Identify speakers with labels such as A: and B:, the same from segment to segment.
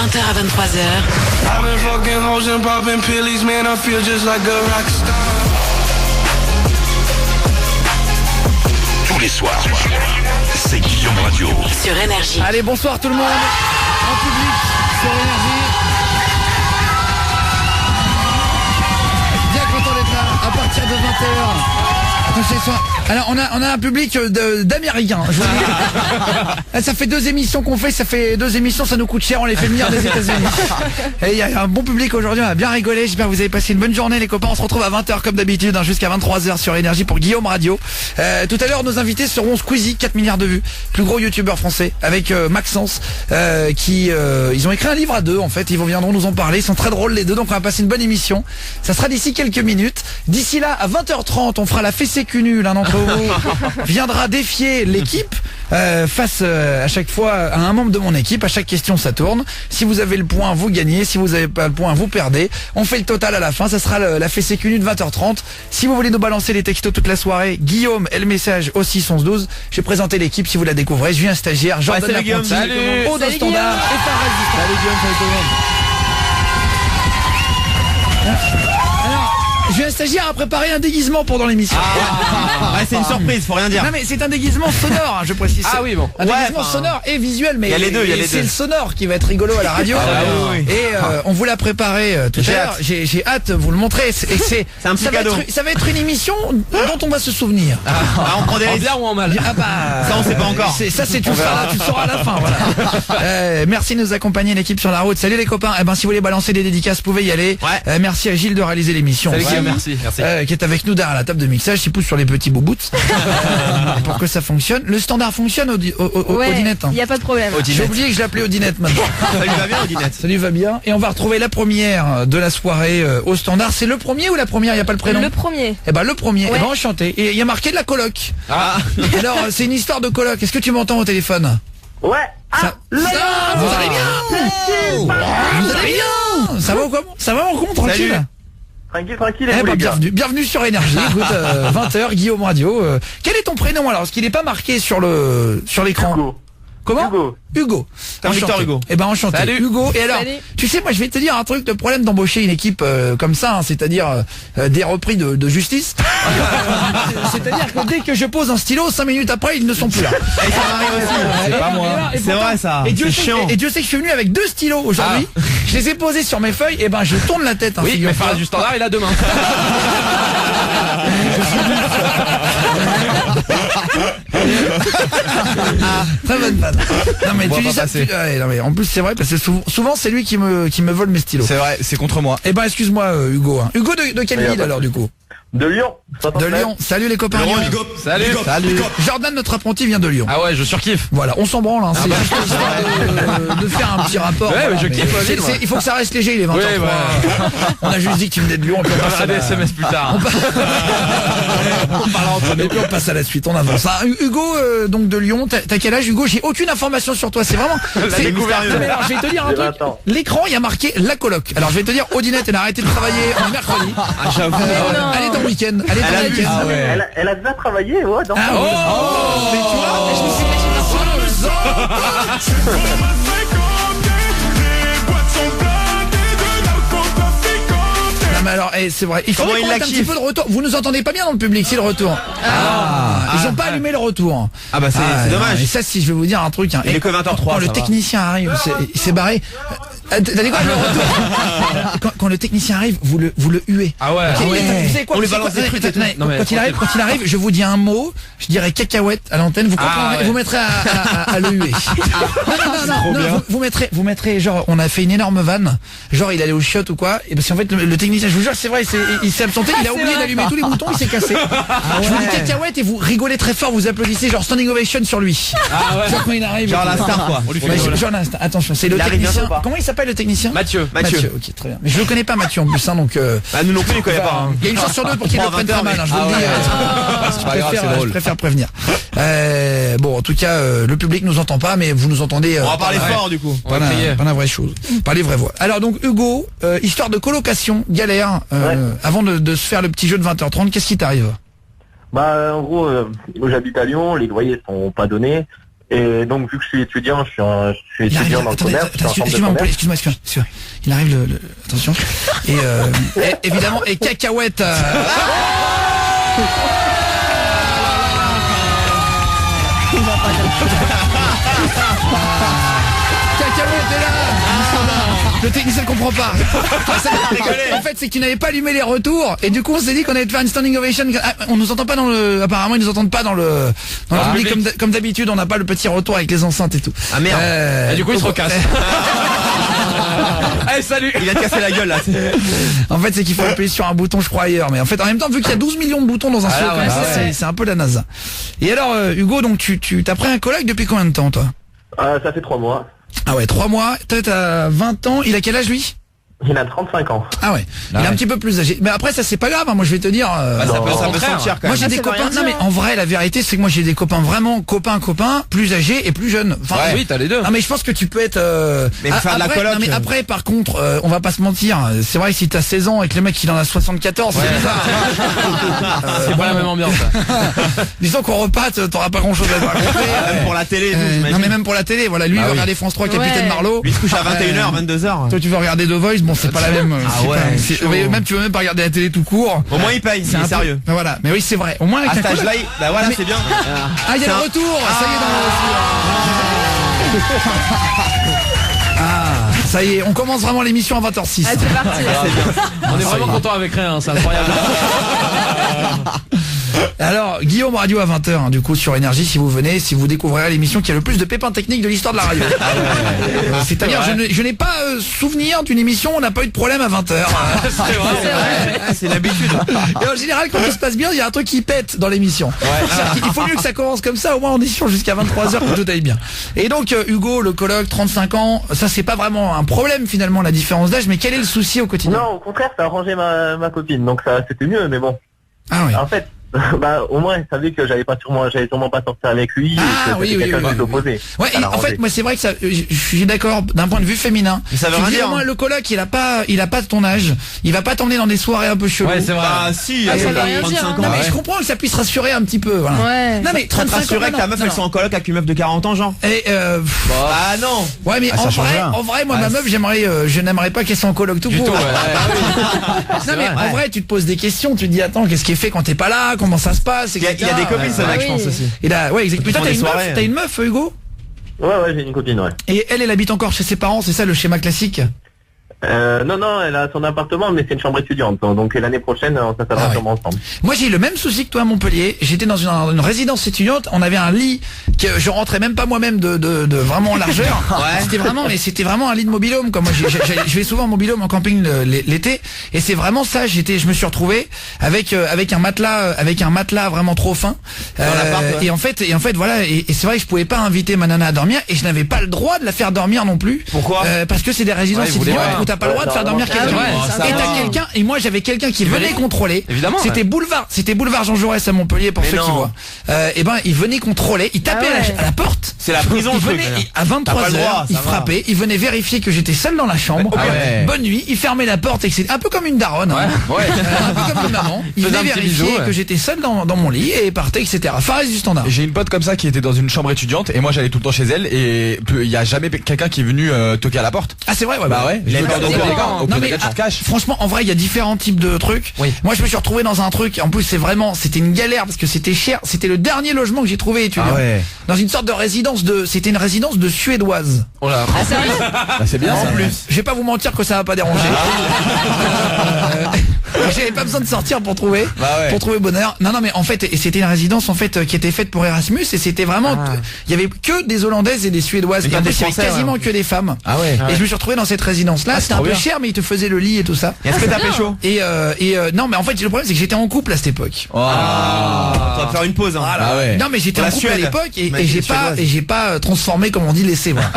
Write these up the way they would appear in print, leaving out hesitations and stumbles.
A: 20h à 23h.
B: Tous les soirs, c'est Guillaume Radio.
A: Sur Énergie.
C: Allez, bonsoir tout le monde. En public, sur Énergie. Bien content d'être là, à partir de 20h. Alors on a un public d'Américains. Ça fait 2 émissions qu'on fait, ça nous coûte cher, on les fait venir des États-Unis. Et il y a un bon public aujourd'hui, on a bien rigolé. J'espère que vous avez passé une bonne journée les copains. On se retrouve à 20h comme d'habitude, jusqu'à 23h sur Énergie pour Guillaume Radio. Tout à l'heure nos invités seront Squeezie, 4 milliards de vues, plus gros youtubeur français, avec Maxence qui ils ont écrit un livre à 2 en fait. Ils viendront nous en parler, ils sont très drôles les deux, donc on va passer une bonne émission. Ça sera d'ici quelques minutes. D'ici là à 20h30 on fera la fessée cul nul. L'un d'entre vous viendra défier l'équipe face à chaque fois à un membre de mon équipe. À chaque question ça tourne. Si vous avez le point vous gagnez, si vous n'avez pas le point vous perdez. On fait le total à la fin, ça sera la fessée cul nul de 20h30. Si vous voulez nous balancer les textos toute la soirée, Guillaume et le message au 61112. J'ai présenté l'équipe si vous la découvrez. Julien Stagiaire, Jordan Lapronti, Aude Standard et Faraz. Salut Guillaume, salut tout le monde. Julien Stagiaire a préparé un déguisement pendant l'émission.
D: C'est une surprise, faut rien dire.
C: Non mais c'est un déguisement sonore, je précise.
D: Ah oui bon.
C: Un déguisement sonore et visuel, mais
D: il y a les deux.
C: C'est le sonore qui va être rigolo à la radio.
D: Oui.
C: Et on vous l'a préparé tout à l'heure. J'ai hâte de vous le montrer. C'est
D: un petit cadeau.
C: Ça va être une émission dont on va se souvenir.
D: On prend des risques. En bien ou en mal?
C: Ça
D: on sait pas encore.
C: Tu le sauras à la fin. Voilà. Merci de nous accompagner l'équipe sur la route. Salut les copains. Si vous voulez balancer des dédicaces, vous pouvez y aller. Merci à Gilles de réaliser l'émission.
D: Merci.
C: Qui est avec nous derrière la table de mixage, qui pousse sur les petits boubouts pour que ça fonctionne. Le standard fonctionne Odinette.
E: Il n'y a pas de problème.
C: J'ai oublié que je l'appelais Odinette maintenant.
D: Ça lui va bien Odinette.
C: Ça lui va bien. Et on va retrouver la première de la soirée au standard. C'est le premier ou la première? Il n'y a pas le prénom?
E: Le premier.
C: Le premier.
E: Ouais.
C: Enchanté. Et il y a marqué de la coloc. Alors c'est une histoire de coloc. Est-ce que tu m'entends au téléphone?
F: Ouais.
C: Vous allez bien? Vous allez bien? Ça va ou quoi? Ça va mon con? Tranquille?
F: Salut. Tranquille les gars.
C: Bienvenue sur Énergie. Écoute, 20h, Guillaume Radio. Quel est ton prénom alors? Parce qu'il n'est pas marqué sur l'écran.
F: Hugo.
C: Comment? Hugo.
D: Victor Hugo.
C: Enchanté.
D: Salut.
C: Hugo. Et alors,
E: Salut.
C: tu sais, moi je vais te dire un truc, le problème d'embaucher une équipe comme ça, c'est-à-dire des repris de justice. C'est-à-dire que dès que je pose un stylo, 5 minutes après, ils ne sont plus là.
D: Et ça m'arrive aussi. C'est pas moi. C'est vrai ça.
C: Et Dieu
D: C'est
C: sait
D: chiant.
C: et Dieu sait que je suis venu avec 2 stylos aujourd'hui. Je les ai posés sur mes feuilles, et je tourne la tête.
D: Oui, mais Faraz du standard, il a 2 mains.
C: Très bonne vanne. Non mais tu dis ça. Non mais en plus c'est vrai parce que souvent c'est lui qui me vole mes stylos.
D: C'est vrai, c'est contre moi.
C: Excuse-moi Hugo. Hugo de quelle ville alors du coup?
F: De Lyon.
C: De Lyon. Salut les copains.
D: Salut.
C: Jordan notre apprenti vient de Lyon.
D: Ah ouais, je surkiffe.
C: Voilà, on s'en branle. C'est juste histoire de faire un petit rapport.
D: Ouais, mais je kiffe.
C: Il faut que ça reste léger, il est 20h03. On a juste dit que tu venais de Lyon.
D: On va des SMS plus tard.
C: Et puis on passe à la suite, on avance. Hugo, donc de Lyon, t'as quel âge Hugo? J'ai aucune information sur toi, c'est vraiment...
D: C'est découvert.
C: Alors je vais te dire un truc, l'écran il y a marqué la coloc. Alors je vais te dire, Odinette elle a arrêté de travailler en mercredi.
D: J'avoue.
C: Elle est dans le week-end.
F: Elle a déjà travaillé, ouais.
C: Mais tu vois, je me suis mais alors, c'est vrai. Il faudrait qu'on mette un petit peu de retour. Vous nous entendez pas bien dans le public, c'est le retour. Ils ont pas allumé le retour.
D: C'est dommage.
C: Et ça, si je vais vous dire un truc.
D: Il est que 20h03.
C: Quand le technicien arrive, il s'est barré. T'as dit quoi, le retour? Quand le technicien arrive, vous le huez.
D: Ah ouais.
C: Vous savez quoi?
D: On lui balance des trucs et tout.
C: Quand il arrive, je vous dis un mot, je dirais cacahuète à l'antenne, vous comprendrez, vous mettrez à le huer. Non, vous mettrez genre, on a fait une énorme vanne, genre il allait au chiottes ou quoi, et parce qu'en fait le technicien, je vous jure, c'est vrai, il s'est absenté, il a oublié d'allumer tous les boutons, il s'est cassé. Je vous dis cacahuète et vous rigolez très fort, vous applaudissez genre standing ovation sur lui. Genre quand il arrive.
D: Genre l'instar quoi.
C: Genre l'instar. Attention, c'est le technicien. Comment il s'appelle le technicien?
D: Mathieu.
C: Ok, très bien. Mais je le connais pas Mathieu en plus, donc.
D: Nous non plus, il connaît pas.
C: Il y a une chance sur 2 pour qu'il le prenne très mal, je vous le dis. Je préfère prévenir. Bon, en tout cas, le public nous entend pas, mais vous nous entendez.
D: On va parler fort du coup.
C: Pas la vraie chose. Pas les vraies voix. Alors donc Hugo, histoire de colocation, galère, avant de se faire le petit jeu de 20h30, qu'est-ce qui t'arrive?
F: En gros, j'habite à Lyon, les loyers sont pas donnés. Et donc, vu que je suis étudiant, je suis
C: Il arrive,
F: étudiant dans le
C: attendez,
F: commerce. je suis en chambre de
C: excuse-moi, mon
F: commerce.
C: pote, excuse-moi. Il arrive attention. Et évidemment, et cacahuète. Cacahuète est là. Le technicien ne comprend pas. En fait, c'est qu'ils n'avaient pas allumé les retours et du coup, on s'est dit qu'on allait te faire une standing ovation. Ah, on nous entend pas apparemment, ils nous entendent pas dans le public comme d'habitude. On n'a pas le petit retour avec les enceintes et tout.
D: Ah merde.
E: Et du coup, il se recasse. Allez, salut.
D: Il a cassé la gueule là.
C: En fait, c'est qu'il faut appuyer sur un bouton, je crois, ailleurs. Mais en fait, en même temps, vu qu'il y a 12 millions de boutons dans un seul, comme ça, c'est un peu la NASA. Et alors, Hugo, donc tu t'as pris un coloc depuis combien de temps, toi?
F: Ça fait 3 mois.
C: Ah ouais, 3 mois. Toi, t'as 20 ans. Il a quel âge, lui?
F: Il a 35 ans.
C: Ah ouais. Il est un petit peu plus âgé. Mais après, ça c'est pas grave. Hein. Moi, je vais te dire.
D: Ça peut sentir quand
C: Moi,
D: même.
C: j'ai des copains. Non, mais en vrai, la vérité, c'est que moi, j'ai des copains vraiment copains, plus âgés et plus jeunes. Enfin,
E: Oui, t'as les deux.
C: non, mais je pense que tu peux être.
D: Mais faire de la
C: après,
D: coloc.
C: non, mais après, par contre, on va pas se mentir. C'est vrai que si t'as 16 ans et que le mec il en a 74, c'est bizarre.
E: C'est pas la même ambiance.
C: Disons qu'on reparte, t'auras pas grand chose à raconter.
D: Même pour la télé et tout,
C: non,
D: j'imagine.
C: mais même pour la télé. Voilà, lui, il va regarder France 3, Capitaine Marlowe.
D: Lui il se couche à 21h, 22h.
C: Toi, tu veux regarder The Voice. Bon, c'est pas la même. c'est
D: ouais,
C: pas-
D: chaud.
C: même tu veux même pas regarder la télé tout court.
D: Au moins il paye, il est
C: un peu-
D: sérieux.
C: Mais voilà, mais oui, c'est vrai. Au moins avec
D: À
C: un
D: cet
C: coloc.
D: âge-là, bah voilà,
C: Mais-
D: c'est bien.
C: Ah, il y a le retour. Ça y est, dans le Ah, ça y est, on commence vraiment l'émission à 20h06.
G: Ah, c'est parti.
E: On est vraiment content avec rien, c'est incroyable.
C: Alors, Guillaume Radio à 20h, du coup, sur Énergie, si vous venez, si vous découvrirez l'émission qui a le plus de pépins techniques de l'histoire de la radio. C'est-à-dire, je n'ai pas souvenir d'une émission où on n'a pas eu de problème à 20h.
D: C'est l'habitude.
C: Et en général, quand tout se passe bien, il y a un truc qui pète dans l'émission. Il faut mieux que ça commence comme ça, au moins on est sûr jusqu'à 23h que tout aille bien. Et donc, Hugo, le coloc, 35 ans, ça c'est pas vraiment un problème finalement, la différence d'âge, mais quel est le souci au quotidien?
F: Non, au contraire, ça a arrangé ma copine. Donc ça, c'était mieux, mais bon.
C: Ah oui.
F: En fait, au moins, il savait que j'allais sûrement pas sortir avec lui.
C: Ah,
F: et que
C: oui,
F: c'était
C: oui,
F: quelqu'un
C: oui.
F: de l'opposé.
C: Ouais, et en fait, moi c'est vrai que ça, je suis d'accord d'un point de vue féminin.
D: Mais ça veut
C: Tu
D: rien
C: dis,
D: dire,
C: au moins,
D: hein.
C: le coloc, il a pas ton âge. Il va pas t'emmener dans des soirées un peu cheloues.
E: Ouais, c'est vrai.
D: Bah si,
G: Ah,
D: elle
G: ça veut
D: a
G: rien dire,
D: 35
G: hein.
D: ans.
C: Non mais je comprends que ça puisse rassurer un petit peu, voilà.
G: Ouais.
C: Non mais
D: Ça te
C: 35 ans.
D: rassurait que ta meuf elle soit en coloc avec une meuf de 40 ans, genre?
C: Et
D: Ah non.
C: ouais mais
D: ça change rien.
C: en vrai, moi ma meuf, je n'aimerais pas qu'elle soit en coloc tout
E: Du
C: court.
E: tout, ouais.
C: Non mais en vrai, tu te poses des questions, tu te dis attends, qu'est-ce qui est fait quand t'es pas là, comment ça se passe,
D: Il y a
C: etc.
D: des copines, ça
G: Ah
D: mec, je
G: oui.
D: pense aussi.
C: Et là, ouais, exactement. Toi,
D: prends
C: t'as
D: des
C: une meuf,
D: soirées.
C: t'as une meuf, Hugo?
F: Ouais, j'ai une copine, ouais.
C: Et elle habite encore chez ses parents, c'est ça le schéma classique?
F: Non, elle a son appartement, mais c'est une chambre étudiante. Donc l'année prochaine, on s'installera
C: Ah ouais.
F: sûrement ensemble.
C: Moi j'ai eu le même souci que toi à Montpellier. J'étais dans une résidence étudiante. On avait un lit que je rentrais même pas moi-même de vraiment en largeur. C'était vraiment un lit de mobil-home. Comme moi, je vais souvent en mobil-home en camping l'été. Et c'est vraiment ça. Je me suis retrouvé avec un matelas vraiment trop fin.
D: l'appart, ouais.
C: Et en fait voilà. Et c'est vrai que je pouvais pas inviter ma nana à dormir et je n'avais pas le droit de la faire dormir non plus.
D: Pourquoi?
C: Parce que c'est des résidences
E: Ouais, ils voulaient
C: étudiantes
E: pas.
C: où t'as pas le droit de faire dormir
G: Ah
C: quelqu'un.
G: oui, ça
C: Et
G: va.
C: t'as quelqu'un. Et moi j'avais quelqu'un qui venait contrôler.
E: Évidemment,
C: C'était boulevard Jean Jaurès à Montpellier pour
D: Mais
C: ceux qui
D: non.
C: voient. Et ben il venait contrôler, il tapait
G: Ah ouais.
C: à la porte.
D: C'est la prison,
C: Il
D: le truc.
C: venait à
D: T'as pas le
C: 23h,
D: droit,
C: il
D: ça va.
C: frappait, il venait vérifier que j'étais seul dans la chambre.
E: Ah ouais.
C: Bonne nuit, il fermait la porte, etc. Un peu comme une daronne. hein.
E: Ouais.
C: Un peu comme une maman. Il
E: Faisait
C: venait
E: un petit
C: vérifier
E: bisou, ouais.
C: que j'étais seul dans mon lit et partait, etc. Fares du standard.
H: J'ai une pote comme ça qui était dans une chambre étudiante et moi j'allais tout le temps chez elle et il y a jamais quelqu'un qui est venu toquer à la porte.
C: Ah c'est vrai, ouais.
H: Bah ouais.
D: Il a
H: Je
D: peur
H: me
D: de
H: dis,
D: quoi?
H: les gars, au
C: Non,
H: pire des
C: mais,
H: cas, tu te caches.
C: Franchement, en vrai, il y a différents types de trucs.
E: Oui.
C: Moi, je me suis retrouvé dans un truc. En plus, c'était une galère parce que c'était cher. C'était le dernier logement que j'ai trouvé étudiant.
H: Ah ouais.
C: Dans une sorte de c'était une résidence de suédoise.
E: Oh là.
G: Ah, sérieux?
H: Bah, c'est bien ça.
C: Je vais pas vous mentir que ça va pas déranger. J'avais pas besoin de sortir pour trouver,
H: Bah ouais.
C: pour trouver bonheur. Non, mais en fait, et c'était une résidence en fait qui était faite pour Erasmus et c'était vraiment, il y avait que des Hollandaises et des Suédoises.
D: Mais
C: Il y avait
D: français,
C: quasiment que des femmes.
H: Ah ouais.
C: Et je me suis retrouvé dans cette résidence-là. C'était un
H: trop
C: peu
H: bien.
C: cher, mais ils te faisaient le lit et tout ça.
D: Est-ce que t'as pécho?
C: Et non, mais en fait, le problème c'est que j'étais en couple à cette époque.
H: Oh.
D: On va faire une pause, hein.
H: Ah ouais.
C: Non mais j'étais
D: Pour
C: en
D: la
C: couple à
D: Suède.
C: l'époque et
D: Imagine
C: j'ai
D: les
C: pas transformé comme on dit l'essai voilà.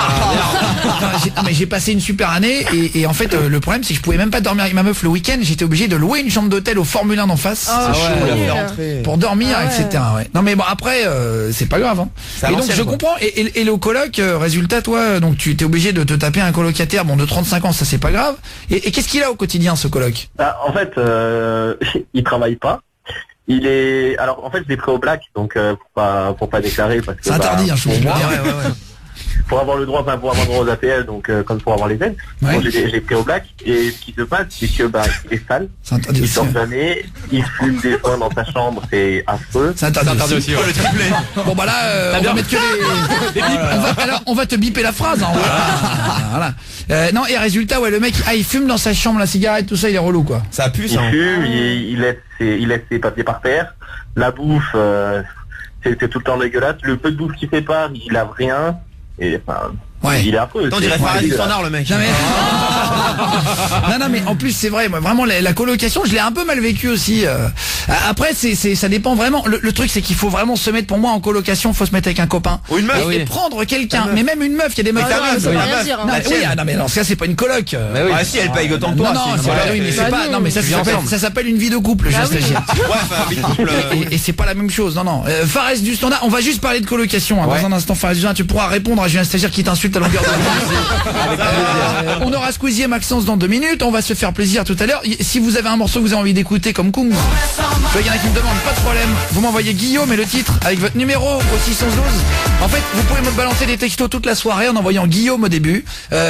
C: Mais j'ai passé une super année et en fait le problème c'est que je pouvais même pas dormir avec ma meuf le week-end, j'étais obligé de louer une chambre d'hôtel au Formule 1 d'en face
G: Ah
D: chaud,
G: ouais.
D: la faire entrer.
C: pour dormir
G: Ah ouais.
C: etc. Ouais. Non mais bon après c'est pas grave hein.
D: C'est à
C: Et donc
D: l'ancienne,
C: je
D: quoi.
C: comprends et le coloc résultat toi donc tu t'es obligé de te taper un colocataire bon de 35 ans ça c'est pas grave et qu'est-ce qu'il a au quotidien ce coloc?
F: En fait, il travaille pas. Alors en fait je l'ai pris au black, donc pour pas déclarer parce que
C: C'est interdit, je
F: pour
C: vous
F: moi,
C: dis.
F: pour avoir le droit, pour avoir le droit aux APL, donc comme pour avoir les aides.
C: Ouais.
F: Donc j'ai pris au black et ce qui se passe c'est que il est sale,
C: C'est interdit
F: il
C: aussi.
F: sort jamais, il fume des fois dans sa chambre, c'est affreux.
C: C'est interdit aussi.
D: Le triplé.
C: Bon bah là, on va mettre que les... alors, on va te biper la phrase. Hein, voilà. Non, et résultat, ouais, le mec, il fume dans sa chambre, la cigarette, tout ça, il est relou, quoi.
D: Ça pue
F: Il
D: ça.
F: fume, il laisse ses papiers par terre, la bouffe, c'est tout le temps dégueulasse. Le peu de bouffe qu'il fait pas, il lave rien. Et enfin,
C: Ouais.
F: il est affreux.
D: On dirait Fares du Standard le mec.
C: Non mais... non mais en plus c'est vrai, moi vraiment la colocation je l'ai un peu mal vécu aussi. Après ça dépend vraiment. Le truc c'est qu'il faut vraiment se mettre, pour moi en colocation faut se mettre avec un copain.
D: Ou une meuf.
C: Et prendre quelqu'un, mais même une meuf, il y a des meufs.
D: ta meuf,
G: Ça veut
D: oui.
G: rien dire.
C: Non,
G: Hein.
C: oui, non mais dans ce cas c'est pas une coloc.
D: Ah si, elle paye autant que toi.
C: Non,
D: c'est-
C: oui, mais c'est
G: Bah
C: pas.
G: non.
C: Non mais ça s'appelle une vie de couple, je
G: Bah
C: stagiaire.
G: oui.
D: Ouais, enfin, vite couple.
C: Et c'est pas la même chose, non. Fares du Standard, on va juste parler de colocation. Hein. Dans un instant, Fares du Standard, tu pourras répondre à Julien Stagiaire qui t'insulte à longueur de on aura Squeezie et Maxence dans 2 minutes. On va se faire plaisir tout à l'heure. Si vous avez un morceau que vous avez envie d'écouter comme Kung, il y en a qui me demandent, pas de problème. Vous m'envoyez Guillaume et le titre avec votre numéro au 612. En fait, vous pouvez me balancer des textos toute la soirée en envoyant Guillaume au début.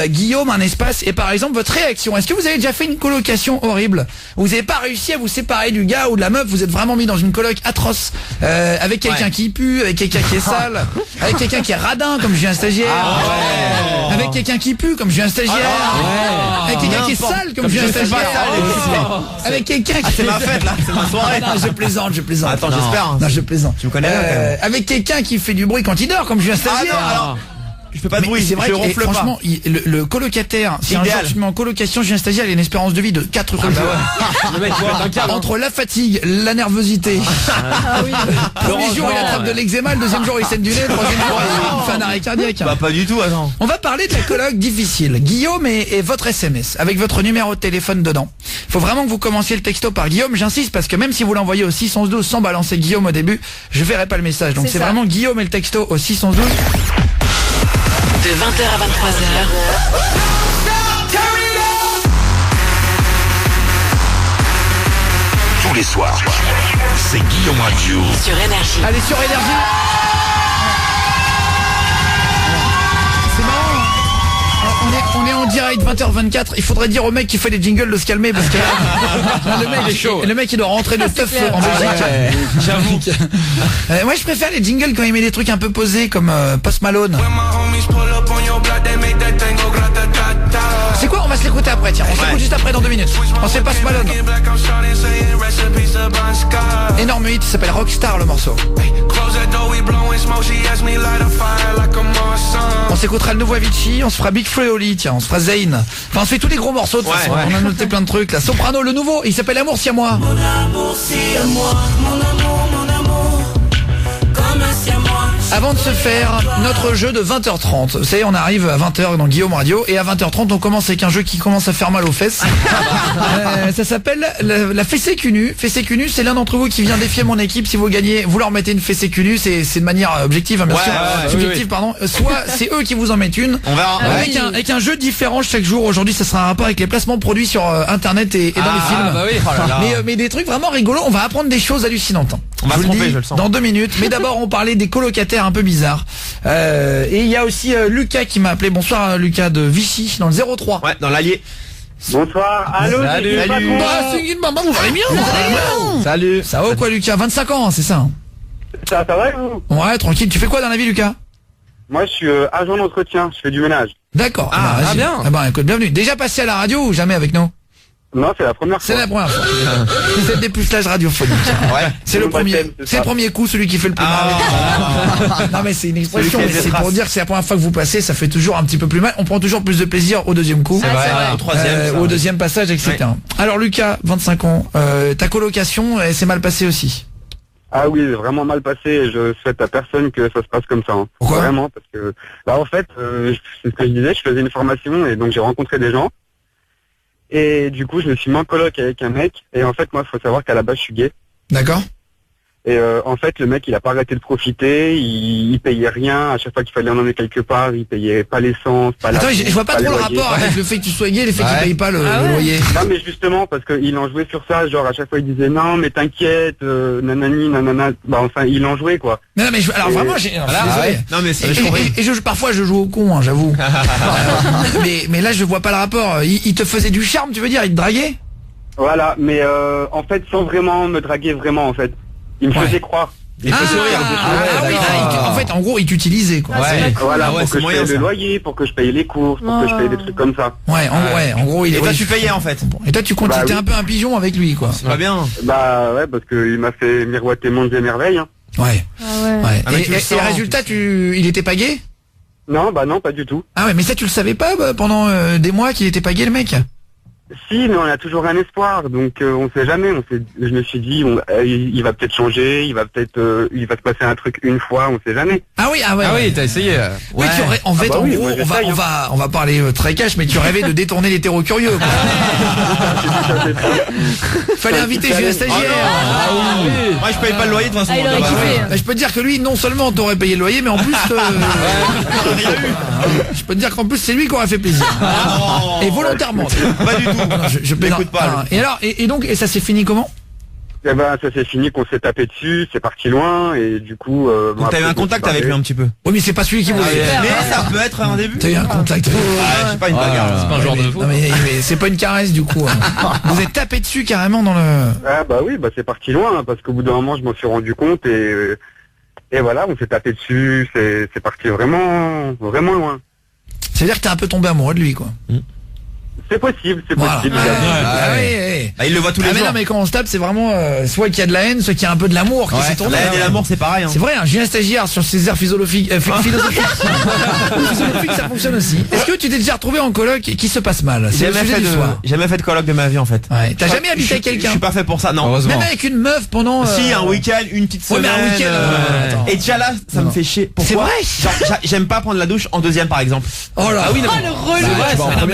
C: Guillaume, un espace, et par exemple votre réaction. Est-ce que vous avez déjà fait une colocation horrible? Vous n'avez pas réussi à vous séparer du gars ou de la meuf, vous êtes vraiment mis dans une coloc atroce, avec quelqu'un qui pue, avec quelqu'un qui est sale, avec quelqu'un qui est radin comme Julien Stagiaire, avec quelqu'un qui pue comme Julien Stagiaire, avec quelqu'un qui est sale comme Julien Stagiaire, avec quelqu'un qui
D: C'est ma fête là, c'est ma soirée.
C: non, je plaisante.
D: Attends, j'espère.
C: Non, je plaisante.
D: Tu me connais bien, quand même.
C: Avec quelqu'un qui fait du bruit quand il dort, comme Julien Stagiaire.
D: alors, je fais pas de
C: Mais
D: bruit,
C: c'est vrai
D: je
C: que
D: ronfle pas.
C: franchement, le colocataire, si un
D: Idéal.
C: jour tu te mets en colocation, Julien Stagiaire, il a une espérance de vie de 4 jours.
E: Le mec, il va être un câble.
C: Entre la fatigue, la nervosité. Le premier jour, il attrape de l'eczéma, le deuxième jour, il saigne du nez, le troisième jour, il fait un arrêt cardiaque.
D: Bah pas du tout, attends.
C: On va parler de la coloc difficile. Guillaume et votre SMS, avec votre numéro de téléphone dedans. Il faut vraiment que vous commenciez le texto par Guillaume. J'insiste parce que même si vous l'envoyez au 612 sans balancer Guillaume au début, je verrai pas le message. Donc
G: C'est
C: c'est
G: ça.
C: vraiment Guillaume et le texto au 612.
A: De 20h à 23h,
B: Tous les soirs, c'est Guillaume Radio.
A: sur Énergie.
C: Allez sur Énergie. C'est marrant. On est en direct 20h24. Il faudrait dire au mec qui fait les jingles de se calmer parce que là, le mec
E: Il est chaud.
C: Le mec il doit rentrer de teuf
G: clair.
C: en Belgique.
E: J'avoue.
C: Moi je préfère les jingles quand il met des trucs un peu posés comme Post Malone. C'est quoi? On va se l'écouter après, tiens. On s'écoute juste après dans 2 minutes. On sait Post Malone. Énorme hit, il s'appelle Rockstar le morceau. On s'écoutera le nouveau Avicii, on se fera Big Freoli, tiens, on se fera Zayn. Enfin on se fait tous les gros morceaux de toute façon. On a noté plein de trucs là. Soprano le nouveau, il s'appelle Amour si à moi. Avant de se faire notre jeu de 20h30, vous savez, on arrive à 20h dans Guillaume Radio et à 20h30 on commence avec un jeu qui commence à faire mal aux fesses. Ça s'appelle la fessée cul nu. Fessée cul nu, c'est l'un d'entre vous qui vient défier mon équipe. Si vous gagnez, vous leur mettez une fessée cul nu, c'est de manière objective, hein, bien sûr, subjective, pardon. Soit c'est eux qui vous en mettent une.
D: On verra.
C: Avec un jeu différent chaque jour. Aujourd'hui, ça sera un rapport avec les placements de produits sur Internet et dans les films.
E: Bah oui. Oh là là.
C: Mais des trucs vraiment rigolos. On va apprendre des choses hallucinantes.
D: On va
C: Je
D: se
C: vous le
D: tromper,
C: dis
D: je le sens.
C: dans 2 minutes. Mais d'abord, on parlait des colocataires un peu bizarres. Et il y a aussi Lucas qui m'a appelé. Bonsoir Lucas de Vichy dans le 03.
D: Ouais, dans l'Allier.
F: Bonsoir, allô.
E: Salut.
F: c'est
D: Salut.
F: Patron.
C: Bah, c'est une maman, vous allez bien, vous allez bien.
H: Salut.
C: Ça va ou quoi Lucas? 25 ans, hein, c'est ça hein?
F: Ça va vous?
C: Ouais, tranquille. Tu fais quoi dans la vie Lucas?
F: Moi je suis agent d'entretien, je fais du ménage.
C: D'accord.
E: Ah,
C: vas-y.
E: bien.
C: Ah bah écoute, bienvenue. Déjà passé à la radio ou jamais avec nous?
F: Non, c'est la première
C: C'est
F: fois.
C: la première fois. C'est le dépucelage radiophonique.
D: Ouais.
C: C'est le
F: Mon
C: premier.
F: baptême, c'est
C: C'est le
F: ça.
C: premier coup, celui qui fait le plus mal. Non mais c'est une expression.
D: Celui
C: Mais
D: qui a des
C: c'est pour
D: traces.
C: dire que c'est la première fois que vous passez, ça fait toujours un petit peu plus mal. On prend toujours plus de plaisir au deuxième coup.
G: C'est vrai.
D: Au troisième. ça.
C: Au deuxième passage, etc. Alors Lucas, 25 ans, ta colocation, elle s'est mal passée aussi.
F: Ah oui, vraiment mal passé et je souhaite à personne que ça se passe comme ça. Hein.
C: Pourquoi?
F: Vraiment, parce que en fait, c'est ce que je disais, je faisais une formation et donc j'ai rencontré des gens. Et du coup, je me suis mis en coloc avec un mec. Et en fait, moi, il faut savoir qu'à la base, je suis gay.
C: D'accord.
F: Et en fait, le mec, il a pas arrêté de profiter, il payait rien. À chaque fois qu'il fallait en emmener quelque part, il payait pas l'essence, pas la...
C: Attends, je vois pas trop le rapport avec le fait que tu sois gay et le fait qu'il paye pas le loyer.
F: Non, mais justement, parce qu'il en jouait sur ça, genre à chaque fois il disait non, mais t'inquiète, nanani, nanana. Bah enfin, il en jouait quoi.
C: Non, mais alors vraiment, je suis désolé.
D: Non mais c'est
C: Parfois je joue au con, hein, j'avoue. mais là, je vois pas le rapport. Il te faisait du charme, tu veux dire, il te draguait?
F: Voilà, mais en fait, sans vraiment me draguer vraiment, en fait. Il me faisait croire.
D: il fait sourire.
C: En fait, en gros, il t'utilisait, quoi.
F: Voilà, pour que je paye le loyer, pour que je paye les courses, pour que je paye des trucs comme ça.
C: En gros, il est.
D: Et toi tu payais en fait.
C: Et toi, tu comptes, t'es un peu un pigeon avec lui, quoi.
D: C'est pas bien.
F: Bah ouais, parce qu'il m'a fait miroiter mondes et merveilles. Hein.
C: Ouais.
D: Ah, mais tu le
C: Et
D: sens.
C: résultat, il était pas gay?
F: Non, bah non, pas du tout.
C: Ah ouais, mais ça, tu le savais pas pendant des mois qu'il était pas gay, le mec?
F: Si, mais on a toujours un espoir, donc on sait jamais. Je me suis dit, il va peut-être changer, il va se passer un truc une fois, on sait jamais.
C: Ah oui,
E: t'as essayé.
C: Oui, en fait,
F: bah
C: en
F: oui,
C: gros,
F: moi, j'essaye,
C: on va parler très cash, mais tu rêvais de détourner l'hétéro curieux, quoi. Fallait inviter Julien Stagiaire.
D: Moi je paye pas le loyer de toute façon.
G: il aurait kiffé.
C: Bah, je peux te dire que lui, non seulement t'aurais payé le loyer, mais en plus, je peux te dire qu'en plus, c'est lui qui aurait fait plaisir. Et volontairement.
D: Pas du tout.
C: Je
D: N'écoute pas.
C: Et alors, et ça s'est fini comment?
F: Eh ben, ça s'est fini qu'on s'est tapé dessus, c'est parti loin, et du coup...
D: Donc t'as eu un contact avec lui un petit peu.
C: Oui, mais c'est pas celui qui voulait.
D: Mais ça peut être un début.
C: T'as eu un contact.
D: C'est pas une bagarre.
E: C'est pas un genre de fou.
C: Non, mais c'est pas une caresse, du coup. Vous êtes tapé dessus carrément dans le...
F: Ah bah oui, bah c'est parti loin, hein, parce qu'au bout d'un moment, je m'en suis rendu compte, et voilà, on s'est tapé dessus, c'est parti vraiment, vraiment loin.
C: Ça veut dire que t'es un peu tombé amoureux de lui, quoi.
F: C'est possible, c'est
C: Voilà.
F: possible.
D: Bah, il le voit tous les
C: mais
D: jours.
C: non, mais quand on se tape, c'est vraiment soit qu'il y a de la haine, soit qu'il y a un peu de l'amour qui s'est tourné.
D: La haine et l'amour c'est pareil. Hein.
C: C'est vrai, Julien Stagiaire sur ses airs philosophiques, philosophiques, ça fonctionne aussi. Est-ce que tu t'es déjà retrouvé en coloc qui se passe mal? C'est le sujet du soir.
D: Jamais fait de coloc de ma vie en fait.
C: Ouais. T'as jamais habité avec
D: Je
C: quelqu'un?
D: suis pas fait pour ça, non.
H: Heureusement.
C: Même avec une meuf pendant...
D: Si, un week-end, une petite
C: Ouais,
D: semaine.
C: mais un week-end, attends.
D: Et déjà là, ça me fait chier. Pourquoi?
C: C'est vrai.
D: Genre, j'aime pas prendre la douche en deuxième par exemple.
C: Oh là.
E: Ah oui, non,
G: Oh, le relou.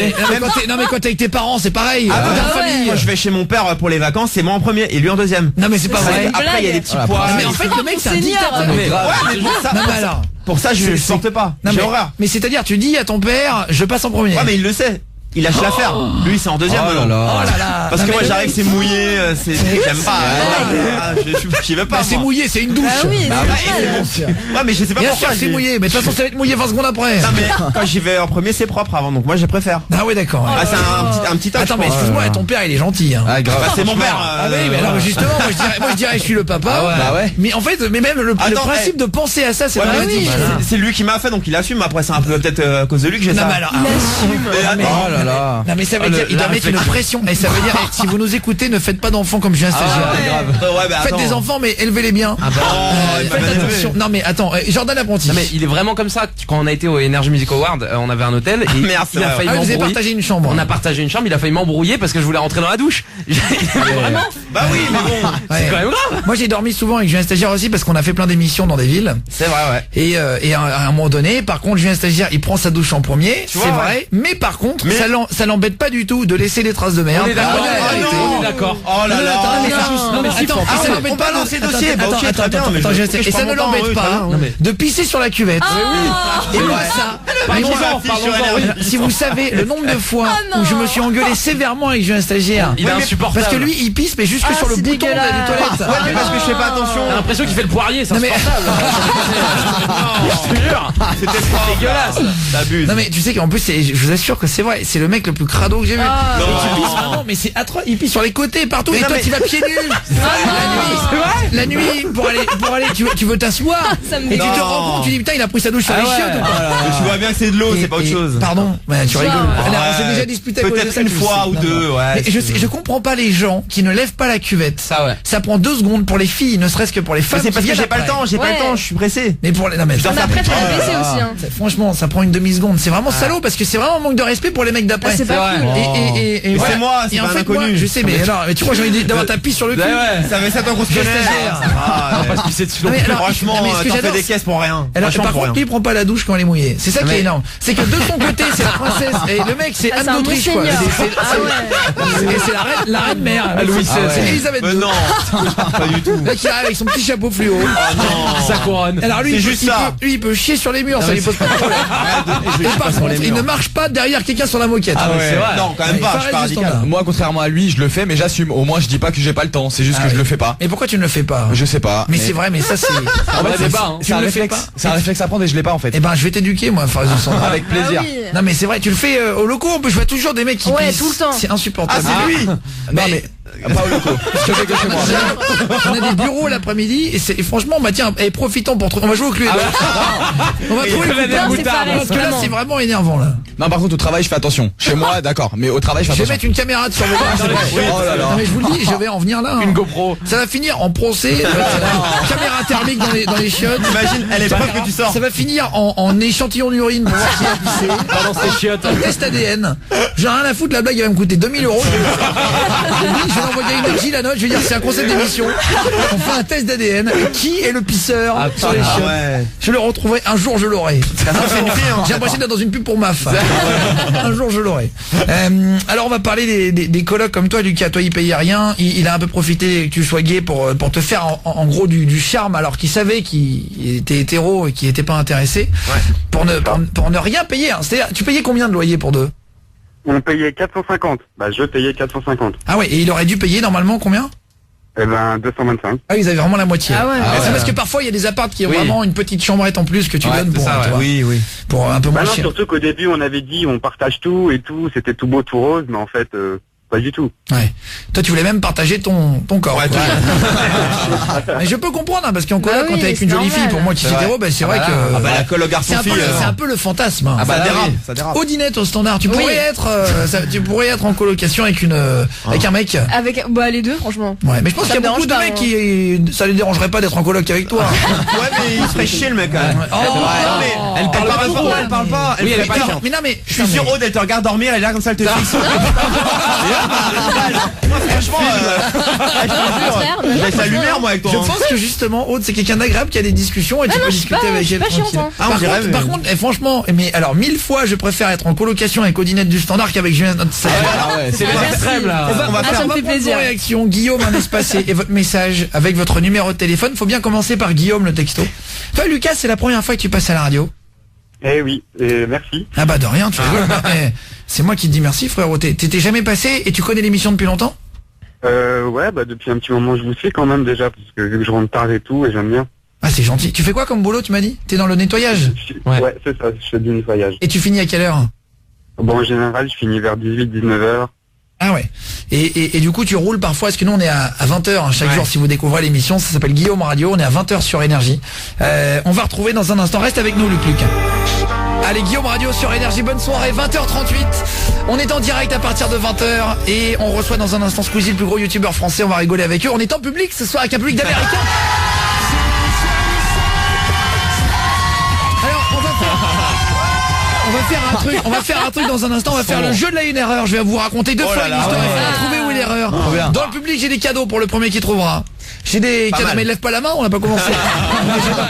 C: mais quand t'es avec tes parents, c'est pareil.
D: Ah,
C: Dans ta
G: ouais.
C: famille.
D: Moi je vais chez mon père pour les vacances, c'est moi en premier et lui en deuxième.
C: Non, mais c'est pas vrai.
D: Après il y a des petits
G: Blague.
D: pois.
C: Mais en fait, le mec, c'est un
G: Seigneur.
C: dictateur.
E: Mais grave.
D: Ouais, mais pour ça,
C: Non, mais alors.
D: pour ça je sorte pas.
C: Non,
D: J'ai
C: mais-
D: horreur.
C: Mais c'est-à-dire, tu dis à ton père, je passe en premier.
D: Ouais mais il le sait. Il lâche l'affaire. Lui c'est en deuxième.
H: Oh là
D: maintenant.
H: là.
C: Oh là là.
D: Parce
C: Non,
D: que moi
C: mais-
D: j'arrive, c'est mouillé, j'aime pas. J'y vais pas.
C: Bah, c'est
D: moi.
C: mouillé, c'est une douche.
G: Bah oui,
C: Bah,
G: c'est
C: ouais,
G: normal.
C: bien sûr.
D: Ouais mais je sais pas
C: Bien
D: pourquoi.
C: sûr, c'est mouillé, mais de toute façon, ça va être mouillé 20 secondes après.
D: Non mais quand j'y vais en premier c'est propre avant, donc moi je préfère.
C: Ah ouais, d'accord.
D: Ah c'est un petit touch.
C: Attends, mais
D: je pense.
C: excuse-moi, ton père, il est gentil. Hein.
H: Ah, grave.
D: Bah, c'est mon père.
C: Ah oui, mais alors justement, moi je dirais, je suis le papa.
H: Bah ouais.
C: Mais en fait, mais même le
D: Attends,
C: principe de penser à ça, c'est
D: Ouais,
C: pas
D: mais
C: oui.
D: c'est lui qui m'a fait, donc il assume. Après c'est un peu peut-être à cause de lui que j'ai
C: Non,
D: ça.
C: mais alors,
D: Mais-
H: Oh là là.
C: non mais ça veut dire, il doit mettre une pression. Et ça veut dire, si vous nous écoutez, ne faites pas d'enfants comme Julien Stagiaire.
D: Ouais, bah,
C: Faites
D: attends.
C: des enfants, mais élevez-les bien.
D: Oh, il m'a
C: Faites
D: bien
C: attention.
D: élevé.
C: Non mais attends, Jordan Apprenti.
E: Non mais il est vraiment comme ça. Quand on a été au Energy Music Award, on avait un hôtel et
D: Merde, c'est
E: il a
D: vrai.
E: failli
C: Ah, vous avez
E: m'embrouiller.
C: partagé une chambre.
E: On a partagé une chambre, il a failli m'embrouiller parce que je voulais rentrer dans la douche. Vraiment?
D: Bah oui, mais bon.
C: Ouais.
E: Quand même grave.
C: Moi j'ai dormi souvent avec Julien Stagiaire aussi parce qu'on a fait plein d'émissions dans des villes.
D: C'est vrai, ouais.
C: Et à un moment donné, par contre, Julien Stagiaire, il prend sa douche en premier, c'est
D: vois,
C: vrai. Mais par contre,
D: Mais-
C: ça l'embête pas du tout de laisser des traces de merde.
E: On est d'accord.
C: Ah, ouais,
E: On
C: arrêtez.
E: est d'accord.
D: Oh là là.
C: Non mais
E: si,
C: attends,
E: faut-
C: et ça
D: on
C: l'embête
D: va
C: pas
D: lancer le
C: attends,
D: dossier. Bah,
C: attends,
D: ok, très
C: attends,
D: bien,
C: attends,
D: mais
C: attends,
D: je-
C: Julien Stagiaire,
D: je
C: et ça
D: prends
C: ne
D: mon temps,
C: l'embête
D: oui,
C: pas
D: très bien, oui.
C: de pisser sur la cuvette. Et moi ça.
E: Parlons-en,
D: Sur
E: parlons-en.
D: énergie.
C: Si vous savez le nombre de fois
G: non.
C: où je me suis engueulé sévèrement avec Julien Stagiaire.
E: Il est insupportable.
C: Parce que lui, il pisse, mais jusque sur le
G: c'est
C: bouton des
G: dégueulasse.
C: toilettes.
D: Ouais, mais parce que je fais pas attention.
E: T'as l'impression qu'il fait le poirier, c'est
C: Non, mais-
E: insupportable. Je te jure.
D: C'était trop
E: dégueulasse.
D: T'abuses.
C: Non mais tu sais qu'en plus, je vous assure que c'est vrai, c'est le mec le plus crado que j'ai vu.
G: Ah.
C: Et
D: Non.
C: tu pisses vraiment, mais c'est atroce. Il pisse sur les côtés, partout.
D: Mais
C: Et
D: non,
C: toi,
D: mais-
C: tu vas pieds nus. La nuit, pour aller, tu veux t'asseoir.
G: Ça me
C: Et tu te
D: Non.
C: rends compte, tu dis putain, il a pris sa douche sur les chiottes.
D: Mais tu vois bien que c'est de l'eau, c'est pas autre chose.
C: Pardon, mais tu rigoles.
G: Genre.
C: Alors, on s'est déjà disputé à cause de
D: Peut-être
C: ça,
D: une
C: tu
D: fois
C: sais.
D: ou
C: Non,
D: deux,
C: non.
D: ouais.
C: Mais je comprends pas les gens qui ne lèvent pas la cuvette.
E: Ça, ouais.
C: Ça prend 2 secondes pour les filles, ne serait-ce que pour les
D: Mais
C: femmes.
D: c'est
C: qui
D: parce que
C: viennent
D: j'ai pas le
C: après.
D: temps, je suis pressé.
C: Mais pour les, non mais
D: dois
G: Mais après, t'as le baisser aussi. Hein.
C: franchement, ça prend une demi-seconde. C'est vraiment salaud parce que c'est vraiment un manque de respect pour les mecs d'après.
G: Ah, c'est pas
E: vrai.
G: cool.
C: Et
D: Mais
C: voilà.
D: c'est moi, c'est
C: Et
D: pas
C: en
D: un
C: fait, moi,
D: inconnu.
C: je sais, mais alors, mais tu vois, j'ai envie d'avoir ta pisse sur le cul.
E: Ouais, ouais.
D: Ça fait 7 ans qu'on se
C: Je
D: connaît.
C: stagiaire.
D: Ah, ouais.
E: Pas se pisser dessus
C: Non,
E: non
C: mais
E: plus.
C: alors,
D: Franchement,
C: mais ce que
D: t'en fais
C: j'adore,
D: des caisses pour rien.
C: Alors,
D: Franchement,
C: par
D: pour
C: contre,
D: rien.
C: lui, il prend pas la douche quand elle est mouillée. C'est ça qui est énorme. C'est que de son côté, c'est la princesse. Et le mec, c'est
G: Ah,
C: Anne
G: c'est un
C: d'Autriche, quoi.
G: monseigneur.
C: Et c'est la reine mère.
E: Louis XVI.
C: C'est Elisabeth
D: Mais
C: II.
D: non, pas du tout.
C: Là qui arrive avec son petit chapeau fluo.
D: Oh non.
E: Sa couronne.
C: Alors lui,
D: C'est
C: il peut,
D: juste
C: il
D: ça.
C: peut- lui, il peut chier sur les murs, ça lui pose pas de problème. Et par contre, il ne marche pas derrière quelqu'un sur la moquette.
H: Ah ouais.
E: C'est vrai.
D: Non, quand même
C: Il
D: pas, je
C: paraît
D: suis pas
C: juste
D: radical.
C: en bas.
H: Moi, contrairement à lui, je le fais, mais j'assume. Au moins, je dis pas que j'ai pas le temps. C'est juste
C: Ah
H: que je
C: oui.
H: le fais pas.
C: Et pourquoi tu ne le fais pas?
H: Je sais pas.
C: Mais c'est vrai, mais ça c'est.
E: Un vrai débat, hein.
C: Tu
H: C'est un
C: ne le fais
H: réflexe.
C: pas.
H: C'est un réflexe à prendre et je l'ai pas en fait.
C: Eh ben, je vais t'éduquer, moi, Farid Sandra.
H: Avec plaisir.
G: Ah oui.
C: Non mais c'est vrai, tu le fais au loco, je vois toujours des mecs qui
G: Ouais,
C: pissent.
G: tout le temps.
C: C'est insupportable.
H: Ah, c'est lui. Non mais pas au loco. Je fais que chez moi.
C: On a des bureaux l'après-midi et franchement, bah tiens, profitons pour on va jouer au Cluedo. On va trouver le
E: connaît
C: coupable.
E: des
G: c'est pareil,
C: Parce que là
G: vraiment.
C: c'est vraiment énervant là.
H: Non, par contre, au travail, je fais attention. Chez moi, d'accord, mais au travail, je fais
C: Je vais
H: attention.
C: mettre une caméra sur le bras.
H: Oh là là.
C: Non mais je vous le dis, je vais en venir là.
E: Une
C: hein.
E: GoPro.
C: Ça va finir en procès, caméra thermique dans les chiottes.
D: Imagine, elle est preuve que tu sors.
C: Ça va finir en échantillon d'urine pour voir qui a pissé.
E: Balance tes chiottes.
C: Un test ADN. J'ai rien à foutre, la blague elle va me coûter 2000 euros. Je vais l'envoyer à Énergie la note, je vais dire c'est un concept d'émission. On fait un test d'ADN. Qui est le pisseur sur les chiottes?
D: ouais.
C: Je le retrouverai, un jour je l'aurai. J'ai l'impression d'être dans une pub pour MAF. Un jour je l'aurai. Alors on va parler des colocs comme toi, Lucas. Toi il payait rien, il a un peu profité que tu sois gay pour te faire en gros du charme alors qu'il savait qu'il était hétéro et qu'il était pas intéressé. Pour ne rien payer. Hein. C'est-à-dire, tu payais combien de loyer pour deux?
F: On payait 450. Bah, je payais 450.
C: Ah ouais, et il aurait dû payer normalement combien?
F: Eh ben, 225.
C: Ah, ils avaient vraiment la moitié.
G: Ah ouais.
C: C'est parce que parfois il y a des apparts qui ont
E: Oui.
C: vraiment une petite chambrette en plus que tu
E: Ouais,
C: donnes
E: c'est
C: pour,
E: ça,
C: tu
E: ouais.
C: vois,
D: Oui.
C: pour un peu
F: Bah
C: moins
F: non,
C: cher.
F: surtout qu'au début, on avait dit on partage tout et tout, c'était tout beau, tout rose, mais en fait, pas du tout.
C: Ouais. Toi tu voulais même partager ton corps.
D: Ouais,
C: quoi. Mais je peux comprendre hein, parce qu'en coloc
G: Bah
C: quand
G: oui,
C: t'es avec une
G: c'est
C: jolie fille,
G: normal.
C: pour moi qui
H: C'est
C: suis
H: vrai.
C: hétéro, bah, c'est
H: Ah
C: vrai
H: bah
C: que
H: là,
D: Ah bah la coloc
C: c'est un peu,
D: garçon-fille.
C: c'est un peu le fantasme. Hein.
H: Ah bah
D: Ça
H: là,
D: dérape,
H: oui.
D: ça dérape.
C: Audinette au standard, tu
G: Oui.
C: pourrais être tu pourrais être en colocation avec avec un mec.
G: Avec les deux, franchement.
C: Ouais, mais je pense
G: Ça
C: qu'il y a
G: me
C: beaucoup de
G: dérange
C: mecs
G: pas,
C: qui ça les dérangerait pas d'être en coloc avec toi.
D: Ouais, mais il se ferait chier le mec quand même.
C: Oh,
D: Ouais, non, mais elle parle pas, elle parle pas.
E: Oui, elle est
D: fait
E: pas
D: pas.
E: chiante.
C: mais non mais
D: Je suis sûr, Aude, elle te regarde dormir, elle est là comme ça, elle te fixe. Moi, franchement, je te jure, je laisse la lumière, moi, avec toi.
C: Je pense que justement Aude c'est quelqu'un d'agréable qui a des discussions et tu
G: non,
C: peux
G: je suis
C: discuter
G: pas-
C: avec
G: je suis
C: elle
G: pas
C: tranquille.
G: chiante, hein.
D: Ah, on
C: Par
D: dirait,
C: contre,
D: mais-
C: par contre, franchement, mais alors 1000 fois je préfère être en colocation avec Audinette du standard qu'avec Julien.
H: Ah ouais,
E: C'est les
G: Merci.
E: extrêmes là.
D: On va
G: Ah,
D: faire-
G: ça me fait
C: prendre
G: plaisir.
C: vos réactions. Guillaume, un espacé et votre message avec votre numéro de téléphone. Faut bien commencer par Guillaume le texto. Toi Lucas, c'est la première fois que tu passes à la radio.
F: Eh oui, merci.
C: Ah bah de rien, tu rigoles. Eh, c'est moi qui te dis merci frérot. T'étais jamais passé et tu connais l'émission depuis longtemps?
F: Ouais, bah depuis un petit moment, je vous suis quand même déjà, parce que vu que je rentre tard et tout, et j'aime bien.
C: Ah c'est gentil. Tu fais quoi comme boulot, tu m'as dit? T'es dans le nettoyage?
E: Ouais.
F: Ouais, c'est ça, je fais du nettoyage.
C: Et tu finis à quelle heure?
F: Bon, en général, je finis vers 18-19h.
C: Ah ouais. Et du coup tu roules parfois, parce que nous on est à 20h chaque
E: Ouais.
C: jour si vous découvrez l'émission, ça s'appelle Guillaume Radio, on est à 20h sur Énergie. On va retrouver dans un instant, reste avec nous Luc. Allez, Guillaume Radio sur Énergie, bonne soirée, 20h38. On est en direct à partir de 20h et on reçoit dans un instant Squeezie, le plus gros youtubeur français, on va rigoler avec eux. On est en public ce soir avec un public d'Américains. Alors on va faire un truc dans un instant, on va faire le jeu de la une erreur. Je vais vous raconter deux
D: Oh
C: fois
D: là
C: une
D: là,
C: histoire, il
D: ouais.
C: faudra trouver où est l'erreur.
H: bien.
C: Dans le public, j'ai des cadeaux pour le premier qui trouvera. J'ai des cadeaux,
D: mal.
C: mais lève pas la main, on n'a pas commencé.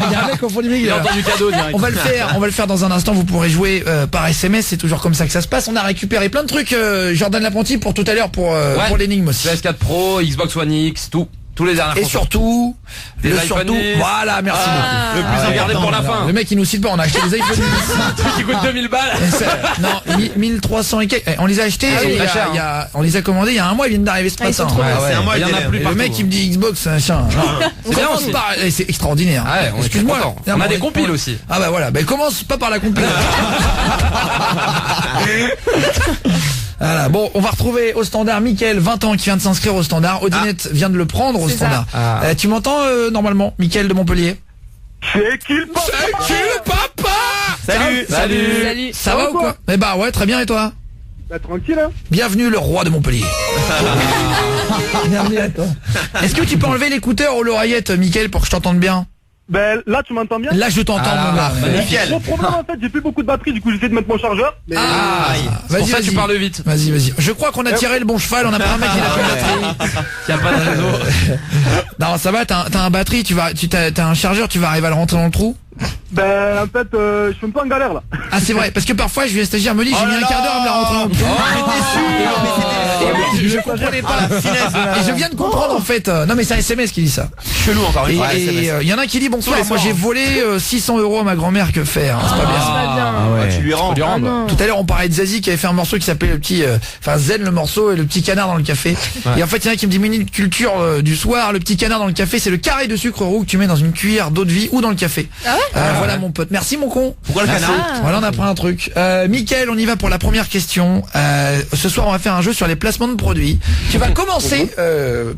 C: Il y a un mec au fond du milieu.
E: Il a entendu cadeau direct.
C: On va le faire dans un instant. Vous pourrez jouer par SMS. C'est toujours comme ça que ça se passe. On a récupéré plein de trucs. Jordan l'apprenti pour tout à l'heure pour l'énigme aussi.
E: PS4 Pro, Xbox One X, tout. Tous les dernières
C: Et
E: consoles.
C: surtout,
E: Des
C: le
E: iPhone
C: surtout.
E: 10.
C: Voilà, merci beaucoup.
E: Le plus regardé pour la fin.
C: Le mec il nous cite pas. On a acheté des iPhone 10.
E: Qui coûte 2000 balles.
C: Et non, 1300 et quelques. On les a achetés.
E: Ah oui,
C: il y a-
E: très cher,
C: il y a- on les a commandés il y a un mois. Ils viennent d'arriver ce
G: Ah, ils sont
C: matin.
G: trop
C: Ouais,
G: bien.
C: ouais.
D: C'est un mois
E: Il y en a
D: délai.
E: plus
C: Et le
E: partout.
C: mec il me dit Xbox machin.
E: C'est bien aussi.
C: C'est extraordinaire.
E: Ouais, on est
C: Excuse-moi.
E: content. On a des compiles aussi.
C: Ah bah voilà, commence pas par la compile. Voilà, bon, on va retrouver au standard Mickaël, 20 ans, qui vient de s'inscrire au standard. Odinette vient de le prendre au
G: C'est ça.
C: standard.
E: Ah.
C: Tu m'entends normalement, Mickaël de Montpellier?
F: C'est qui le papa?
C: C'est qui le papa?
D: Salut.
G: Salut.
C: Ça va ou quoi? Eh bah ouais, très bien, et toi?
F: Bah tranquille, hein.
C: Bienvenue le roi de Montpellier. Bienvenue à toi. Est-ce que tu peux enlever l'écouteur ou l'oreillette, Mickaël, pour que je t'entende bien?
F: Ben là, tu m'entends bien?
C: Là je t'entends mon gars.
D: Nickel.
F: Gros problème en fait, j'ai plus beaucoup de batterie, du coup j'essaie de mettre mon chargeur. Mais
E: C'est pour ça que tu parles vite.
C: Vas-y. Je crois qu'on a tiré le bon cheval, on a pas un mec qui a plus de batterie.
E: Il n'y a pas de réseau.
C: Non, ça va, t'as un batterie, t'as un chargeur, tu vas arriver à le rentrer dans le trou?
F: ben en fait, je suis un peu en galère là.
C: Ah c'est vrai, parce que parfois je viens stagiaire me dit j'ai mis un quart d'heure à me la rentrer dans le trou. je comprenais pas la finesse. Et je viens de comprendre en fait. Non mais c'est un SMS qui dit ça.
D: Chelou encore une
C: Et
D: fois.
C: il y en a un qui dit bonsoir.
D: Tous les
C: Moi
D: soirs.
C: j'ai volé 600 € à ma grand-mère. Que faire? C'est pas bien.
G: C'est pas bien.
D: Tu lui rends.
G: Ah non.
C: Tout à l'heure on parlait de Zazie qui avait fait un morceau qui s'appelait le petit Zen le morceau et le petit canard dans le café. Et en fait il y en a qui me dit minute culture du soir, le petit canard dans le café c'est le carré de sucre roux que tu mets dans une cuillère d'eau de vie ou dans le café.
G: Ah ouais?
C: Voilà mon pote. Merci mon con.
D: Pourquoi le canard?
C: Voilà, on apprend un truc. Mickaël, on y va pour la première question. Ce soir, on va faire un jeu sur les placements de produits. Tu vas commencer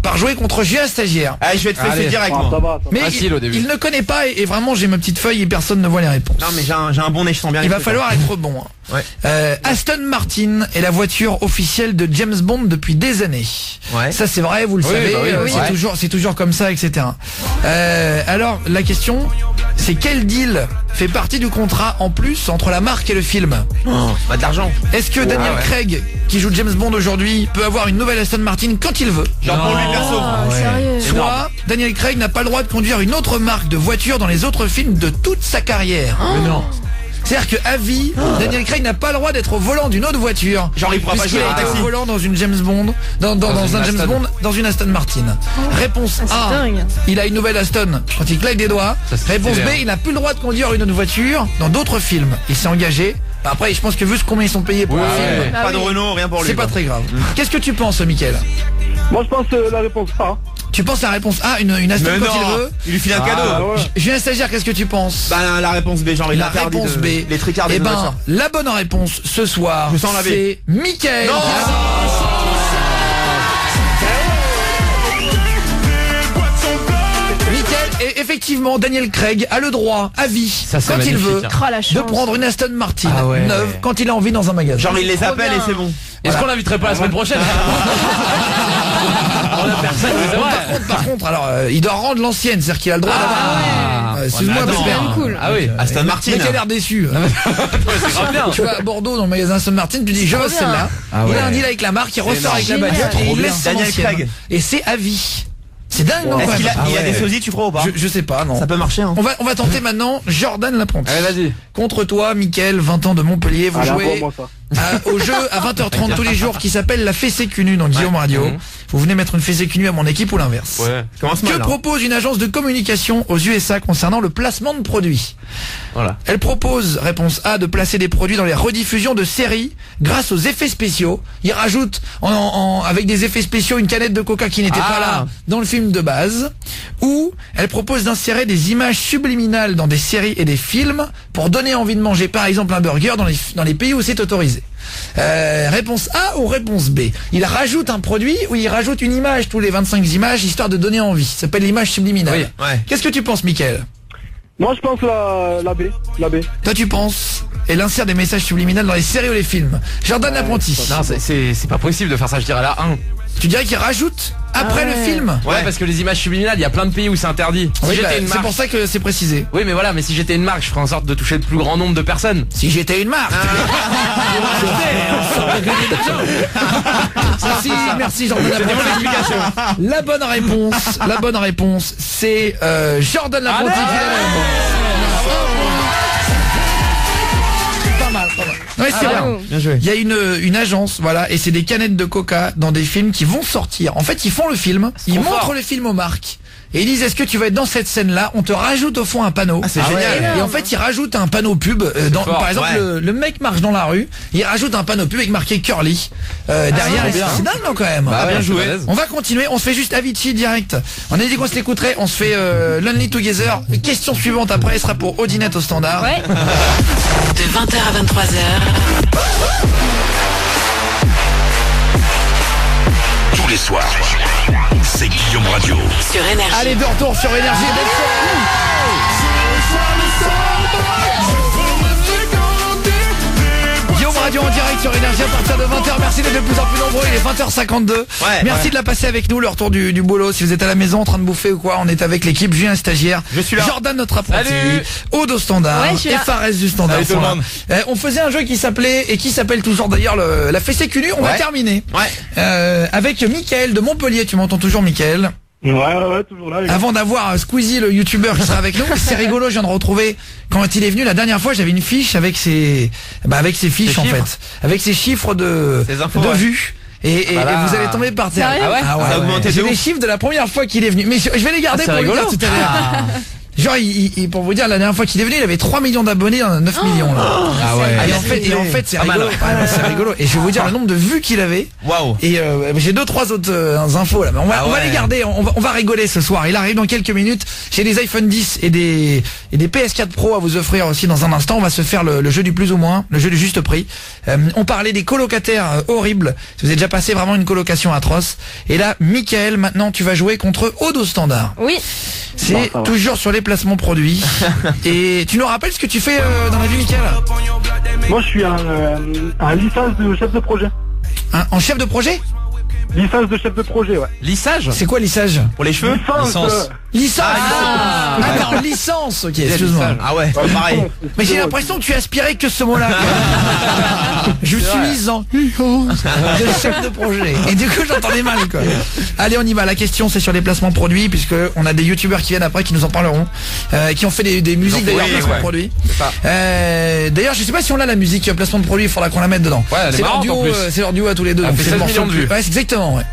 C: par jouer contre Julien Stagiaire.
D: Allez, je vais te faire
E: Allez.
D: direct moi.
C: Mais
E: Facile au début.
C: il ne connaît pas et vraiment, j'ai ma petite feuille et personne ne voit les réponses.
D: Non mais j'ai un bon nez, je sens bien.
C: Il va falloir être bon. Hein.
D: Ouais.
C: Aston Martin est la voiture officielle de James Bond depuis des années.
D: Ouais.
C: Ça c'est vrai, vous le
E: Oui,
C: savez.
E: bah oui,
C: c'est toujours comme ça, etc. Alors la question, c'est quel deal fait partie du contrat en plus entre la marque et le film?
D: Bah de l'argent.
C: Est-ce que Daniel Craig, qui joue James Bond aujourd'hui, peut avoir une nouvelle Aston Martin quand il veut?
D: Genre pour lui perso.
G: Ah, sérieux.
C: Soit Daniel Craig n'a pas le droit de conduire une autre marque de voiture dans les autres films de toute sa carrière.
E: Mais non.
C: C'est-à-dire qu'à vie, Daniel Craig n'a pas le droit d'être au volant d'une autre voiture.
D: Genre il pourra pas
C: Puisqu'il
D: jouer
C: a
D: un
C: été
D: taxi.
C: au volant dans une James Bond, dans
E: une
C: un James
E: Aston.
C: Bond, dans une Aston Martin. Réponse
G: c'est
C: A,
G: dingue.
C: il a une nouvelle Aston quand il claque des doigts.
E: Ça, c'est
C: Réponse B,
E: sévère.
C: il n'a plus le droit de conduire une autre voiture dans d'autres films. Il s'est engagé. Bah après, je pense que vu combien ils sont payés pour
E: Ouais.
C: un film,
G: Ah
D: Pas de
G: oui.
D: Renault, rien pour lui.
C: c'est pas très grave. Qu'est-ce que tu penses, Mickaël?
I: Moi je pense la réponse A.
C: Tu penses à la réponse A, une Aston
D: Mais
C: quand il
D: non,
C: veut?
D: il lui file un cadeau.
C: Julien Stagiaire, qu'est-ce que tu penses?
D: Bah la réponse B, genre il
C: La
D: interdit
C: réponse B.
D: les tricards des
C: Eh ben,
D: voitures.
C: la bonne réponse ce soir,
D: Je sens la B.
C: c'est Mickaël.
D: Non.
C: Mickaël, et effectivement, Daniel Craig a le droit à vie,
E: Ça, c'est
C: quand il
E: magnifique,
C: veut,
E: hein.
G: Oh, la
C: de
G: chance.
C: prendre une Aston Martin
E: Ah ouais.
C: neuve quand il a envie dans un magasin.
D: Genre il les
G: Trop
D: appelle
G: bien.
D: et c'est bon.
E: Est-ce qu'on l'inviterait pas la semaine prochaine? On a personne, mais c'est vrai.
C: Par contre, alors, il doit rendre l'ancienne, c'est-à-dire qu'il a le droit d'avoir... excuse-moi,
E: mais attends.
C: Pépère.
G: C'est cool.
E: Ah oui.
D: Aston Martin.
C: Le mec a l'air déçu.
E: C'est grave bien.
C: Tu vas à Bordeaux dans le magasin Aston Martin, tu dis je veux
G: Trop bien.
C: celle-là.
E: Ah
C: Il
E: ouais.
C: a un deal avec la marque, il ressort avec la
G: Génial.
C: bagnole et
G: Trop
C: il
G: bien.
C: laisse son
D: Daniel
C: ancienne.
D: Craig.
C: Et c'est à vie. C'est dingue, non, quand
D: Est-ce
C: même.
D: qu'il a, il y a
E: ouais.
D: des sosies, tu crois ou pas?
C: Je sais pas, non.
D: Ça peut marcher hein.
C: On va tenter maintenant Jordan l'apprenti.
E: Allez, vas-y.
C: Contre toi, Mickaël, 20 ans de Montpellier, vous
I: Allez,
C: jouez
I: moi ça.
C: au jeu à 20h30 tous les jours qui s'appelle la fessée cul nue dans Guillaume Radio. Vous venez mettre une fessée cul nue à mon équipe ou l'inverse.
E: Ouais.
D: Commence
C: Que
D: mal. hein.
C: propose une agence de communication aux USA concernant le placement de produits?
E: Voilà.
C: Elle propose, réponse A, de placer des produits dans les rediffusions de séries grâce aux effets spéciaux. Il rajoute avec des effets spéciaux une canette de coca qui n'était pas là dans le film de base. Ou elle propose d'insérer des images subliminales dans des séries et des films pour donner envie de manger par exemple un burger dans les pays où c'est autorisé. Réponse A ou réponse B? Il rajoute un produit ou il rajoute une image tous les 25 images histoire de donner envie. Ça s'appelle l'image subliminale.
E: Oui,
D: ouais.
C: Qu'est-ce que tu penses, Mickaël?
I: Moi je pense la B. La B.
C: Toi tu penses? Elle insère des messages subliminales dans les séries ou les films. Jordan l'apprenti.
E: Non, c'est pas possible de faire ça, je dirais la 1.
C: Tu dirais qu'il rajoute après
G: Ah ouais.
C: le film?
E: Ouais, parce que les images subliminales, il y a plein de pays où c'est interdit. Si
C: Oui, bah,
E: j'étais une
C: c'est
E: marque.
C: pour ça que c'est précisé.
E: Oui, mais voilà, mais si j'étais une marque, je ferais en sorte de toucher le plus grand nombre de personnes.
C: Si j'étais une marque. Merci Jordan l'apprenti. La bonne réponse, c'est Jordan l'apprenti qui l'a même. Pas mal. Ouais, c'est bien.
G: bravo.
D: Bien joué.
C: Il y a une agence, voilà, et c'est des canettes de coca dans des films qui vont sortir. En fait, ils font le film, ils
E: trop
C: montrent
E: fort.
C: le film aux marques. Et ils disent, est-ce que tu vas être dans cette scène-là? On te rajoute au fond un panneau.
D: Ah, c'est génial.
C: Et en fait, ils rajoutent un panneau pub.
E: fort,
C: Par exemple,
D: ouais.
C: le mec marche dans la rue, il rajoute un panneau pub avec marqué Curly derrière.
E: c'est bien.
C: C'est dingue, non, quand même.
E: Bah ouais,
C: bien
E: c'est
C: joué.
E: balèze.
C: On va continuer. On se fait juste Avicii direct. On a dit qu'on se l'écouterait. On se fait Lonely Together. Question suivante après, elle sera pour Odinette au standard.
G: Ouais.
A: De 20h à 23h,
B: Tous les soirs, c'est Guillaume Radio.
A: sur Énergie.
C: Allez, de retour sur Énergie. Guillaume Radio en direct sur Énergie à partir de 20h. Merci d'être de plus en plus nombreux. Il est 20h52. Merci de la passer avec nous. Le retour du boulot. Si vous êtes à la maison en train de bouffer ou quoi, on est avec l'équipe. Julien stagiaire.
D: Je suis là.
C: Jordan notre apprenti.
E: Salut.
C: Aude au standard.
G: Ouais, je suis
C: et
G: là.
C: Fares du standard.
H: Salut tout le
C: sont là.
H: monde.
C: On faisait un jeu qui s'appelait et qui s'appelle toujours d'ailleurs la fessée cul nue. On va
D: Ouais.
C: terminer.
D: Ouais.
C: Avec Mickaël de Montpellier. Tu m'entends toujours, Mickaël?
I: Ouais, toujours là les gars.
C: Avant d'avoir Squeezie le youtubeur qui sera avec nous, c'est rigolo, je viens de retrouver quand il est venu la dernière fois, j'avais une fiche avec ses fiches en
E: chiffres.
C: fait, avec ses chiffres de
D: Ses infos,
C: de
D: ouais.
C: vues. Et vous allez tomber par terre.
G: Sérieux ?
E: Ah ouais Ça a augmenté de
C: J'ai
E: ouf.
C: les chiffres de la première fois qu'il est venu. Mais je vais les garder
E: Ah, c'est
C: pour le dire
E: rigolo.
C: tout à l'heure. Genre, pour vous dire, la dernière fois qu'il est venu, il avait 3 millions d'abonnés, 9 millions là.
H: Ah ouais.
C: Et en fait, c'est
E: Pas mal.
C: rigolo. Ouais, c'est rigolo. Et je vais vous dire le nombre de vues qu'il avait.
E: Waouh.
C: Et j'ai 2-3 autres infos là. Mais on va les garder. On va rigoler ce soir. Il arrive dans quelques minutes. J'ai des iPhone 10 et des PS4 Pro à vous offrir aussi dans un instant. On va se faire le jeu du plus ou moins, le jeu du juste prix. On parlait des colocataires horribles. Vous avez déjà passé vraiment une colocation atroce. Et là, Mickaël, maintenant tu vas jouer contre Aude au standard.
G: Oui.
C: C'est toujours sur les placements produits. Et tu nous rappelles ce que tu fais dans la vie, Mickaël?
I: Moi, je suis un licence de chef de projet.
C: En chef de projet?
I: Licence de chef de projet, ouais.
E: Lissage
C: C'est quoi lissage?
E: pour les cheveux.
I: Licence.
C: Licence. Non, licence. Ok, excuse-moi.
E: Ah ouais, pareil.
C: Mais j'ai l'impression que tu aspirais que ce mot-là. Je suis lisant. De chef de projet. Et du coup, j'entendais mal, quoi. Allez, on y va. La question, c'est sur les placements produits, puisque on a des youtubeurs qui viennent après, qui nous en parleront, qui ont fait des musiques d'ailleurs,
E: Oui,
C: placement
E: ouais.
C: de produits. D'ailleurs, je sais pas si on a la musique placement de produits, il faudra qu'on la mette dedans.
H: Ouais, elle est
C: C'est leur
H: marrante,
C: duo,
H: en plus.
C: c'est leur duo à tous les deux.
H: Elle
C: Donc
H: fait
C: c'est
H: 16
C: le morceau
H: millions de
C: le plus-
H: vues.
C: Ouais, c'est exactement, ouais.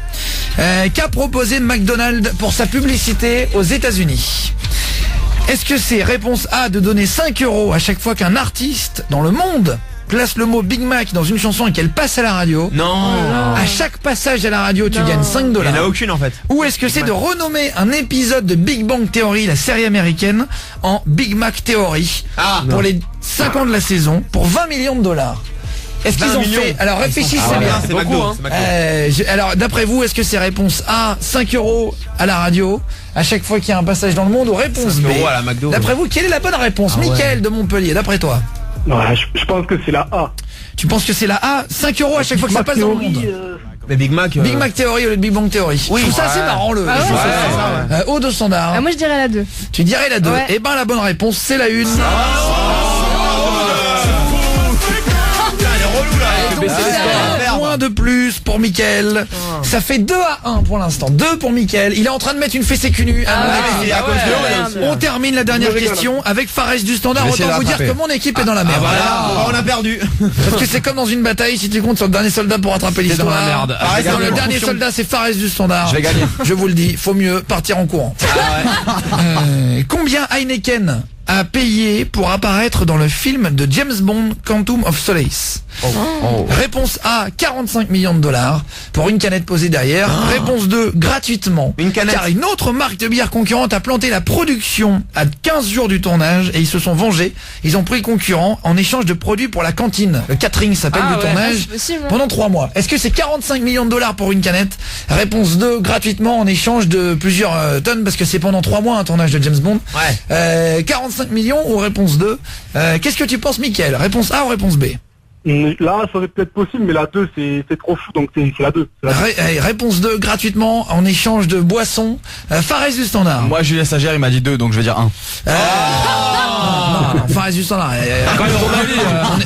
C: Qu'a proposé McDonald's pour sa publicité aux États-Unis? Est-ce que c'est réponse A de donner 5 € à chaque fois qu'un artiste dans le monde place le mot Big Mac dans une chanson et qu'elle passe à la radio?
E: Non.
C: À chaque passage à la radio, tu
G: Non.
C: gagnes 5
E: Il n'y en a
C: $.
E: aucune en fait.
C: Ou est-ce que c'est de renommer un épisode de Big Bang Theory, la série américaine, en Big Mac Theory pour les 5 ans de la saison pour 20 millions de $? Est-ce qu'ils
E: 20
C: ont
E: millions.
C: fait? Alors réfléchissez
E: Ah ouais,
C: bien.
E: c'est
H: beaucoup,
E: McDo.
H: hein.
E: C'est McDo.
C: Alors d'après vous, est-ce que c'est réponse A, 5 € à la radio à chaque fois qu'il y a un passage dans le monde, ou réponse
E: 5
C: B?
E: € à la McDo.
C: D'après vous, quelle est la bonne réponse? Mickaël de Montpellier, d'après toi?
I: Ouais, je pense que c'est la A.
C: Tu penses que c'est la A, 5 € à chaque fois que ça passe dans le monde?
E: Mais Big Mac.
C: Big Mac Theory au lieu de Big Bang Theory.
E: Oui.
C: Je trouve ça assez marrant le.
G: Ah ouais,
C: je trouve
G: c'est
C: ça. Aude au standard.
G: Ah, moi je dirais la 2.
C: Tu dirais la 2.
G: Ouais.
C: Eh ben la bonne réponse c'est la 1. Point de plus pour Mickaël. Ça fait 2-1 pour l'instant. 2 pour Mickaël. Il est en train de mettre une fessée cul à mon équipe.
E: à cause de l'eau,
C: On termine la dernière question avec Fares du standard.
H: Je vais essayer
C: Autant
H: de
C: vous dire
H: rattraper.
C: que mon équipe est dans la merde.
E: Voilà, on a perdu.
C: Parce que c'est comme dans une bataille, si tu comptes sur le dernier soldat pour rattraper l'histoire.
H: dans la merde.
C: Ah,
H: Je vais
C: dans
H: gagner.
C: le dernier soldat, c'est Fares du standard.
H: Je vais gagner.
C: Je vous le dis, faut mieux partir en courant. Combien Heineken a payé pour apparaître dans le film de James Bond Quantum of Solace? Réponse A, 45 millions de $, pour une canette posée derrière. Réponse 2, gratuitement.
E: Une canette.
C: Car une autre marque de bière concurrente a planté la production à 15 jours du tournage et ils se sont vengés. Ils ont pris le concurrent en échange de produits pour la cantine. Le catering s'appelle
G: Ah
C: du
G: ouais,
C: tournage.
G: c'est possible, hein.
C: Pendant 3 mois. Est-ce que c'est 45 millions de $ pour une canette? Réponse 2, gratuitement en échange de plusieurs tonnes, parce que c'est pendant 3 mois un tournage de James Bond.
E: Ouais.
C: 45 millions ou réponse 2. Qu'est-ce que tu penses, Mickaël? Réponse A ou réponse B?
I: Là, ça aurait peut-être possible, mais la 2, c'est trop fou, donc c'est la 2.
C: Réponse 2, gratuitement en échange de boissons. Fares du standard.
H: Moi, Julien Stagiaire, il m'a dit 2, donc je vais dire 1.
C: Non, Fares du standard.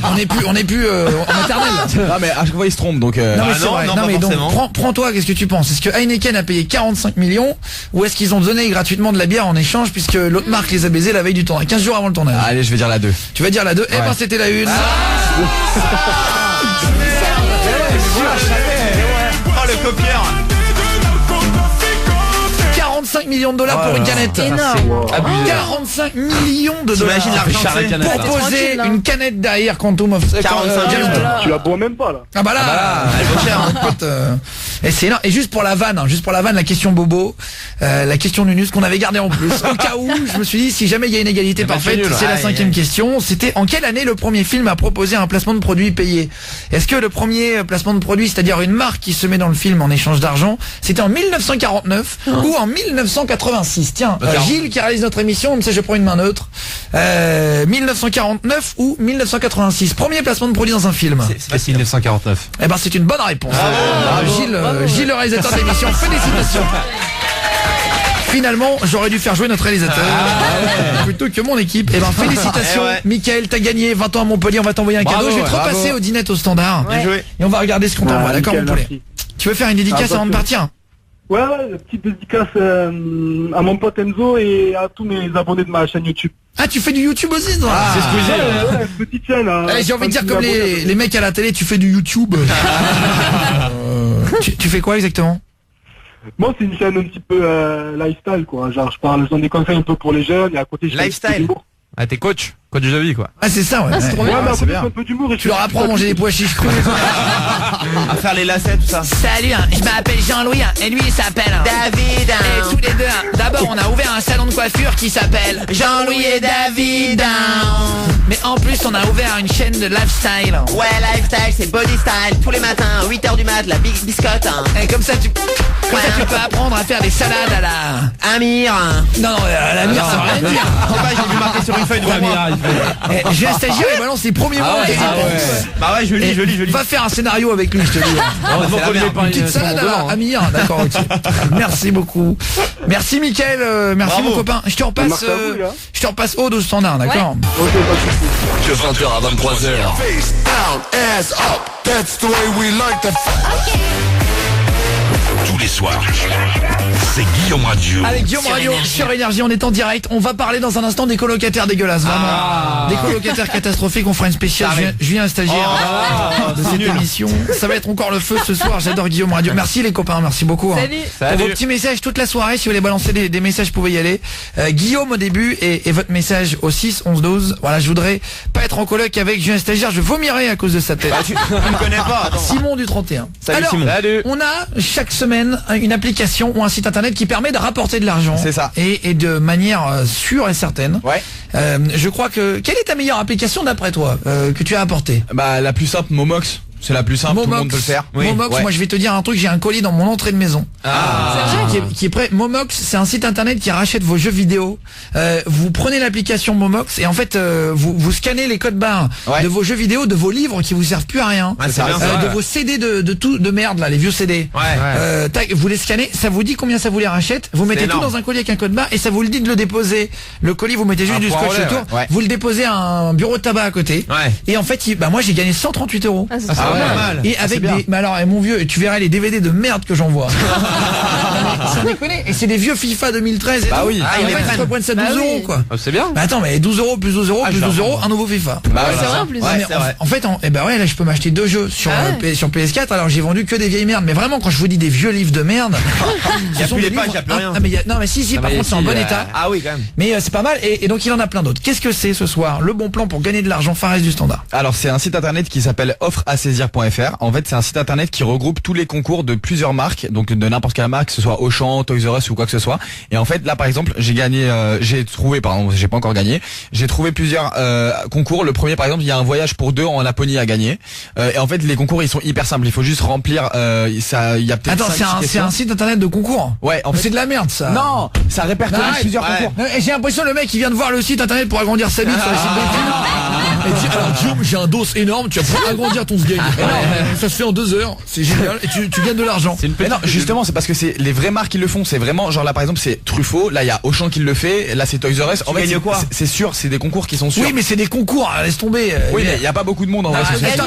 C: On est plus en maternelle.
H: Ah, mais à chaque fois, il se trompe, donc.
C: Non mais
E: Ah
C: c'est
E: non,
C: vrai.
E: non,
C: Non
E: pas
C: mais donc
E: forcément.
C: prends-toi, qu'est-ce que tu penses? Est-ce que Heineken a payé 45 millions ou est-ce qu'ils ont donné gratuitement de la bière en échange puisque l'autre marque les a baisés la veille du tournage, 15 jours avant le tournage?
H: Allez, je vais dire la 2.
C: Tu vas dire la 2? Eh ben c'était la 1.
E: Oh le copieur.
C: 45 millions de $ pour une canette.
G: Énorme.
C: 45 millions de $.
E: T'imagines l'argent
H: Charles
E: c'est-
H: Canette.
C: Pour
G: T'es
C: poser
G: tranquille, hein.
C: une canette derrière Quantum of
E: 45
C: James Bond.
I: Tu la bois même pas, là.
C: Ah bah là,
E: elle vaut cher, hein.
C: mon pote, et c'est énorme. Et juste pour la vanne, la question bobo, la question Nunus qu'on avait gardée en plus. Au cas où, je me suis dit, si jamais il y a une égalité
H: bah,
C: parfaite,
H: c'est nul.
C: c'est la
E: Aïe,
C: 5e
E: aïe.
C: question. C'était en quelle année le premier film a proposé un placement de produit payé? Est-ce que le premier placement de produit, c'est-à-dire une marque qui se met dans le film en échange d'argent, c'était en 1949 ou en 1986? Tiens, Gilles qui réalise notre émission, comme ça je prends une main neutre. 1949 ou 1986? Premier placement de produit dans un film.
E: C'est facile. 1949.
C: Eh ben c'est une bonne réponse. Gilles le réalisateur de l'émission, félicitations. Finalement, j'aurais dû faire jouer notre réalisateur plutôt que mon équipe. Eh ben félicitations,
E: Eh ouais.
C: Mickaël, t'as gagné 20 ans à Montpellier, on va t'envoyer un
H: Bravo,
C: cadeau. Je vais te
H: ouais,
C: repasser
H: bravo.
C: au dîner au standard.
E: Bien joué.
C: Et on va regarder ce qu'on t'envoie, d'accord mon poulet?
I: Merci.
C: Tu veux faire une dédicace
I: Ah,
C: avant de partir?
I: Ouais, petite dédicace à mon pote Enzo et à tous mes abonnés de ma chaîne YouTube.
C: Ah, tu fais du YouTube aussi, toi?
H: C'est Squeezie.
I: Ouais, petite chaîne.
C: Allez, j'ai envie de dire comme les mecs à la télé, tu fais du YouTube. Tu fais quoi exactement?
I: Bon, c'est une chaîne un petit peu lifestyle, quoi. Genre, je donne des conseils un peu pour les jeunes et à côté, je fais un petit peu
D: Lifestyle.
I: d'humour.
E: Ah, t'es coach de vie, quoi.
C: Ah, c'est ça, ouais.
G: Ah, c'est trop
I: Ouais,
G: bien.
I: mais à
H: c'est
I: côté, je
H: bien.
I: fais un peu d'humour et
C: Tu leur apprends à manger des pois chiches crus.
D: À faire les lacets, tout ça.
C: Salut, je m'appelle Jean-Louis et lui il s'appelle
D: David.
C: Et tous les deux, d'abord on a ouvert un salon de coiffure qui s'appelle
D: Jean-Louis et David.
C: Mais en plus on a ouvert une chaîne de lifestyle.
D: Ouais, lifestyle, c'est body style. Tous les matins, 8h du mat, la big biscotte.
C: Et comme ça tu peux apprendre à faire des salades à la...
D: Amir.
C: Non, la mire ça veut rien dire.
D: Je sais pas, j'ai vu marquer sur une feuille devant moi.
C: J'ai un stagiaire et balance les premiers mots.
D: Bah ouais, joli.
C: Va faire un scénario avec lui, je te dis. Une petite salade à Amir, d'accord, ok. Merci beaucoup. Merci Mickaël, merci
D: Bravo.
C: mon copain. Je te repasse
I: Merci à vous, les gars.
C: je te repasse Aude au standard, d'accord?
I: Ok, pas de soucis.
B: De 20h à 23h. Face down, ass up. That's the way we like to Tous les soirs, c'est Guillaume Radio.
C: Avec Guillaume
A: Sur
C: Radio
A: Énergie.
C: sur Énergie, on est en direct. On va parler dans un instant des colocataires dégueulasses, vraiment. Des colocataires catastrophiques. On fera une spéciale. Je viens un stagiaire de cette émission. Ça va être encore le feu ce soir. J'adore Guillaume Radio. Merci les copains, merci beaucoup. hein.
G: Salut.
C: Pour vos petits messages toute la soirée, si vous voulez balancer des messages, vous pouvez y aller. Guillaume au début et votre message au 6 11 12. Voilà, je voudrais pas être en coloc avec Julien Stagiaire, je vomirais à cause de sa tête.
D: Tu me connais pas, attends.
C: Simon du 31.
D: Salut,
C: Alors,
D: Simon.
C: on a chaque semaine une application ou un site internet qui permet de rapporter de l'argent.
H: C'est ça.
C: Et de manière sûre et certaine.
H: Ouais.
C: Je crois que... Quelle est ta meilleure application d'après toi que tu as apportée?
H: Bah la plus simple, Momox. C'est la plus simple, tout le monde peut le faire.
C: Momox,
H: Ouais.
C: moi je vais te dire un truc, j'ai un colis dans mon entrée de maison.
G: C'est vrai.
C: Qui est prêt. Momox, c'est un site internet qui rachète vos jeux vidéo. Vous prenez l'application Momox et en fait vous scannez les codes barres de vos jeux vidéo, de vos livres qui vous servent plus à rien,
D: Ouais, c'est bien ça.
C: de vos CD de merde là, les vieux CD.
D: Ouais.
C: Tac, vous les scannez, ça vous dit combien ça vous les rachète. Vous mettez tout
D: énorme.
C: dans un colis avec un code barre et ça vous le dit de le déposer. Le colis, vous mettez juste
H: Un
C: du
H: point
C: scotch
H: relais,
C: autour.
H: ouais.
C: Vous le déposez à un bureau de tabac à côté.
D: Ouais.
C: Et en fait, moi j'ai gagné 138 €.
G: Ah, c'est
D: Ah,
G: trop
D: ouais.
G: bien.
D: Pas mal.
C: Et avec
H: bien.
C: des... Mais alors, mon vieux, tu verrais les DVD de merde que j'envoie. Sans déconner. Et c'est des vieux FIFA 2013 et
H: Bah
C: tout.
H: oui.
C: Ah,
D: ils
C: en
D: les
C: fait, ils
D: prennent.
C: se reprennent ça 12
G: Bah oui.
C: € quoi.
E: C'est bien.
C: Bah attends, mais 12 € plus 12 € plus 12 €, un nouveau FIFA.
H: Bah ouais,
G: C'est vrai en plus.
C: Ouais, mais
D: c'est vrai.
C: en fait, eh ben ouais, là je peux m'acheter 2 jeux sur,
G: Ah ouais.
C: sur PS4. Alors j'ai vendu que des vieilles merdes. Mais vraiment, quand je vous dis des vieux livres de merde,
D: Il y a plus les pages, il y a plus rien.
C: non mais si, par contre c'est en bon état.
D: Ah oui, quand même.
C: Mais c'est pas mal. Et donc il en a plein d'autres. Qu'est-ce que c'est ce soir? Le bon plan pour gagner de l'argent, Fares du Standard.
H: Alors c'est un site internet qui s'appelle offreasaisir.fr. En fait c'est un site internet qui regroupe tous les concours de plusieurs marques, donc de n'importe quelle marque, que ce soit Auchan, Toys R Us ou quoi que ce soit. Et en fait là par exemple j'ai pas encore gagné. J'ai trouvé plusieurs concours. Le premier par exemple il y a un voyage pour 2 en Laponie à gagner. Et en fait les concours ils sont hyper simples. Il faut juste remplir. Il y a peut-être.
C: Attends,
H: 5,
C: c'est
H: 6 questions.
C: un site internet de concours.
H: Ouais. En fait
C: C'est de la merde ça.
H: non, ça répertorie
C: Arrête.
H: plusieurs
D: Ouais.
H: concours.
C: Et j'ai l'impression le mec il vient de voir le site internet pour agrandir sa bite sur le site de et dit alors Guillaume j'ai un dos énorme, tu vas pouvoir agrandir ton sgeg. Ça se fait en 2 heures, c'est génial et tu gagnes de l'argent.
H: Mais non, justement, c'est parce que c'est les vraies marques qui le font. C'est vraiment genre là par exemple c'est Truffaut, là il y a Auchan qui le fait, là c'est Toys R Us. En fait,
D: gagnes
H: c'est-
D: quoi
H: c'est sûr, c'est des concours qui sont sûrs.
C: Oui mais c'est des concours, laisse tomber.
H: Oui, mais il y a pas beaucoup de monde en vrai. sur ce site.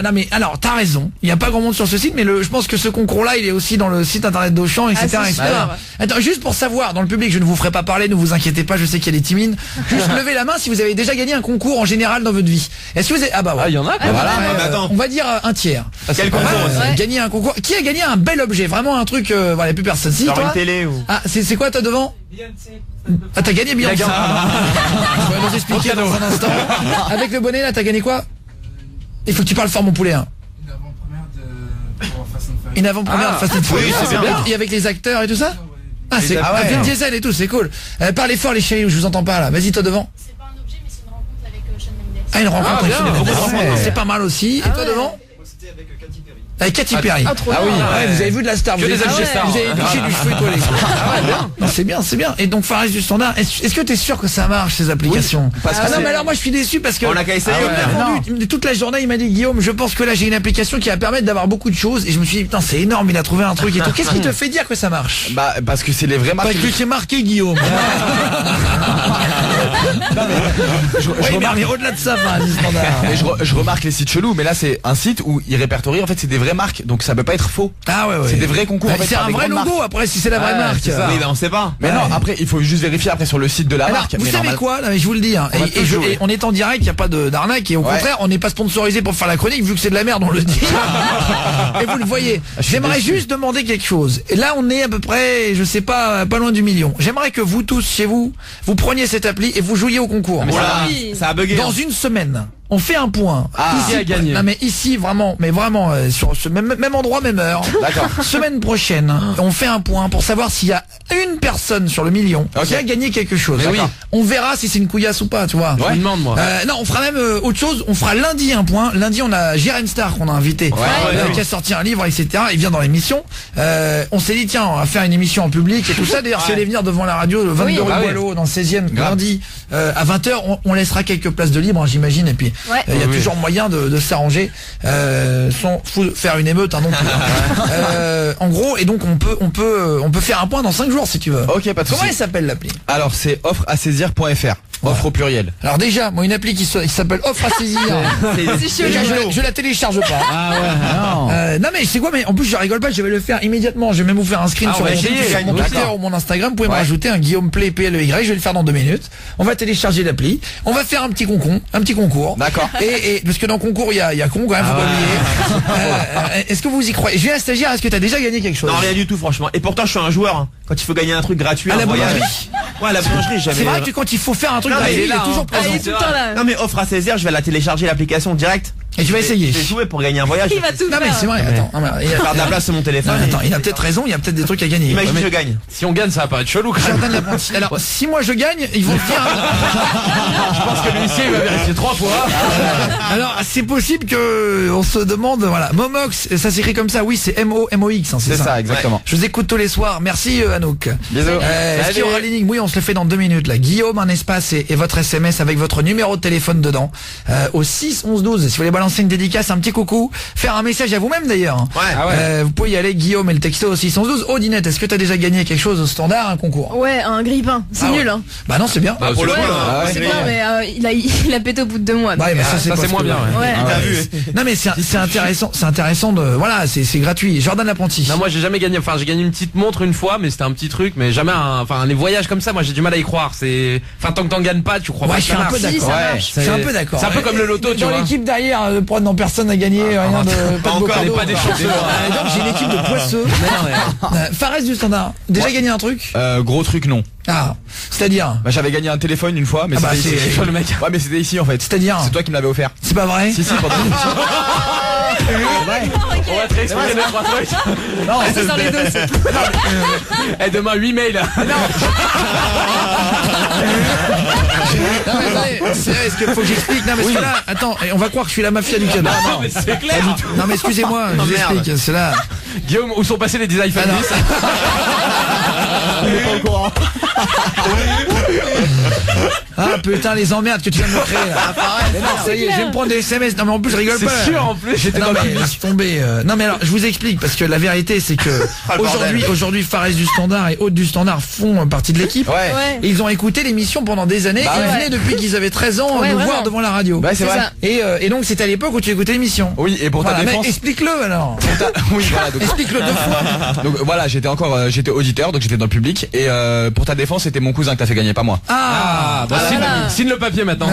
C: Non mais alors t'as raison, il n'y a pas grand monde sur ce site, mais je pense que ce concours là il est aussi dans le site internet d'Auchan, etc.
G: Ah, c'est
C: etc.
G: sûr.
C: Attends, juste pour savoir, dans le public, je ne vous ferai pas parler, ne vous inquiétez pas, je sais qu'il y a des timides. Juste levez la main si vous avez déjà gagné un concours en général dans votre vie. Est-ce que vous avez... Ah bah ouais.
E: Ah, il y en a quoi.
C: Voilà,
D: mais attends.
C: on va dire un tiers.
D: Quel concours
G: Ouais.
C: Gagner un concours. Qui a gagné un bel objet, vraiment un truc, voilà, plus personne. Si,
D: Genre
C: toi
D: une télé ou...
C: Ah, c'est quoi toi devant? Ah, t'as gagné Beyoncé. Je vais nous expliquer dans un instant. Avec le bonnet là, t'as gagné quoi? Il faut que tu parles fort mon poulet. Hein. Une avant-première de Fast and Furious.
D: oui, c'est bien.
C: Et avec les acteurs et tout ça? Ah, c'est
D: Ah ouais.
C: Vin Diesel et tout, c'est cool. Parlez fort les chéris, je vous entends pas là. Vas-y toi devant.
J: C'est pas un objet, mais c'est une rencontre avec Shawn Mendes.
C: Ah, une rencontre avec
E: bien.
C: Shawn Mendes.
H: Ouais.
C: C'est pas mal aussi. Et toi devant? Avec Katy Perry.
G: Ah, trop
C: Ah
G: bien.
C: oui, ouais, vous avez vu de la star.
E: Que
C: Vous
E: des
C: avez,
E: objets stars.
C: vous avez touché du cheveu étoilé. Non, c'est bien, c'est bien. Et donc Fares du Standard, est-ce que t'es sûr que ça marche ces applications?
H: parce que
C: Ah non
H: c'est-
C: mais alors moi je suis déçu parce que
D: On a qu'à essayer,
C: il m'a
D: ouais.
C: vendu toute la journée, il m'a dit Guillaume, je pense que là j'ai une application qui va permettre d'avoir beaucoup de choses et je me suis dit putain c'est énorme, il a trouvé un truc et tout. Qu'est-ce qui te fait dire que ça marche?
H: Bah parce que c'est les vraies marques.
C: Parce que c'est marqué Guillaume. Oui, mais au-delà de ça, Fares du Standard.
H: Mais je remarque les sites chelous, mais là c'est un site où ils répertorient, en fait, c'est des vraies marques, donc ça peut pas être faux.
C: Ah ouais.
H: C'est des vrais concours. En fait,
C: c'est
H: par
C: un
H: des
C: vrai
H: grandes
C: logo
H: marques.
C: après si c'est la vraie marque.
H: c'est ça.
D: Oui, on sait pas.
H: Mais non, après, il faut juste vérifier après sur le site de la
C: Alors,
H: marque.
C: vous
H: mais
C: savez
H: normal-
C: quoi là, je vous le dis, hein,
H: On va
C: et
H: tout jouer.
C: on est en direct, il n'y a pas d'arnaque, et au contraire, on n'est pas sponsorisé pour faire la chronique, vu que c'est de la merde, on le dit. Et vous le voyez. J'aimerais juste demander quelque chose. Et là, on est à peu près, je sais pas loin du million. J'aimerais que vous tous, chez vous, vous preniez cette appli et vous jouiez au concours.
D: Voilà, ça a bugué.
C: Dans une semaine, on fait un point.
E: Qui a gagné?
C: Non mais ici vraiment, sur ce même endroit, même heure.
H: D'accord.
C: Semaine prochaine, on fait un point pour savoir s'il y a une personne sur le million qui a gagné quelque chose.
E: Mais oui.
C: On verra si c'est une couillasse ou pas, tu vois.
E: Je me demande, moi.
C: Non, on fera même autre chose. On fera lundi un point. Lundi, on a Jérém Star qu'on a invité, qui a sorti un livre, etc. Il vient dans l'émission. On s'est dit tiens, on va faire une émission en public et tout ça. D'ailleurs, si vous allez venir devant la radio le 22 rue Boileau, dans le 16e, lundi à 20h, on laissera quelques places de libre, hein, j'imagine. Et puis il y a toujours moyen de s'arranger sans faire une émeute, hein, non plus. En gros, et donc on peut faire un point dans 5 jours si tu veux.
H: Ok, pas de
C: Comment
H: souci.
C: elle s'appelle l'appli?
H: Alors c'est offreasaisir.fr. Offre au pluriel.
C: Alors déjà, moi une appli qui s'appelle Offre à saisir.
G: C'est
C: Déjà,
G: chiant.
C: je la télécharge pas.
H: Ah ouais,
C: Non mais c'est quoi, mais en plus je rigole pas, je vais le faire immédiatement. Je vais même vous faire un screen sur
E: on va
C: mon
E: essayer,
C: sur mon
E: d'accord.
C: Twitter ou mon Instagram. Vous pouvez me rajouter un Guillaume Play PLEY. Je vais le faire dans 2 minutes. On va télécharger l'appli. On va faire un petit concours.
H: D'accord.
C: Et parce que dans le concours il y a con quand même, faut pas oublier. Est-ce que vous y croyez? Je viens à stagiaire. Est-ce que t'as déjà gagné quelque chose?
D: Non, rien du tout, franchement. Et pourtant, je suis un joueur. Hein. Quand il faut gagner un truc gratuit,
C: À la
D: un voyage.
C: boulangerie.
D: Ouais, à la boulangerie, jamais.
C: C'est vrai que quand il faut faire un truc,
D: Non, mais
C: il
D: il est
C: est
D: là,
C: toujours
D: hein.
G: Ah,
C: présent.
G: il est tout le temps là.
D: Non, mais offre à 16h, je vais la télécharger l'application direct.
C: Et tu vas essayer.
D: Je vais jouer pour gagner un voyage.
G: Il va tout
C: Non mais
G: faire.
C: c'est vrai. Attends. Non, mais il y a-
D: Faire de la place sur mon téléphone.
C: Non, attends, il a peut-être raison. Il y a peut-être des trucs à gagner.
D: Imagine,
C: Ouais, mais-
D: je gagne.
E: Si on gagne, ça va pas être chelou quand même.
C: Jordan Laprentis. Alors, si moi je gagne, ils vont le dire.
E: Je pense que l'huissier il va vérifier 3 fois.
C: Alors, c'est possible que on se demande, voilà, Momox, ça s'écrit comme ça, oui, c'est M-O-M-O-X, hein,
H: C'est ça, exactement.
C: Je vous écoute tous les soirs. Merci Anouk.
H: Bisous.
C: Est-ce qu'il y aura l'énigme? Oui, on se le fait dans 2 minutes là. Guillaume, un espace et votre SMS avec votre numéro de téléphone dedans. Au 6 11 12. Si vous voulez balancer une dédicace, un petit coucou, faire un message à vous-même d'ailleurs.
D: Ouais.
C: Vous pouvez y aller, Guillaume et le texto au 6 11 12. Odinette, est-ce que t'as déjà gagné quelque chose au standard, un concours?
G: Ouais, un grille-pain. C'est
C: Ah ouais.
G: nul, hein.
C: Bah non, c'est bien.
E: Bah,
D: Pour le
E: c'est
D: coup,
E: cool, hein.
H: Ah ouais.
G: C'est bien, mais il a pété au bout de 2 mois. donc,
C: Ouais, mais ça c'est
E: Ça
C: pas
E: c'est
C: ce
E: moins
C: que-
E: bien. Ouais.
G: Ouais.
D: T'as vu.
C: Non mais c'est intéressant de voilà, c'est gratuit. Jordan Laprentis.
E: Non, moi j'ai jamais gagné. Enfin, j'ai gagné une petite montre une fois, mais c'était un petit truc, mais jamais enfin les voyages comme ça. Moi j'ai du mal à y croire. Enfin, tant que t'en gagnes pas, tu crois
C: Ouais,
E: pas
C: je
E: que
C: suis
E: ça
C: un peu
E: marche.
C: d'accord.
G: ça
C: Ouais,
G: marche.
C: je suis un peu d'accord.
E: C'est un peu comme le loto, tu
C: Dans
E: vois.
C: l'équipe derrière, non, personne n'a gagné, rien de pas de beau
D: encore,
C: cadeau.
E: pas des chanceux.
C: Donc j'ai une équipe de poisseux. Fares du standard. Déjà gagné un truc?
H: Gros truc, non.
C: Ah, c'est-à-dire
H: Bah, j'avais gagné un téléphone une fois, mais
C: Ah bah,
H: c'était
C: c'est-
H: ici.
E: le mec.
H: Ouais, mais c'était ici en fait.
C: C'est-à-dire
H: C'est toi qui me l'avais offert.
C: C'est pas vrai?
H: Si, pendant l'émission.
E: On va te réexpliquer 2-3 trucs.
G: C'est dans les dossiers.
E: Et demain 8 mails.
C: Non mais attendez, c'est vrai, est-ce qu'il faut que j'explique? Non mais c'est là, attends, on va croire que je suis la mafia du cadeau.
E: Non, mais c'est clair.
C: Non mais excusez-moi, je vous
D: merde.
C: explique, c'est là.
E: Guillaume, où sont passés les 10 iPhone 10?
C: Ah putain les emmerdes que tu viens de me créer là. Mais non, ça y est, je vais me prendre des SMS. Non mais en plus je rigole pas.
E: C'est sûr en plus. J'étais
C: Non
E: dans
C: mais
E: le
C: laisse tomber. Non mais alors je vous explique parce que la vérité c'est que aujourd'hui Fares du Standard et Aude du Standard font partie de l'équipe.
H: Ouais.
G: Ouais.
C: Et ils ont écouté l'émission pendant des années.
H: Bah
C: et ils
G: ouais.
C: venaient depuis qu'ils avaient 13 ans
G: Ouais,
C: nous
G: vraiment.
C: voir devant la radio.
H: Bah, c'est vrai.
G: ça.
C: Et donc c'était à l'époque où tu écoutais l'émission.
H: Oui, et pour ta
C: Voilà, mais
H: défense.
C: explique-le alors.
H: Oui, voilà. Donc,
C: Explique-le 2 fois.
H: donc, voilà, j'étais auditeur, donc j'étais dans le public. Et pour ta défense, c'était mon cousin que t'as fait gagner, pas moi.
C: Ah,
E: Bah,
G: voilà.
E: signe le papier maintenant.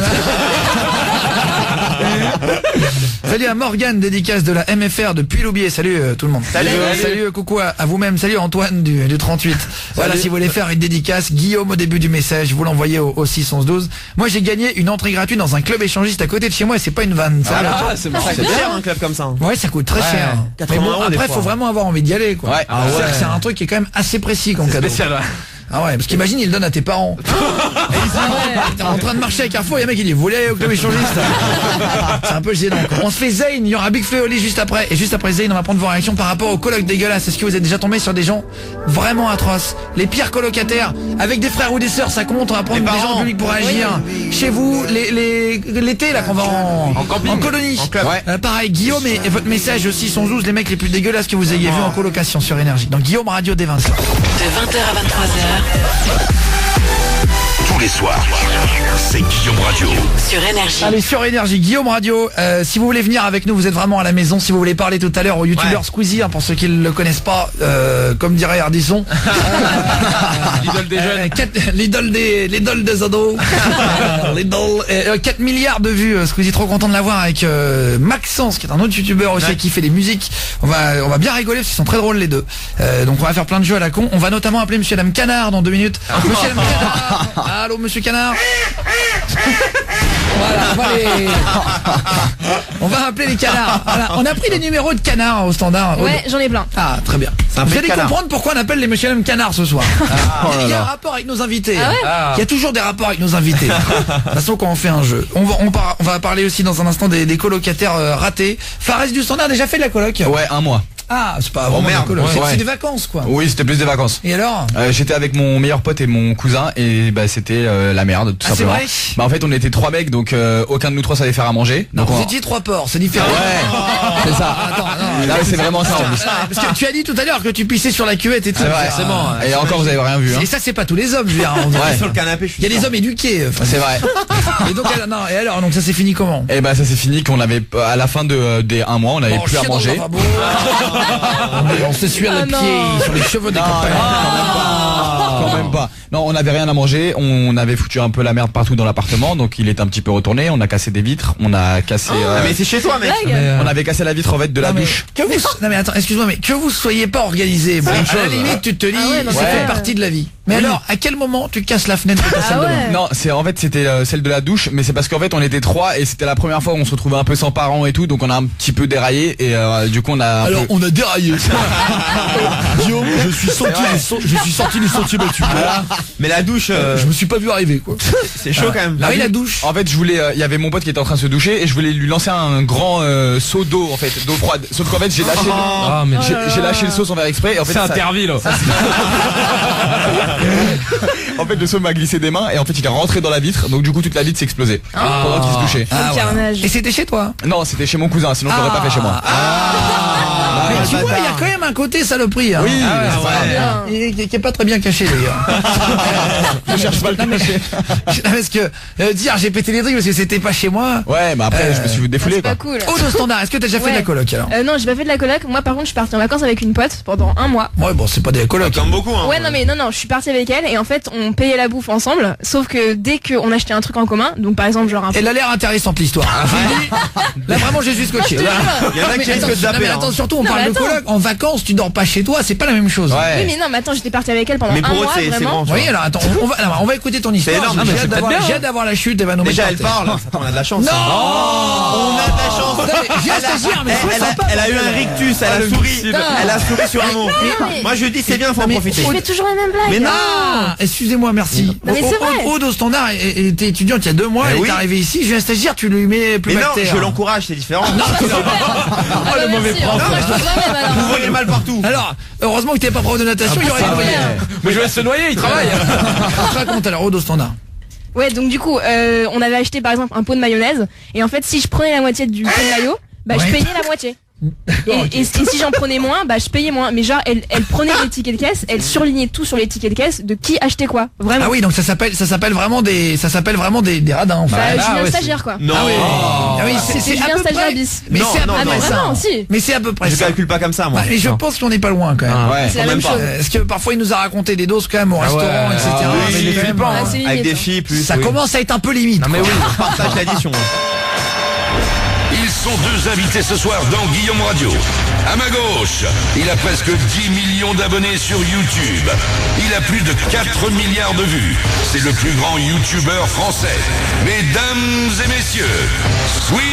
C: Salut à Morgane, dédicace de la MFR de Puy-Loubier. Salut tout le monde. Salut coucou à vous-même. Salut Antoine du 38. Voilà, si vous voulez faire une dédicace, Guillaume au début du message, vous l'envoyez au 6 11 12. Moi j'ai gagné une entrée gratuite dans un club échangiste à côté de chez moi et c'est pas une vanne. Ça, là.
E: c'est
D: Ça coûte cher un club comme ça.
C: Ouais, ça coûte très cher.
D: 80
C: Mais bon,
D: € des
C: après
D: fois.
C: faut vraiment avoir envie d'y aller quoi.
H: Ouais.
C: Ah ouais. C'est-à-dire que c'est un truc qui est quand même assez précis comme cadeau.
E: spécial. Ouais.
C: Ah ouais, parce qu'imagine, il le donne à tes parents. T'es en train de marcher à Carrefour, il y a un mec qui dit, vous voulez aller au club échangiste? C'est un peu gênant, quoi. On se fait Zayn, il y aura Big Flo et Oli juste après. Et juste après Zayn, on va prendre vos réactions par rapport aux colocs dégueulasses. Est-ce que vous êtes déjà tombé sur des gens vraiment atroces? Les pires colocataires, avec des frères ou des sœurs, ça compte, on va prendre des gens en public pour réagir. Chez vous, l'été, là, qu'on va en
E: camping.
C: en colonie.
D: En club.
H: Ouais.
C: Pareil, Guillaume et votre message aussi sont 12 les mecs les plus dégueulasses que vous ayez vus en colocation sur Énergie. Donc Guillaume Radio dès 20h.
A: De 20h à 23h,
B: Tous les soirs, c'est Guillaume Radio.
A: Sur Énergie.
C: Allez, sur Énergie, Guillaume Radio. Si vous voulez venir avec nous, vous êtes vraiment à la maison. Si vous voulez parler tout à l'heure au youtubeur Squeezie, pour ceux qui ne le connaissent pas, comme dirait Ardisson.
E: L'idole des jeunes.
C: L'idole des ados. 4 milliards de vues. Squeezie, trop content de l'avoir avec Maxence, qui est un autre youtubeur aussi qui fait des musiques. On va bien rigoler parce qu'ils sont très drôles les deux. Donc on va faire plein de jeux à la con. On va notamment appeler Monsieur Dame Canard dans 2 minutes. Monsieur Dame Canard. Allô Monsieur Canard. Voilà, on va appeler les canards. Voilà, on a pris les numéros de canards au standard.
G: Ouais, j'en ai plein.
C: Ah, très bien. Vous allez comprendre pourquoi on appelle les Monsieur Dame Canard ce soir. Il y a un rapport avec nos invités.
G: Ah ouais
C: Il y a toujours des rapports avec nos invités. De toute façon, quand on fait un jeu, on va parler aussi dans un instant des colocataires ratés. Fares du standard a déjà fait de la coloc?
H: Ouais, un mois.
C: Ah, c'est pas vraiment
H: merde,
C: coloc.
H: ouais.
C: C'est des vacances quoi.
H: Oui, c'était plus des vacances.
C: Et alors?
H: J'étais avec mon meilleur pote et mon cousin et bah c'était la merde tout simplement.
C: C'est vrai?
H: Bah en fait on était 3 mecs donc aucun de nous 3 savait faire à manger.
C: Non,
H: Donc
C: vous étiez 3 porcs, c'est différent.
H: Ouais, c'est ça.
C: Attends,
H: Là, c'est vraiment ça en plus.
C: Parce que tu as dit tout à l'heure que tu pissais sur la cuvette et tout.
H: C'est vrai.
C: Forcément.
H: Et encore vous avez rien vu. Hein.
C: Et ça c'est pas tous les hommes, je veux dire.
H: Ouais.
D: Sur le canapé,
C: Il y a des hommes éduqués.
H: C'est vrai.
C: Et donc et alors donc ça s'est fini comment?
H: Et bah ça s'est fini qu'on avait à la fin des 1 mois on avait plus à
C: chier dans le
H: manger.
C: lavabo. On s'essuie le pied sur les cheveux des copains.
H: Quand même pas. Non, on avait rien à manger, on avait foutu un peu la merde partout dans l'appartement, donc il est un petit peu retourné, on a cassé des vitres, on a cassé
D: mais c'est chez toi, mec.
H: on avait cassé la vitre en fait de la douche.
C: Non mais attends, excuse-moi, mais que vous soyez pas organisé, bon, à la limite tu te dis ça fait partie de la vie. Mais alors, à quel moment tu casses la fenêtre de ta salle de bain?
H: Non, c'était celle de la douche, mais c'est parce qu'en fait on était 3 et c'était la première fois où on se retrouvait un peu sans parents et tout, donc on a un petit peu déraillé et du coup on a
C: on a déraillé. Guillaume, je suis sorti des sentiers battus.
D: Mais la douche,
C: je me suis pas vu arriver quoi.
D: c'est chaud quand même.
C: La douche.
H: En fait, il y avait mon pote qui était en train de se doucher et je voulais lui lancer un grand seau d'eau en fait, d'eau froide. Sauf qu'en fait, j'ai lâché le seau sans faire exprès. Et en fait,
E: c'est interville.
H: En fait, le seau m'a glissé des mains et en fait, il est rentré dans la vitre. Donc du coup, toute la vitre s'est explosée pendant qu'il se douchait.
G: Carnage.
C: Et c'était chez toi?
H: Non, c'était chez mon cousin. Sinon, je l'aurais pas fait chez moi.
C: Mais tu vois, il y a quand même un côté saloperie. Hein.
H: Oui,
C: qui est pas très bien caché d'ailleurs.
H: Je cherche pas le cacher.
C: Parce que dire j'ai pété les trucs parce que c'était pas chez moi.
H: Ouais, mais après, je me suis défoulé
G: C'est
H: quoi.
G: pas cool.
C: Au standard, est-ce que t'as déjà fait de la coloc alors?
G: Non, j'ai pas fait de la coloc. Moi, par contre, je suis partie en vacances avec une pote pendant 1 mois.
C: Ouais, bon, c'est pas des colocs.
D: Comme beaucoup, hein.
G: Ouais, non, je suis partie avec elle et en fait, on payait la bouffe ensemble. Sauf que dès qu'on achetait un truc en commun, donc par exemple, genre un.
C: Elle a l'air intéressante l'histoire. Là, vraiment, je suis scotché.
D: Il y en a qui risquent de zapper.
C: Mais attends, surtout, on parle de coloc. En vacances, tu dors pas chez toi, c'est pas la même chose.
G: Oui, mais non, mais attends, j'étais partie avec elle pendant 1 mois.
D: c'est
G: Vraiment.
D: grand.
C: Oui, alors attends, on va écouter ton histoire.
D: énorme,
C: J'ai
D: mais
C: hâte j'ai hâte d'avoir la chute, elle va nous mettre.
D: Déjà, elle parle. On a de la chance.
C: Non,
D: on a de la chance.
C: J'ai un stagiaire, mais
D: Elle a eu un rictus, elle a souri. Elle a souri sur un mot.
G: mais-
D: Moi, je dis, c'est bien, faut en profiter.
G: Je fais toujours la même blague.
D: Mais non.
C: Excusez-moi, merci.
G: Mais c'est vrai.
C: Aude au standard était étudiante il y a 2 mois, elle est arrivée ici, je viens un stagiaire, tu lui mets plus
D: Mais non,
C: bactère.
D: je l'encourage, c'est différent.
C: le mauvais prof.
G: Moi, je trouve la même alors.
D: Vous voyez mal partout.
C: Alors, heureusement que t'es pas prof de natation, il y aurait
G: c'est
C: noyé.
G: vrai.
E: Mais je vais se noyer, il travaille.
C: Raconte alors, Aude au standard.
G: Ouais, donc du coup, on avait acheté par exemple un pot de mayonnaise et en fait, si je prenais la moitié du pot de mayo, bah je payais la moitié. Et si j'en prenais moins, bah je payais moins. Mais genre, elle prenait les tickets de caisse, elle surlignait tout sur les tickets de caisse de qui achetait quoi. Vraiment.
C: Ah oui, donc ça s'appelle vraiment des radins. En fait.
G: Bah, je suis un stagiaire quoi.
D: Non.
C: Ah oui, c'est à peu
G: stagiaire
C: près.
G: bis.
C: Mais
D: Non,
C: c'est à
D: non,
C: peu
D: non.
C: près ça.
G: Ah non, si.
C: Mais c'est à peu près
D: Je
C: ça.
D: calcule pas comme ça, moi.
C: Et je pense qu'on n'est pas loin quand même.
H: Ouais.
G: C'est la
D: Quand
G: même
D: même pas.
G: chose.
C: Parce que parfois il nous a raconté des doses quand même au restaurant, etc.
D: oui,
C: Mais il est
D: oui,
C: flippant,
G: Ah,
C: hein.
G: c'est
D: Avec
G: limite,
D: des
G: hein.
D: filles, plus.
C: Ça commence à être un peu limite.
E: Non mais oui.
D: Partage l'addition.
B: Ils sont 2 invités ce soir dans Guillaume Radio. À ma gauche, il a presque 10 millions d'abonnés sur YouTube. Il a plus de 4 milliards de vues. C'est le plus grand YouTuber français. Mesdames et messieurs, Squeezie.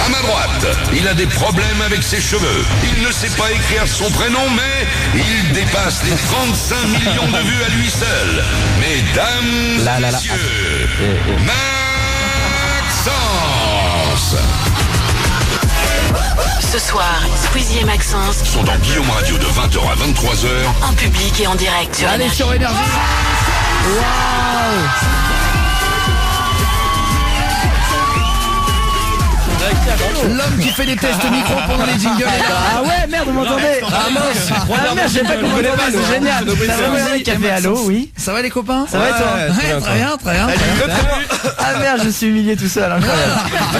B: À ma droite, il a des problèmes avec ses cheveux. Il ne sait pas écrire son prénom, mais il dépasse les 35 millions de vues à lui seul. Mesdames et messieurs, Maxence.
A: Ce soir, Squeezie et Maxence
B: Sont dans Guillaume Radio de 20h à 23h.
A: en public et en direct sur
C: Allez
A: Énergie.
C: sur Énergie. Waouh. L'homme qui fait des tests micro pendant les jingles est là.
K: Ah ouais, merde, vous m'entendez? Ah mince. Ah merde, j'ai pas que vous m'entendez, c'est génial. C'est vraiment un mec qui a fait allô, oui.
C: Ça va les copains?
K: Ça va et toi?
C: Ouais, très bien.
K: Ah merde, je suis humilié tout seul, incroyable.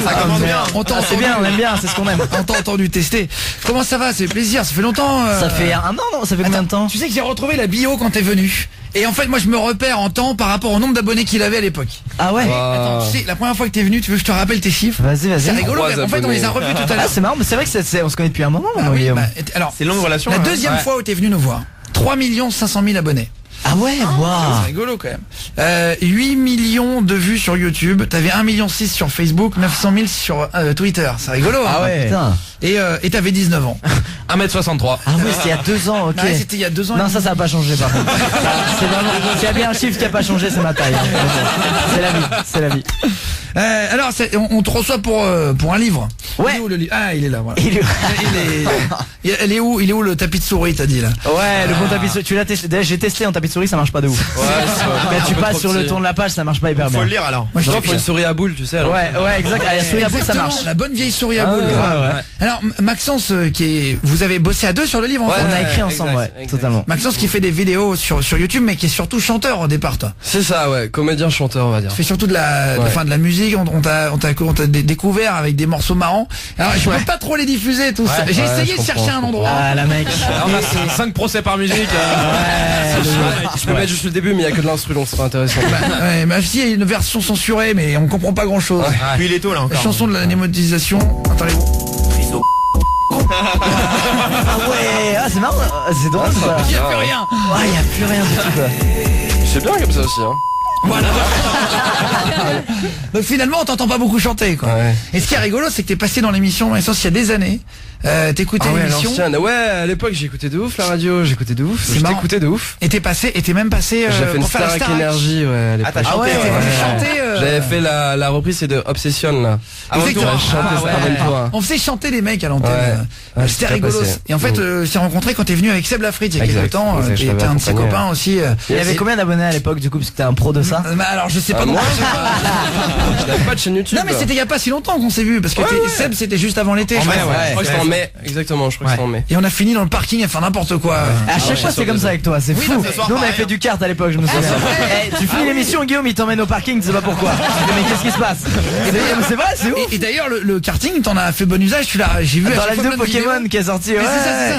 C: Ça commence bien.
K: C'est bien, on aime bien, c'est ce qu'on aime.
C: On t'a entendu tester. Comment ça va? C'est plaisir, ça fait longtemps.
K: Ça fait un an, non? Ça fait combien de temps?
C: Tu sais que j'ai retrouvé la bio quand t'es venu. Et en fait, moi, je me repère en temps par rapport au nombre d'abonnés qu'il avait à l'époque.
K: Ah ouais?
C: Attends, tu sais, la première fois que t'es venu, tu veux que je te rappelle tes chiffres?
K: Vas-y.
C: C'est rigolo, en fait, on les a revus tout à l'heure.
K: Ah, c'est marrant, mais c'est vrai que on se connaît depuis un moment,
C: Ah oui,
K: Guillaume.
C: alors,
D: C'est une longue relation.
C: la deuxième fois où t'es venu nous voir, 3 500 000 abonnés.
K: Ah ouais, waouh.
C: C'est rigolo quand même. 8 millions de vues sur YouTube. T'avais 1,6 million sur Facebook, 900 000 sur Twitter. C'est rigolo.
K: Ah ouais. Putain.
C: Et t'avais 19 ans.
E: 1m63.
K: Ah oui, c'était il y a 2 ans, ok.
C: Ouais, c'était il y a 2 ans.
K: Non, ça a pas changé par contre. C'est vraiment, s'il y a bien un chiffre qui a pas changé, c'est ma taille. C'est la vie.
C: Alors, on te reçoit pour un livre.
K: Ouais.
C: Il est où le livre? Ah, il est là, voilà. Il est où le tapis de souris, t'as dit là?
K: Ouais, le bon tapis de souris. Tu l'as testé? D'ailleurs, j'ai testé en tapis de souris, ça marche pas de ouf. Mais tu passes sur le tour de la page, ça marche pas hyper bien.
D: Faut le lire alors.
C: Moi,
E: Faut une souris à boule, tu sais. alors.
K: Ouais, exact. La souris à boule, ça marche.
C: La bonne vieille souris à boule.
K: Ouais.
C: Alors, Maxence, vous avez bossé à deux sur le livre, en fait.
K: On a écrit ensemble, ouais, totalement.
C: Maxence qui fait des vidéos sur YouTube, mais qui est surtout chanteur au départ, toi.
L: C'est ça, ouais, comédien chanteur, on va dire.
C: Tu fais surtout de la musique, on t'a découvert avec des morceaux marrants. Alors, je peux pas trop les diffuser tous. J'ai essayé de chercher un endroit.
K: Ah, la mec.
E: On a 5 procès par musique.
L: Je peux mettre juste le début, mais il y a que de l'instru, donc c'est pas intéressant.
C: Ouais, ma fille, il y a une version censurée, mais on comprend pas grand chose.
D: Puis il est tôt là encore.
C: La chanson de la démonétisation. Attendez-vous.
K: Ah ouais, c'est marrant, c'est drôle ça.
C: Il y a plus rien.
K: Ouais, il y a plus rien du tout quoi.
L: C'est bien comme ça aussi, hein.
C: Voilà. Donc finalement, on t'entend pas beaucoup chanter, quoi.
L: Ouais.
C: Et ce qui est rigolo, c'est que t'es passé dans l'émission Essence il y a des années. T'écoutais l'émission.
L: Ouais, à l'époque j'écoutais de ouf la radio, j'écoutais de ouf. Je t'écoutais de ouf.
C: Et t'es même passé.
L: J'ai fait une
C: pour faire la
L: Starac
C: Starac.
L: Énergie, ouais, à l'époque.
C: Ah ouais, t'as chanté.
L: J'avais fait la reprise, c'est de Obsession là.
C: Exactement.
L: Toi.
C: On faisait chanter les mecs à l'antenne. C'était
L: très
C: rigolo.
L: passé.
C: Et en fait, je t'ai rencontré quand t'es venu avec Seb Lafrite il y a quelques temps. T'es un de ses copains aussi.
K: Il y avait combien d'abonnés à l'époque du coup, parce que t'es un pro de ça?
C: Alors je sais pas non
L: Moi, je n'avais pas de chaîne YouTube.
C: Non mais c'était il y a pas si longtemps qu'on s'est vu parce que Seb c'était juste avant l'été.
L: Je crois que c'était en mai, exactement, je crois que c'était en mai.
C: Et on a fini dans le parking à faire n'importe quoi.
K: À chaque fois c'est comme ça avec toi, c'est fou. Nous on avait fait du kart à l'époque, je me souviens. Tu finis l'émission, Guillaume il t'emmène au parking, tu sais pas pourquoi. Mais qu'est-ce qui se passe? C'est vrai, c'est ouf.
C: Et d'ailleurs le karting t'en as fait bon usage, j'ai vu
K: dans la vidéo Pokémon qui est sortie.
C: Ouais.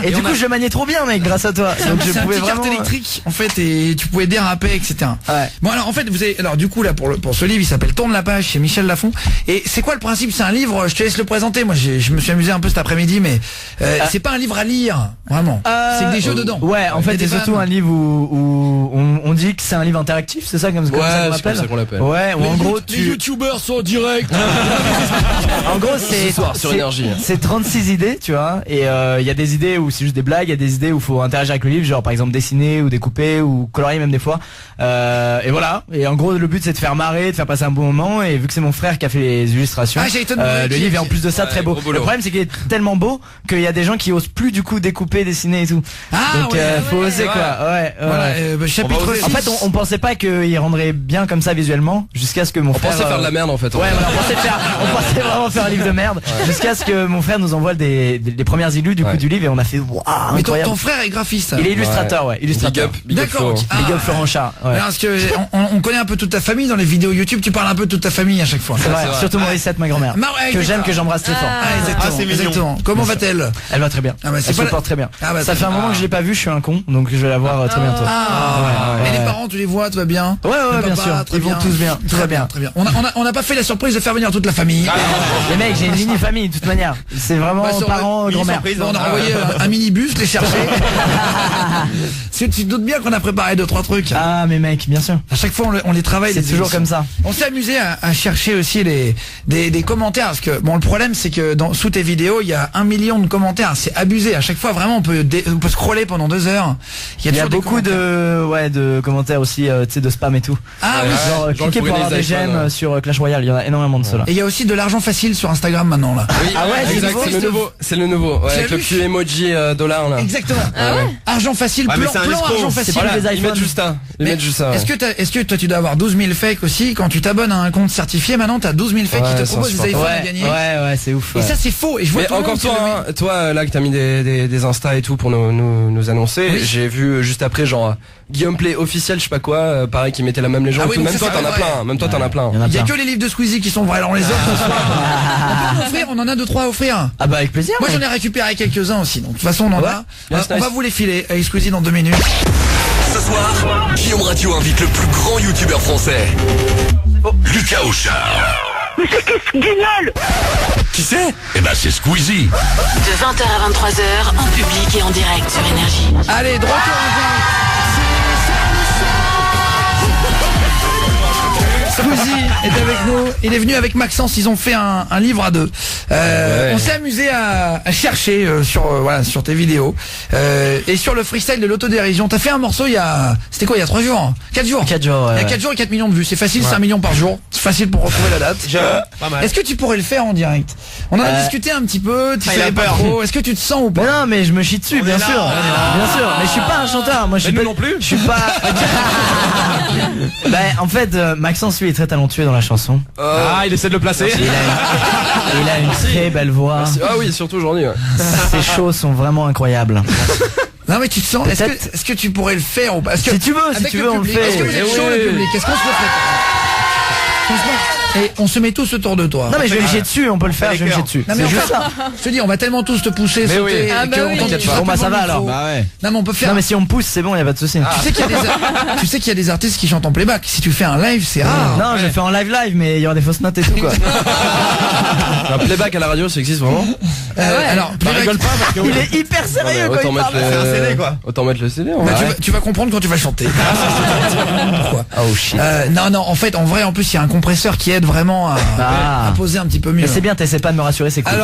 K: Et du coup je maniais trop bien mec grâce à toi. Donc je pouvais vraiment
C: carte électrique en fait et tu pouvais déraper etc. Bon alors en fait du coup là pour ce livre il s'appelle Tourne la page chez Michel Lafon. Et c'est quoi le principe? C'est un livre, je te laisse le présenter. Moi je me suis amusé un peu cet après-midi, mais c'est pas un livre à lire vraiment. C'est que des jeux dedans.
K: Ouais, en fait c'est surtout un livre où on dit que c'est un livre interactif, c'est ça comme ça qu'on l'appelle. Ouais, où en gros
C: les youtubeurs sont en direct.
K: En gros c'est 36 idées, tu vois. Et il y a des idées où c'est juste des blagues, il y a des idées où faut interagir avec le livre, genre par exemple dessiner ou découper ou colorier même des fois. Et voilà. Et en gros le but c'est de faire marrer, de faire passer un bon moment. Et vu que c'est mon frère qui a fait les illustrations, le livre est en plus de ça très beau. Le problème c'est qu'il est tellement beau qu'il y a des gens qui osent plus du coup découper, dessiner et tout. Donc faut oser quoi. Ouais.
C: Chapitre 6.
K: En fait on pensait pas qu'il rendrait bien comme ça visuellement jusqu'à ce que mon frère.
L: On pensait faire de la merde en fait.
K: Ouais, voilà, on pensait vraiment faire un livre de merde jusqu'à ce que mon frère nous envoie des premières illus du coup du livre et on a fait waouh.
C: Mais ton frère est graphiste.
K: Il est illustrateur, ouais. Illustrateur.
C: D'accord.
K: Big up Florent Char.
C: Parce que on connaît un peu toute ta famille dans les vidéos YouTube. Tu parles un peu de toute ta famille à chaque fois.
K: C'est vrai. Surtout Morissette, ma grand-mère. Que j'aime, que j'embrasse très fort.
C: Exactement. Comment va-t-elle?
K: Elle va très bien. Elle se porte très bien. Ça fait un moment que je l'ai pas vue, je suis un con, donc je vais la voir très bientôt.
C: Et les parents, tu les vois, tout va bien?
K: Ouais, bien sûr. Ils vont tous bien. Tout va bien.
C: Très bien. On n'a pas fait la surprise de faire venir toute la famille.
K: Les mecs, j'ai une mini famille de toute manière. C'est vraiment parents, grand-mère.
C: On a envoyé un minibus les chercher. Tu te doutes bien qu'on a préparé 2-3 trucs.
K: Ah mais mec, bien sûr.
C: À chaque fois on les travaille.
K: C'est toujours comme ça.
C: On s'est amusé à chercher aussi des commentaires parce que bon le problème c'est que sous tes vidéos il y a 1 million de commentaires, c'est abusé. À chaque fois, vraiment, on peut scroller pendant 2 heures.
K: Il y a beaucoup de commentaires aussi, tu sais, de spam et tout.
C: Ah oui.
K: Genre, cliquez pour avoir des j'aime sur Clash Royale. Il y en a énormément de ceux-là.
C: Et il y a aussi de l'argent facile sur Instagram maintenant là.
L: Oui, exact, c'est le nouveau. Ouais, avec le petit emoji dollar là.
C: Exactement. Argent facile, plan argent facile.
L: Ils mettent juste ça.
C: Est-ce que toi tu dois avoir 12 000 fakes aussi quand tu t'abonnes à un compte certifié? Maintenant t'as 12 000 fakes qui te proposent des iPhones à gagner.
K: Ouais, c'est ouf.
C: Et ça c'est faux. Et je vois
L: encore toi là que t'as mis des Insta et tout pour nous annoncer. Oui. J'ai vu juste après genre Guillaume Play officiel, je sais pas quoi, pareil qui mettait la même légende. Même toi t'en as plein. Même toi t'en as plein.
C: Il y a que les livres de Squeezie qui sont vrais. Alors les autres, on peut en offrir. On en a 2-3 à offrir.
K: Ah bah avec plaisir.
C: Moi j'en ai récupéré quelques-uns aussi. Donc de toute façon on en a. On va vous les filer avec Squeezie dans 2 minutes.
B: Ce soir, Guillaume Radio invite le plus grand youtubeur français, Lucas Auchard.
M: Mais c'est qui ce guignol?
B: Qui c'est? Eh ben c'est Squeezie.
A: De 20h à 23h, en public et en direct sur Énergie.
C: Allez, droit Squeezie est avec nous, il est venu avec Maxence, ils ont fait un livre à 2. On s'est amusé à chercher sur tes vidéos et sur le freestyle de l'autodérision. T'as fait un morceau il y a 3 jours, 4 jours.
K: 4 jours.
C: Il y a 4 jours et 4 millions de vues, c'est facile, c'est 1 million par jour. C'est facile pour retrouver la date. Est-ce que tu pourrais le faire en direct? On en a discuté un petit peu, tu savais pas trop. Est-ce que tu te sens ou pas?
K: Non, mais je me chie dessus, bien sûr. Bien sûr, mais je suis pas un chanteur, moi je suis pas
E: non plus.
K: Je suis pas en fait Maxence lui est très talentueux dans la chanson.
E: Il essaie de le placer.
K: Il a une très belle voix.
L: Ah oui, surtout aujourd'hui.
K: Ses shows sont vraiment incroyables.
C: Non mais tu te sens, est-ce que tu pourrais le faire ou pas?
K: Si tu veux on le fait.
C: Est-ce que vous êtes chaud le public? Est-ce qu'on se le fait? Franchement, et on se met tous autour de toi.
K: Non mais je vais le jeter dessus, on peut le faire, je vais le jeter dessus.
C: Non mais juste ça. Je te dis, on va tellement tous te pousser, sauter.
K: Bon bah ça va alors.
C: Non mais on peut faire.
K: Non mais si on me pousse, c'est bon, y a pas de souci.
C: Tu sais qu'il y a des artistes qui chantent en playback. Si tu fais un live, c'est rare.
K: Non, je fais en live, mais il y aura des fausses notes et tout quoi.
L: Un playback à la radio, ça existe vraiment?
C: Alors,
E: rigole pas parce que
K: il est hyper sérieux quand il parle.
L: C'est un CD quoi. Autant mettre le CD.
C: Tu vas comprendre quand tu vas chanter. Pourquoi?
K: Oh shit.
C: Non, en fait, en vrai, en plus, il y a un compresseur qui aide vraiment à poser un petit peu mieux.
K: Mais c'est bien, t'essaies pas de me rassurer, c'est cool.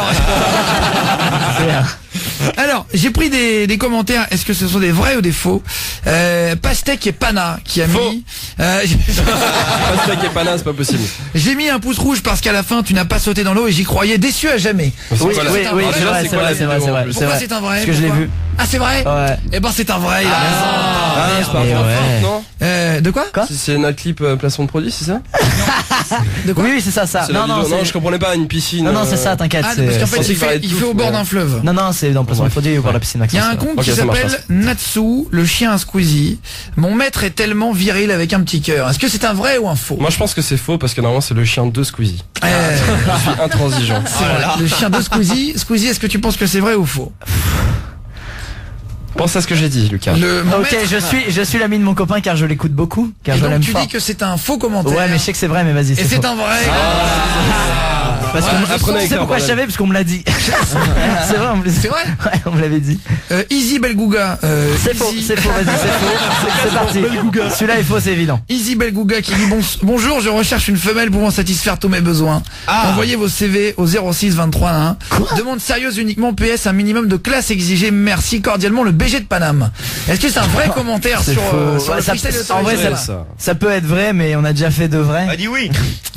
C: Alors, j'ai pris des commentaires. Est-ce que ce sont des vrais ou des faux? Pastèque et Pana qui a mis.
L: Pastèque et Pana, c'est pas possible.
C: J'ai mis un pouce rouge parce qu'à la fin tu n'as pas sauté dans l'eau et j'y croyais, déçu à jamais.
K: Oui, c'est vrai.
C: Pourquoi c'est un vrai?
K: Parce que je l'ai vu.
C: Ah c'est vrai?
K: Ouais.
C: Eh ben c'est un vrai. Il a
L: raison. C'est pas un non?
C: De quoi?
L: C'est notre clip placement de produit, c'est ça?
C: De quoi?
K: Oui, c'est ça. Non,
L: je comprenais pas, une piscine.
K: Non, c'est ça, t'inquiète.
C: Parce qu'en fait il fait au bord d'un fleuve.
K: Non, c'est dans placement de produit ou par la piscine.
C: Il y a un compte qui s'appelle Natsu, le chien à Squeezie. Mon maître est tellement viril avec un petit cœur. Est-ce que c'est un vrai ou un faux?
L: Moi je pense que c'est faux parce que normalement c'est le chien de Squeezie. Je suis intransigeant.
C: Le chien de Squeezie. Squeezie, est-ce que tu penses que c'est vrai ou faux?
L: Pense à ce que j'ai dit, Lucas.
K: Ok, je suis l'ami de mon copain car je l'écoute beaucoup, car je l'aime fort.
C: Tu dis que c'est un faux commentaire.
K: Ouais, mais je sais que c'est vrai, mais vas-y.
C: Et c'est un vrai.
K: Parce que tu sais pourquoi je savais, parce qu'on me l'a dit. C'est vrai,
C: c'est vrai.
K: Ouais, on me l'avait dit.
C: Easy Belgouga.
K: C'est faux, vas-y, c'est faux. C'est parti. Celui-là est faux, c'est évident.
C: Easy Belgouga qui dit bonjour, je recherche une femelle pouvant satisfaire tous mes besoins. Envoyez vos CV au 06 23 1. Demande sérieuse uniquement, PS un minimum de classe exigée. Merci cordialement le BG de Paname. Est-ce que c'est un vrai commentaire sur le freestyle de
K: en vrai, ça peut être vrai, mais on a déjà fait de vrai.
C: Dis oui.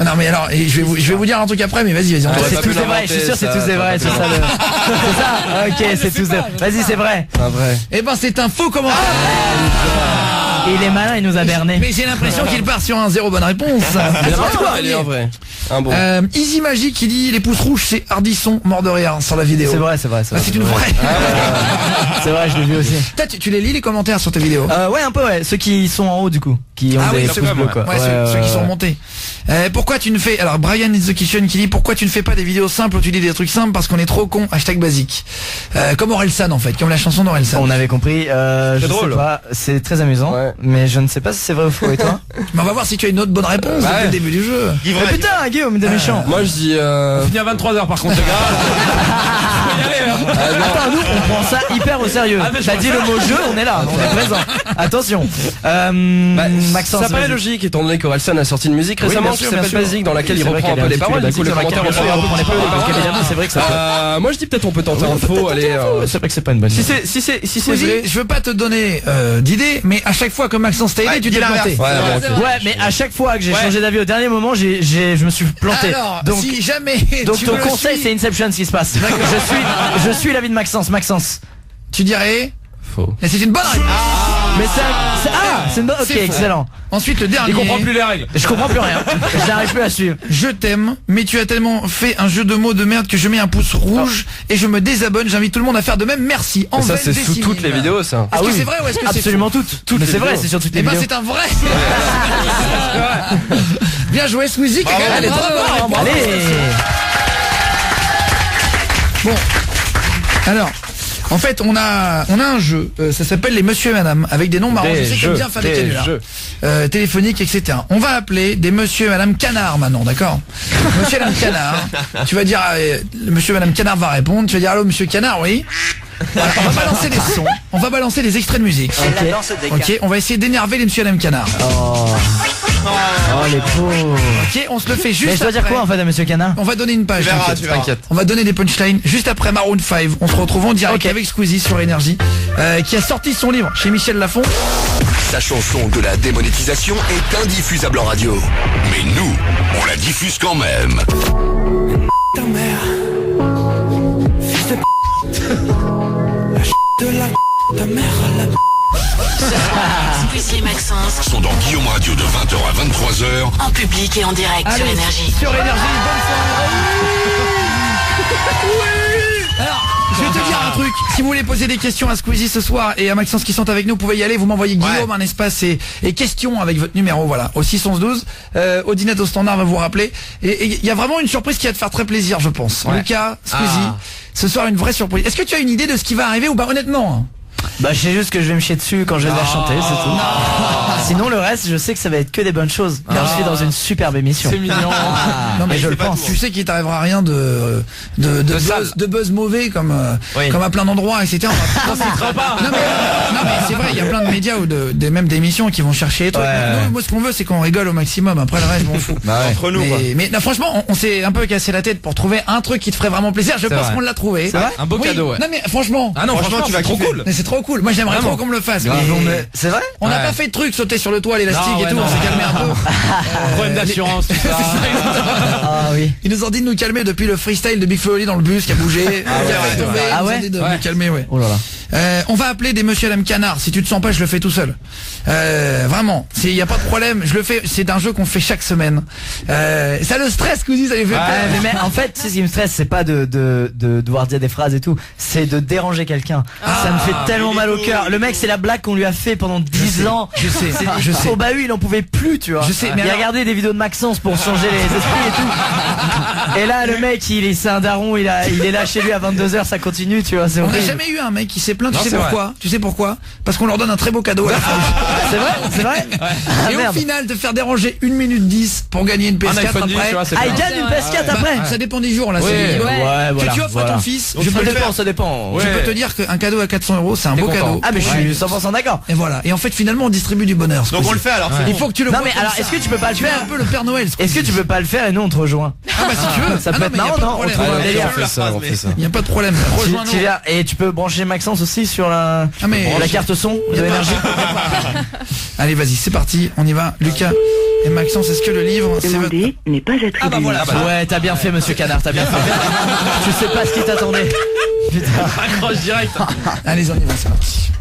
C: Non mais alors, je vais vous dire un truc après, mais vas-y.
K: C'est tous des vrais, je suis sûr c'est tous des vrais, c'est ça le... C'est ça? Ok, c'est tous des vrais. Vas-y, c'est vrai.
L: Un vrai.
C: Eh ben c'est un faux commentaire.
K: Et il est malin, il nous a berné.
C: Mais j'ai l'impression qu'il part sur un 0 bonne réponse.
L: Il est en vrai. Un bon.
C: Easy Magic qui dit les pouces rouges c'est Hardisson mort de rire sur la vidéo.
K: C'est vrai.
C: C'est une vraie.
K: C'est vrai, je l'ai vu aussi.
C: Toi tu les lis les commentaires sur tes vidéos?
K: Ouais, un peu ouais. Ceux qui sont en haut du coup, qui ont des pouces bleus quoi.
C: Ouais, ceux qui sont montés. Pourquoi tu ne fais... Alors Brian is the Kitchen qui dit pourquoi tu ne fais pas des vidéos simples où tu dis des trucs simples? Parce qu'on est trop con. #basique. Comme Orelsan en fait, comme la chanson d'Orelsan.
K: On avait compris. Je
L: drôle.
K: sais pas. C'est très amusant. Ouais. Mais je ne sais pas si c'est vrai ou faux. Et toi?
C: Mais on va voir si tu as une autre bonne réponse depuis le début du jeu.
K: Mais putain, Guillaume, t'es méchant.
L: Moi je dis.
E: On finit à 23h par contre les gars.
K: Attends, nous prends ça hyper au sérieux. T'as dit le mot jeu, on est là, on est présent. Attention. Maxence,
L: ça paraît logique étant donné qu'Orelsan a sorti une musique récemment qui s'appelle Basique dans laquelle il reprend un peu les paroles. Du coup, le commentaire reprend un petit peu les paroles.
K: C'est vrai que ça peut.
L: Moi je dis peut-être on peut tenter un faux. Allez,
K: c'est vrai que c'est pas une bonne idée.
L: Si c'est
C: vrai, je veux pas te donner d'idée, mais à chaque fois que Maxence t'a aidé, tu t'es planté.
K: Ouais, mais à chaque fois que j'ai changé d'avis au dernier moment, je me suis planté.
C: Alors,
K: donc,
C: si jamais.
K: Donc ton conseil, c'est Inception, ce qui se passe. Je suis l'avis de Maxence.
C: Tu dirais
L: faux.
C: Et c'est une bonne réponse.
K: Mais c'est une bonne. Ok, excellent.
C: Ensuite, le dernier.
E: Il comprend plus les règles.
K: Je comprends plus rien. J'arrive plus à suivre.
C: Je t'aime, mais tu as tellement fait un jeu de mots de merde que je mets un pouce rouge et je me désabonne. J'invite tout le monde à faire de même. Merci.
L: Ça, c'est sous toutes les vidéos, ça.
C: Est-ce que c'est vrai ou est-ce que c'est
K: absolument toutes. Mais c'est vrai, c'est sur toutes les vidéos.
C: C'est un vrai. Bien joué, Squeezie.
K: Allez.
C: Bon. Alors. En fait, on a un jeu, ça s'appelle les Monsieur et Madame, avec des noms marrants. Je sais que j'aime bien faire des canulars téléphoniques, etc. On va appeler des Monsieur et Madame Canard maintenant, d'accord? Monsieur et Madame Canard, tu vas dire, Monsieur et Madame Canard va répondre, tu vas dire allô Monsieur Canard, oui. Voilà, on va balancer des sons, on va balancer des extraits de musique. Ok, on va essayer d'énerver les Monsieur et Madame Canard.
K: Oh les pauvres.
C: Ok, on se le fait juste.
K: Mais je dois dire quoi en fait à Monsieur Canard?
C: On va donner une page.
L: Tu t'inquiètes.
C: On va donner des punchlines juste après Maroon 5. On se retrouve en direct avec Squeezie sur Énergie, qui a sorti son livre chez Michel Lafon.
B: Sa chanson de la démonétisation est indiffusable en radio. Mais nous, on la diffuse quand même.
N: Ta mère, fils de la de la ta mère la
A: Squeezie et Maxence
B: sont dans Guillaume Radio de 20h à 23h.
A: en public et en direct sur Énergie.
C: Sur Énergie, Alors, je vais te dire un truc. Si vous voulez poser des questions à Squeezie ce soir et à Maxence qui sont avec nous, vous pouvez y aller. Vous m'envoyez Guillaume, un espace et questions avec votre numéro, voilà, au 612. Odinette au standard va vous rappeler. Et il y a vraiment une surprise qui va te faire très plaisir, je pense. Lucas, Squeezie, ce soir une vraie surprise. Est-ce que tu as une idée de ce qui va arriver ou pas, honnêtement?
K: Bah je sais juste que je vais me chier dessus quand je vais la chanter, c'est tout. Sinon le reste, je sais que ça va être que des bonnes choses. Car je suis dans une superbe émission.
E: C'est mignon.
C: Non mais je le pense. Tu sais qu'il t'arrivera rien de buzz mauvais comme à plein d'endroits, etc. Non mais c'est vrai, il y a plein de médias ou même d'émissions qui vont chercher les trucs. Nous, moi ce qu'on veut c'est qu'on rigole au maximum. Après le reste je m'en fous.
L: Entre nous.
C: Mais non, franchement on s'est un peu cassé la tête pour trouver un truc qui te ferait vraiment plaisir. Je pense qu'on l'a trouvé.
K: C'est vrai.
E: Un beau cadeau.
C: Non mais franchement.
E: Ah non, franchement tu vas trop cool.
C: Mais c'est trop cool. Moi j'aimerais trop qu'on me le fasse.
K: C'est vrai?
C: On n'a pas fait de truc, sauter sur le toit, l'élastique et tout, on s'est calmé un peu.
E: Problème d'assurance, tout ça.
K: Ah oui.
C: Ils nous ont dit de nous calmer depuis le freestyle de Big Flo Oli dans le bus qui a bougé, qui a tombé. Ils nous ont dit de nous calmer,
K: Oh là là.
C: On va appeler des Monsieur et Madame Canard. Si tu te sens pas, je le fais tout seul. Vraiment, il y a pas de problème. Je le fais. C'est un jeu qu'on fait chaque semaine. Ça le stresse, Squeezie, ça lui fait peur.
K: Mais en fait, ce qui me stresse, c'est pas de devoir dire des phrases et tout. C'est de déranger quelqu'un. Ça me fait tellement mal au cœur. Le mec, c'est la blague qu'on lui a fait pendant 10 ans.
C: Je sais.
K: Au bahut, il en pouvait plus, tu vois.
C: Je sais, mais
K: il a regardé des vidéos de Maxence pour changer les esprits et tout. Et là, le mec, c'est un daron, il est là chez lui à 22h, ça continue, tu vois.
C: On n'a jamais eu un mec qui s'est plaint. Tu sais pourquoi? Parce qu'on leur donne un très beau cadeau à la fin.
K: C'est vrai.
C: Et au final, te faire déranger 1 minute 10 pour gagner une PS4 après.
K: Il gagne une PS4 après.
C: Ça dépend des jours, là. Que tu offres à ton fils.
K: Ça dépend.
C: Je peux te dire qu'un cadeau à 400 €, c'est un beau cadeau.
K: Ah, mais je suis 100% d'accord.
C: Et voilà. Et en fait, finalement, on distribue du bonheur.
L: Donc on le fait alors.
C: Il faut que tu le.
K: Non mais alors, est-ce que tu peux pas le faire?
C: Un peu le Père Noël.
K: Est-ce que tu peux pas le faire et nous on te rejoint?
C: Ah bah si tu veux.
K: Ça peut être marrant, non? On trouve un délire.
L: On fait ça.
C: Il y a pas de problème. Rejoins-nous.
K: Et tu peux brancher Maxence aussi sur la carte son de Énergie.
C: Allez, vas-y, c'est parti. On y va. Lucas et Maxence, est-ce que le livre c'est votre...
M: n'est pas attribué.
C: Ah bah voilà.
K: Ouais, t'as bien fait, Monsieur Canard, t'as bien fait. Tu sais pas ce qui t'attendait. Putain.
E: Accroche direct.
C: Allez, on y va, c'est parti.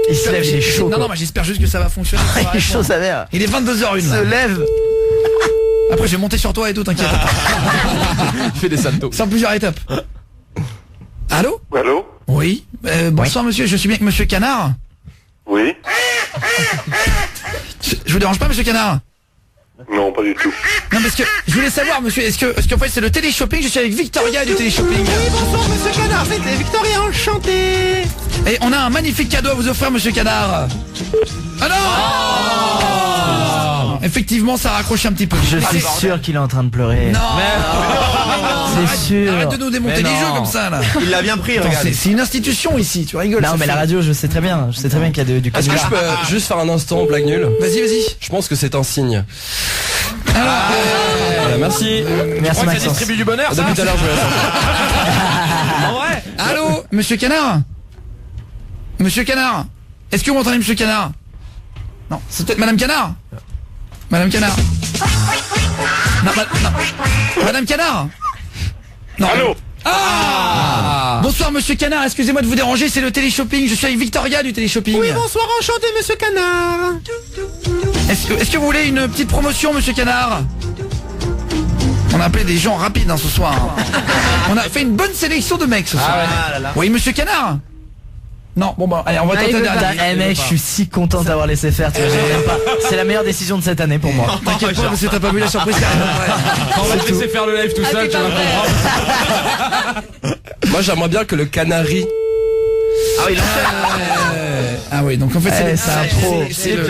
K: Il se lève, il est chaud.
C: Non, mais j'espère juste que ça va fonctionner.
K: Il est chaud, sa mère.
C: Il est 22h01.
K: Il se lève.
C: Après, je vais monter sur toi et tout, t'inquiète.
E: Fais des saltos.
C: C'est en plusieurs étapes. Allô?
F: Allô?
C: Oui. Bonsoir, monsieur. Je suis bien avec Monsieur Canard.
F: Oui.
C: Je vous dérange pas, Monsieur Canard?
F: Non, pas du tout.
C: Non, parce que je voulais savoir, monsieur, est-ce qu'en fait c'est le téléshopping? Je suis avec Victoria du téléshopping.
N: Oui, bonsoir Monsieur Canard, c'est Victoria, enchanté.
C: Et on a un magnifique cadeau à vous offrir, Monsieur Canard. Ah non! Alors effectivement ça raccroche un petit peu.
K: Je suis sûr qu'il est en train de pleurer.
C: Non.
K: C'est sûr.
C: Arrête de nous démonter les jeux comme ça là.
D: Il l'a bien pris,
C: Attends,
D: regarde.
C: c'est une institution ici, tu rigoles.
K: Non
C: ça
K: mais
C: fait-
K: la radio, je sais très bien qu'il y a du
L: Est-ce que je
K: canular.
L: peux juste faire un instant blague nulle?
C: Vas-y.
L: Je pense que c'est un signe.
C: Alors,
L: Voilà, merci.
K: Merci
E: Ça
K: Maxence.
E: distribue du bonheur, ça.
L: Depuis tout à l'heure, je vais la sortir.
E: En vrai.
C: allô, Monsieur Canard. Monsieur Canard. Est-ce que vous m'entendez, Monsieur Canard? Non, c'est peut-être Madame Canard. Madame Canard. Non. Madame Canard. Non.
F: Allô?
C: Bonsoir Monsieur Canard, excusez-moi de vous déranger, c'est le téléshopping, je suis avec Victoria du téléshopping.
N: Oui, bonsoir, enchanté, monsieur Canard.
C: Est-ce que vous voulez une petite promotion Monsieur Canard? On a appelé des gens rapides ce soir. On a fait une bonne sélection de mecs ce soir. Oui Monsieur Canard. Non, bon bah allez, on va tenter un dernier.
K: Mec, je suis si content d'avoir laissé faire, tu vois, j'ai même pas. C'est la meilleure décision de cette année pour moi.
C: T'inquiète pas parce que t'as pas vu la surprise.
E: On va te laisser faire le live tout seul, tu vas comprendre.
L: Moi, j'aimerais bien que le canari.
C: Ah oui, donc en fait c'est
K: c'est un pro.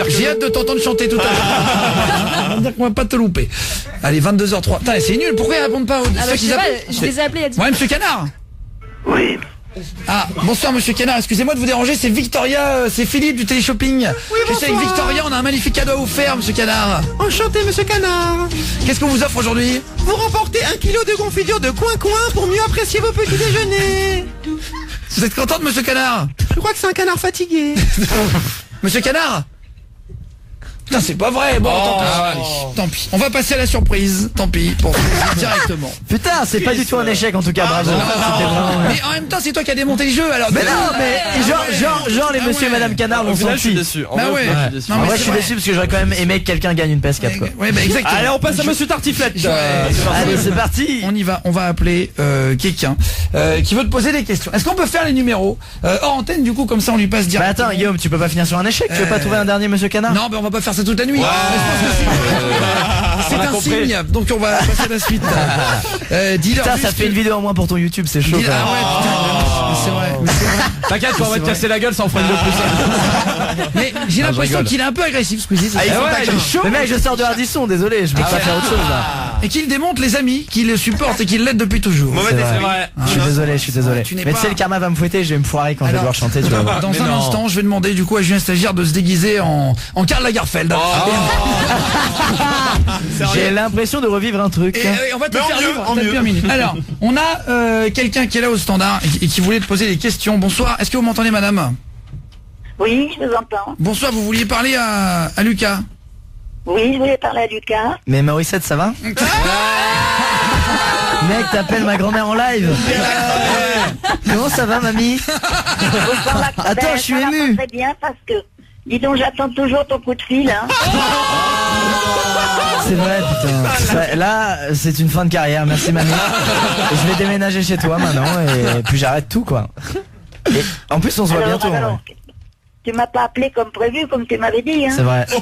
C: J'ai hâte de t'entendre chanter tout à l'heure. On va dire qu'on va pas te louper. Allez, 22h03. Putain, c'est nul, pourquoi ils répondent pas aux...
G: Ah bah, je sais pas, je les ai appelés il y a 10
C: Ouais, Monsieur Canard.
F: Oui.
C: Ah, bonsoir Monsieur Canard, excusez-moi de vous déranger, c'est Victoria, c'est Philippe du téléshopping. Je suis avec
N: bonsoir.
C: Victoria, on a un magnifique cadeau à vous faire Monsieur Canard.
N: Enchanté, monsieur Canard.
C: Qu'est-ce qu'on vous offre aujourd'hui?
N: Vous remportez 1 kilo de confiture de coin-coin pour mieux apprécier vos petits déjeuners.
C: Vous êtes contente Monsieur Canard?
N: Je crois que c'est un canard fatigué.
C: Monsieur Canard? Putain, c'est pas vrai. Bon, tant pis. On va passer à la surprise. Tant pis. Pour directement.
K: Putain, c'est pas du tout un échec en tout cas, bravo. C'était vraiment-
C: Mais en même temps, c'est toi qui as démonté le jeu. Alors.
K: Mais non, mais genre les monsieur et madame Canard
L: Au
K: l'ont
L: final, je suis
K: senti.
L: déçu. En
C: Bah
L: vrai,
C: ouais.
L: au final, je suis déçu.
C: Non,
K: En
C: mais
K: vrai,
C: c'est
K: je suis
C: vrai.
K: déçu parce que j'aurais quand même aimé que quelqu'un gagne une PS4 quoi.
C: Ouais, bah exactement.
E: Allez, on passe à Monsieur Tartiflette.
K: Allez, c'est parti.
C: On y va. On va appeler quelqu'un qui veut te poser des questions. Est-ce qu'on peut faire les numéros hors antenne du coup comme ça on lui passe
K: Bah
C: direct.
K: attends, Guillaume, tu peux pas finir sur un échec, tu veux pas trouver un dernier monsieur Canard?
C: Non, mais on va pas faire ça toute la nuit. Mais je pense que c'est
E: On a
C: un
E: compris.
C: signe. Donc on va passer à la suite. Dis-leur
K: Putain,
C: juste
K: ça fait une vidéo en moins pour ton YouTube, c'est chaud.
C: dis-
K: quand même.
C: Ah ouais, putain, mais c'est vrai. Mais c'est vrai.
E: T'inquiète, quand on va te casser la gueule, ça en fera une de plus.
C: Mais j'ai l'impression
E: rigole.
C: qu'il est un peu agressif Squeezie.
K: Ah, il faut
E: ouais,
K: pas
E: il
K: que-
E: est chaud.
K: Mais mec, je sors de Hardisson, désolé, je peux pas faire autre chose là.
C: Et qu'il démonte les amis qui le supportent et qui l'aident depuis toujours.
D: Mauvais
K: C'est
D: esprit.
E: vrai.
K: Je suis désolé, je suis désolé.
C: Tu n'es
K: Mais
C: pas-
K: tu sais, le karma va me fouetter, je vais me foirer quand je vais
C: Alors,
K: devoir chanter, tu vas voir.
C: Dans
E: Mais
C: un
E: non.
C: instant, je vais demander du coup à Julien Stagiaire de se déguiser en Karl Lagerfeld.
K: J'ai l'impression de revivre un truc.
C: Et, on va te
D: Mais en
C: faire
D: mieux,
C: vivre,
D: en
C: t'as
D: mieux.
C: plus un minute. Alors, on a quelqu'un qui est là au standard et qui voulait te poser des questions. Bonsoir, est-ce que vous m'entendez madame?
M: Oui, je vous entends.
C: Bonsoir, vous vouliez parler à Lucas?
M: Oui, je voulais parler à Lucas.
K: Mais Morissette, ça va? Mec, t'appelles ma grand-mère en live. Comment ça va, mamie? Attends, je suis
M: ça va
K: ému.
M: pas très bien parce que, dis donc, j'attends toujours ton coup de fil. Hein.
K: C'est vrai, putain. Là, c'est une fin de carrière, merci mamie. Je vais déménager chez toi maintenant et puis j'arrête tout, quoi. Et en plus, on se voit bientôt.
M: alors,
K: ouais.
M: tu m'as pas appelé comme prévu, comme tu m'avais dit. Hein.
K: C'est vrai. Non,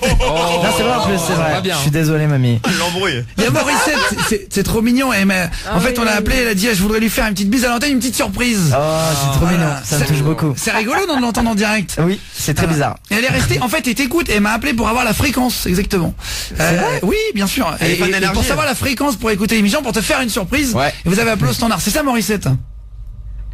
K: c'est vrai en plus, c'est vrai.
E: va bien,
K: Je suis désolé, mamie.
D: L'embrouille.
C: Il y a Morissette, c'est trop mignon. En fait, on l'a appelé, elle a dit je voudrais lui faire une petite bise à l'antenne, une petite surprise.
K: Oh, c'est trop mignon. Ça me touche beaucoup.
C: C'est rigolo non, de l'entendre en direct.
K: Oui, c'est très bizarre.
C: Et elle est restée, en fait, elle t'écoute et elle m'a appelé pour avoir la fréquence, exactement. Oui, bien sûr.
D: Elle est fan
C: Et
D: d'énergie,
C: pour savoir la fréquence pour écouter l'émission, pour te faire une surprise.
E: Ouais.
C: Et vous avez appelé au standard. C'est ça, Morissette?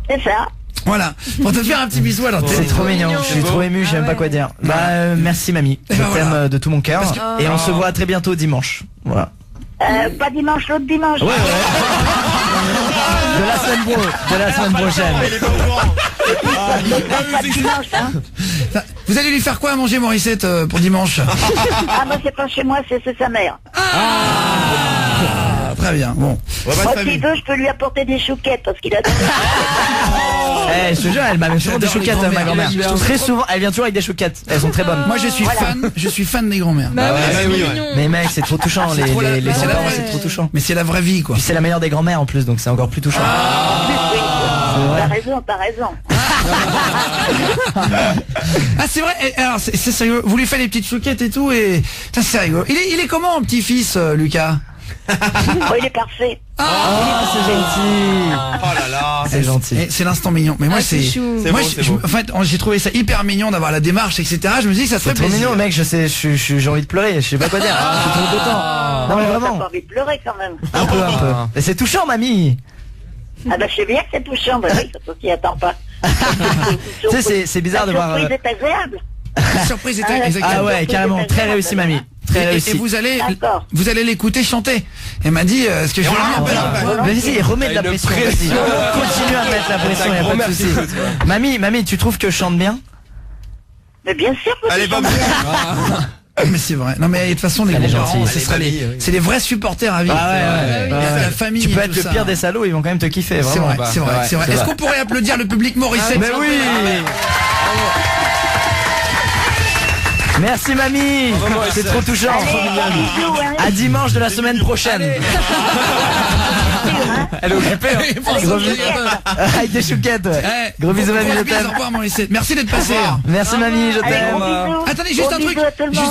M: C'est ça.
C: Voilà. Pour te faire un petit bisou à l'antenne.
K: C'est trop mignon, je suis trop ému, je sais même pas quoi dire. Bah merci mamie, je
C: ben
K: t'aime
C: voilà.
K: de tout mon cœur. Et on se voit très bientôt dimanche. Voilà.
M: Pas dimanche, l'autre dimanche.
K: De la semaine prochaine.
M: Pas dimanche, hein.
C: Vous allez lui faire quoi à manger, Morissette, pour dimanche?
M: Ah, bah, c'est pas chez moi, c'est sa mère.
C: Ah, très bien. Bon.
M: Moi, s'il veut, je peux lui apporter des chouquettes parce qu'il a.
K: Eh, je te jure, elle m'a souvent des
C: J'adore les
K: chouquettes, ma
C: grand-mères.
K: grand-mère. Très souvent, elle vient toujours avec des chouquettes. Elles sont très bonnes.
C: Moi, je suis fan des grands-mères.
G: Bah ouais, c'est
D: oui,
G: mignon.
K: Mais mec, c'est trop touchant, les
C: trop la- c'est la
K: grands-parents,
C: vraie-
K: c'est trop touchant.
C: Mais c'est la vraie vie, quoi.
K: Puis c'est la meilleure des grand-mères en plus, donc c'est encore plus touchant.
M: T'as raison, t'as raison.
C: Ah, c'est vrai. Alors, c'est sérieux. Vous lui faites des petites chouquettes et tout, et putain, c'est rigolo. Il est comment, petit-fils, Lucas?
M: Oh, il est parfait.
K: C'est gentil.
D: Oh là là.
K: C'est gentil.
C: C'est l'instant mignon. Mais moi, c'est moi, en fait, j'ai trouvé ça hyper mignon d'avoir la démarche, etc. Je me dis que ça serait
K: C'est trop
C: plaisir.
K: mignon, mec. J'ai envie de pleurer. Je sais pas quoi dire. Je suis trop content. Non mais
M: T'as
K: vraiment.
M: pas envie de pleurer quand même.
K: Un peu. Mais c'est touchant, mamie.
M: Ah bah je sais bien que c'est touchant, bah oui, ça t'y attend pas.
K: Tu sais, c'est bizarre de voir.
M: La surprise est agréable.
C: La surprise était exactement.
K: Ah ouais, carrément. Très réussi, mamie. Très réussi.
C: Et vous allez l'écouter chanter. Elle m'a dit ce que je
K: Vas-y, remets de la pression. Vas-y. Continue à mettre la pression, y a pas de souci. Mamie, tu trouves que je chante bien?
M: Mais bien sûr que
D: Allez,
M: tu chantes bien.
C: Mais c'est vrai. Non mais de toute façon les grands-parents, c'est les vrais supporters à vie. La famille.
K: Tu peux
C: et
K: être
C: tout
K: le
C: ça.
K: pire des salauds, ils vont quand même te kiffer.
C: C'est
K: Vraiment.
C: vrai, c'est vrai, c'est vrai. Est-ce qu'on pourrait applaudir le public Morissette?
K: Mais oui. Merci mamie. C'est trop touchant. À dimanche de la semaine prochaine. Elle est occupée. Gros bisous. Avec des chouquettes. Gros bisous mamie, je t'aime.
C: Au revoir Morissette. Merci d'être passé.
K: Merci mamie, je t'aime.
C: Attendez, juste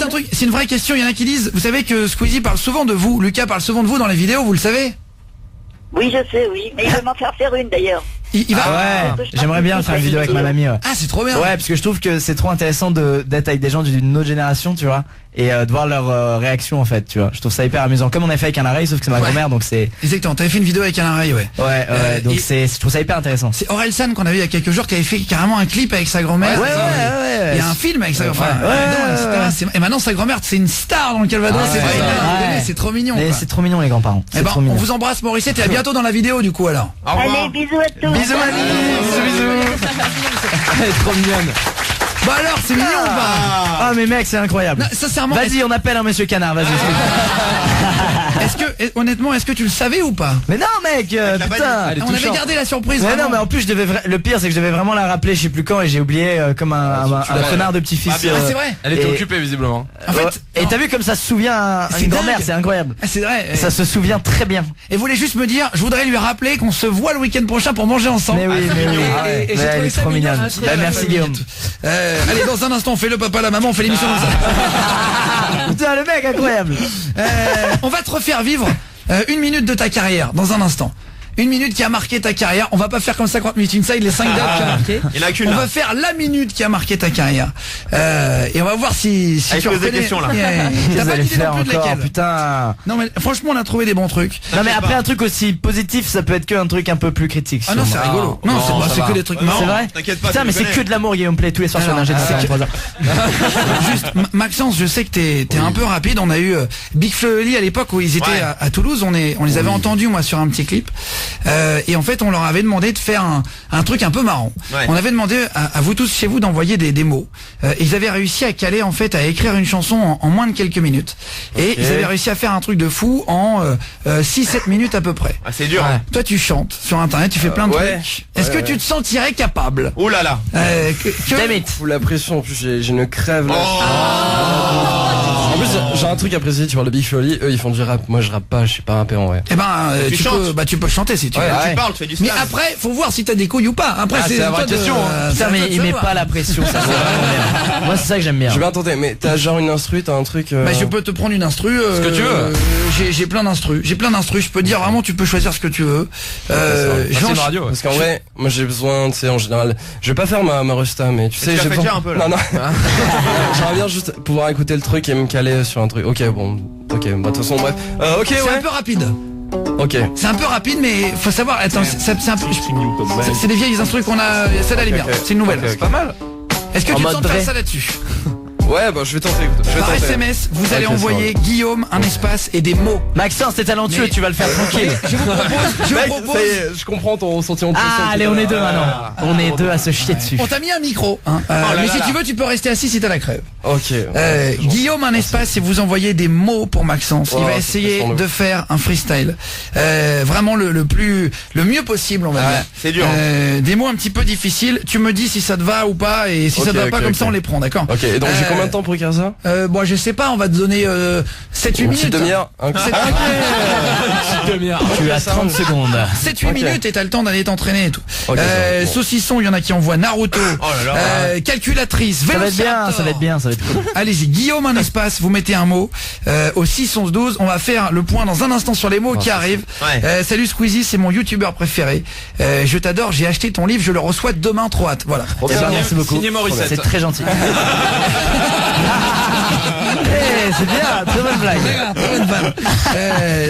C: un truc. C'est une vraie question. Il y en a qui disent, vous savez que Squeezie parle souvent de vous, Lucas parle souvent de vous dans les vidéos, vous le savez?
M: Oui, je sais, oui. Mais il veut m'en faire une d'ailleurs.
C: Il va.
K: Ouais, j'aimerais bien faire une vidéo avec ma mamie. Ouais.
C: Ah, c'est trop bien.
K: Ouais, parce que je trouve que c'est trop intéressant d'être avec des gens d'une autre génération, tu vois, et de voir leur réaction en fait, tu vois. Je trouve ça hyper amusant. Comme on a fait avec un array, sauf que c'est ma grand-mère, donc c'est.
C: Exactement. T'avais fait une vidéo avec un array, ouais.
K: Ouais, donc je trouve ça hyper intéressant.
C: C'est Aurel San qu'on a vu il y a quelques jours qui avait fait carrément un clip avec sa grand-mère.
K: Ouais.
C: Il y a un film avec sa grand-mère. Et maintenant sa grand-mère, c'est une star dans le Calvados. C'est trop mignon.
K: C'est trop mignon les grands-parents.
C: Eh ben, on vous embrasse Morissette et à bientôt dans la vidéo du coup alors.
M: Allez, bisous à tous.
K: Bisous mamie. Bisous.
E: Elle est trop mignonne.
C: Bah alors, c'est mignon ou pas?
K: Ah mais mec, c'est incroyable.
C: Non, sincèrement.
K: Vas-y, on appelle un monsieur Canard, vas-y.
C: Honnêtement, est-ce que tu le savais ou pas?
K: Mais non mec, putain.
C: On avait gardé la surprise.
K: Mais non, mais en plus le pire c'est que je devais vraiment la rappeler, je sais plus quand, et j'ai oublié comme un connard de petit-fils.
C: C'est vrai.
E: Elle était occupée visiblement.
K: En fait, et t'as vu comme ça se souvient une grand-mère, c'est incroyable.
C: C'est vrai.
K: Ça se souvient très bien.
C: Et voulait juste me dire, je voudrais lui rappeler qu'on se voit le week-end prochain pour manger ensemble.
K: Mais oui, mais oui. Elle est trop mignonne. Merci Guillaume.
C: Allez, dans un instant, on fait le papa, la maman, on fait l'émission comme ça.
K: Putain, le mec, incroyable.
C: On va te refaire vivre une minute de ta carrière dans un instant. Une minute qui a marqué ta carrière. On va pas faire comme 50 minutes inside les 5 dates qui a marqué. On va faire la minute qui a marqué ta carrière. Et on va voir si tu reconnais.
D: questions là.
C: T'as pas d'idée non plus de laquelle.
K: Putain.
C: Non mais franchement on a trouvé des bons trucs.
K: Non mais après un truc aussi positif, ça peut être que un truc un peu plus critique.
C: Ah non c'est rigolo. Non c'est que des trucs marrants.
K: C'est vrai.
D: T'inquiète pas.
K: Putain mais c'est que de l'amour Guillaume Play tous les soirs sur Énergie.
C: Juste Maxence, je sais que t'es un peu rapide. On a eu Big Fleury à l'époque où ils étaient à Toulouse. On les avait entendus moi sur un petit clip. Et en fait on leur avait demandé de faire un truc un peu marrant. On avait demandé à vous tous chez vous d'envoyer des mots. Et ils avaient réussi à caler en fait à écrire une chanson en moins de quelques minutes. Et ils avaient réussi à faire un truc de fou en 6-7 minutes à peu près.
D: Ah c'est dur.
C: Toi tu chantes sur internet, tu fais plein de trucs. Est-ce que tu te sentirais capable?
D: Oh là là.
L: Faut la pression, en plus j'ai une crève là. En plus j'ai un truc à préciser, tu parles de Big Fleury, eux ils font du rap, moi je rappe pas, je suis pas rappeur en vrai.
C: Eh ben tu peux chanter si tu veux.
D: Tu parles, tu fais du slam.
C: Mais après faut voir si t'as des couilles ou pas. Après c'est
K: la vraie question. Putain mais il met pas la pression, ça c'est vraiment bien. Moi c'est ça que j'aime bien.
L: Je vais bien tenter, mais t'as genre une instru, t'as un truc
C: Bah je peux te prendre une instru.
E: Ce que tu veux.
C: J'ai plein d'instrus. Je peux te dire vraiment tu peux choisir ce que tu veux.
E: C'est une radio.
L: Parce qu'en vrai, moi j'ai besoin, tu sais, en général, je vais pas faire ma resta, mais tu sais, j'ai
D: besoin un peu là.
L: Non. J'aimerais bien juste pouvoir écouter le truc et me caler sur un truc. Ok, bon, bah de toute façon, bref. Ok, ouais.
C: C'est un peu rapide.
L: Ok.
C: C'est un peu rapide, mais faut savoir. Attends, c'est des vieilles instrus qu'on a. Celle-là elle est bien. C'est une nouvelle.
L: C'est pas mal.
C: Est-ce que tu te sens de faire ça là-dessus?
L: Ouais, bah je vais tenter.
C: Par SMS, vous allez envoyer Guillaume un espace et des mots.
K: Maxence, t'es talentueux, tu vas le faire tranquille.
C: Je vous propose.
L: Je comprends ton sentiment de pression.
K: Allez, on est deux maintenant. On est deux à se chier dessus.
C: On t'a mis un micro, hein. Mais si tu veux, tu peux rester assis si t'as la crève.
L: Ok.
C: Guillaume un espace et vous envoyez des mots pour Maxence. Il va essayer de faire un freestyle. Vraiment le mieux possible, on va dire.
D: C'est dur.
C: Des mots un petit peu difficiles. Tu me dis si ça te va ou pas et si ça te va pas, comme ça on les prend, d'accord?
L: Ok. Et donc j'ai Combien de temps pour écrire ça?
C: Bon, je sais pas, on va te donner 7-8 minutes.
L: Demi-heure.
K: Tu as 30 secondes.
C: 7-8 minutes et t'as le temps d'aller t'entraîner et tout. Saucisson, il y en a qui envoient Naruto. Calculatrice,
K: ça va être bien, ça va être bien, ça va être cool.
C: Allez-y, Guillaume, un espace, vous mettez un mot au 6-11-12. On va faire le point dans un instant sur les mots qui arrivent. Salut Squeezie, c'est mon youtubeur préféré. Je t'adore, j'ai acheté ton livre, je le reçois demain, trop hâte. Voilà.
K: Merci beaucoup. C'est très gentil. C'est bien, très bonne blague.
C: Très bonne vanne.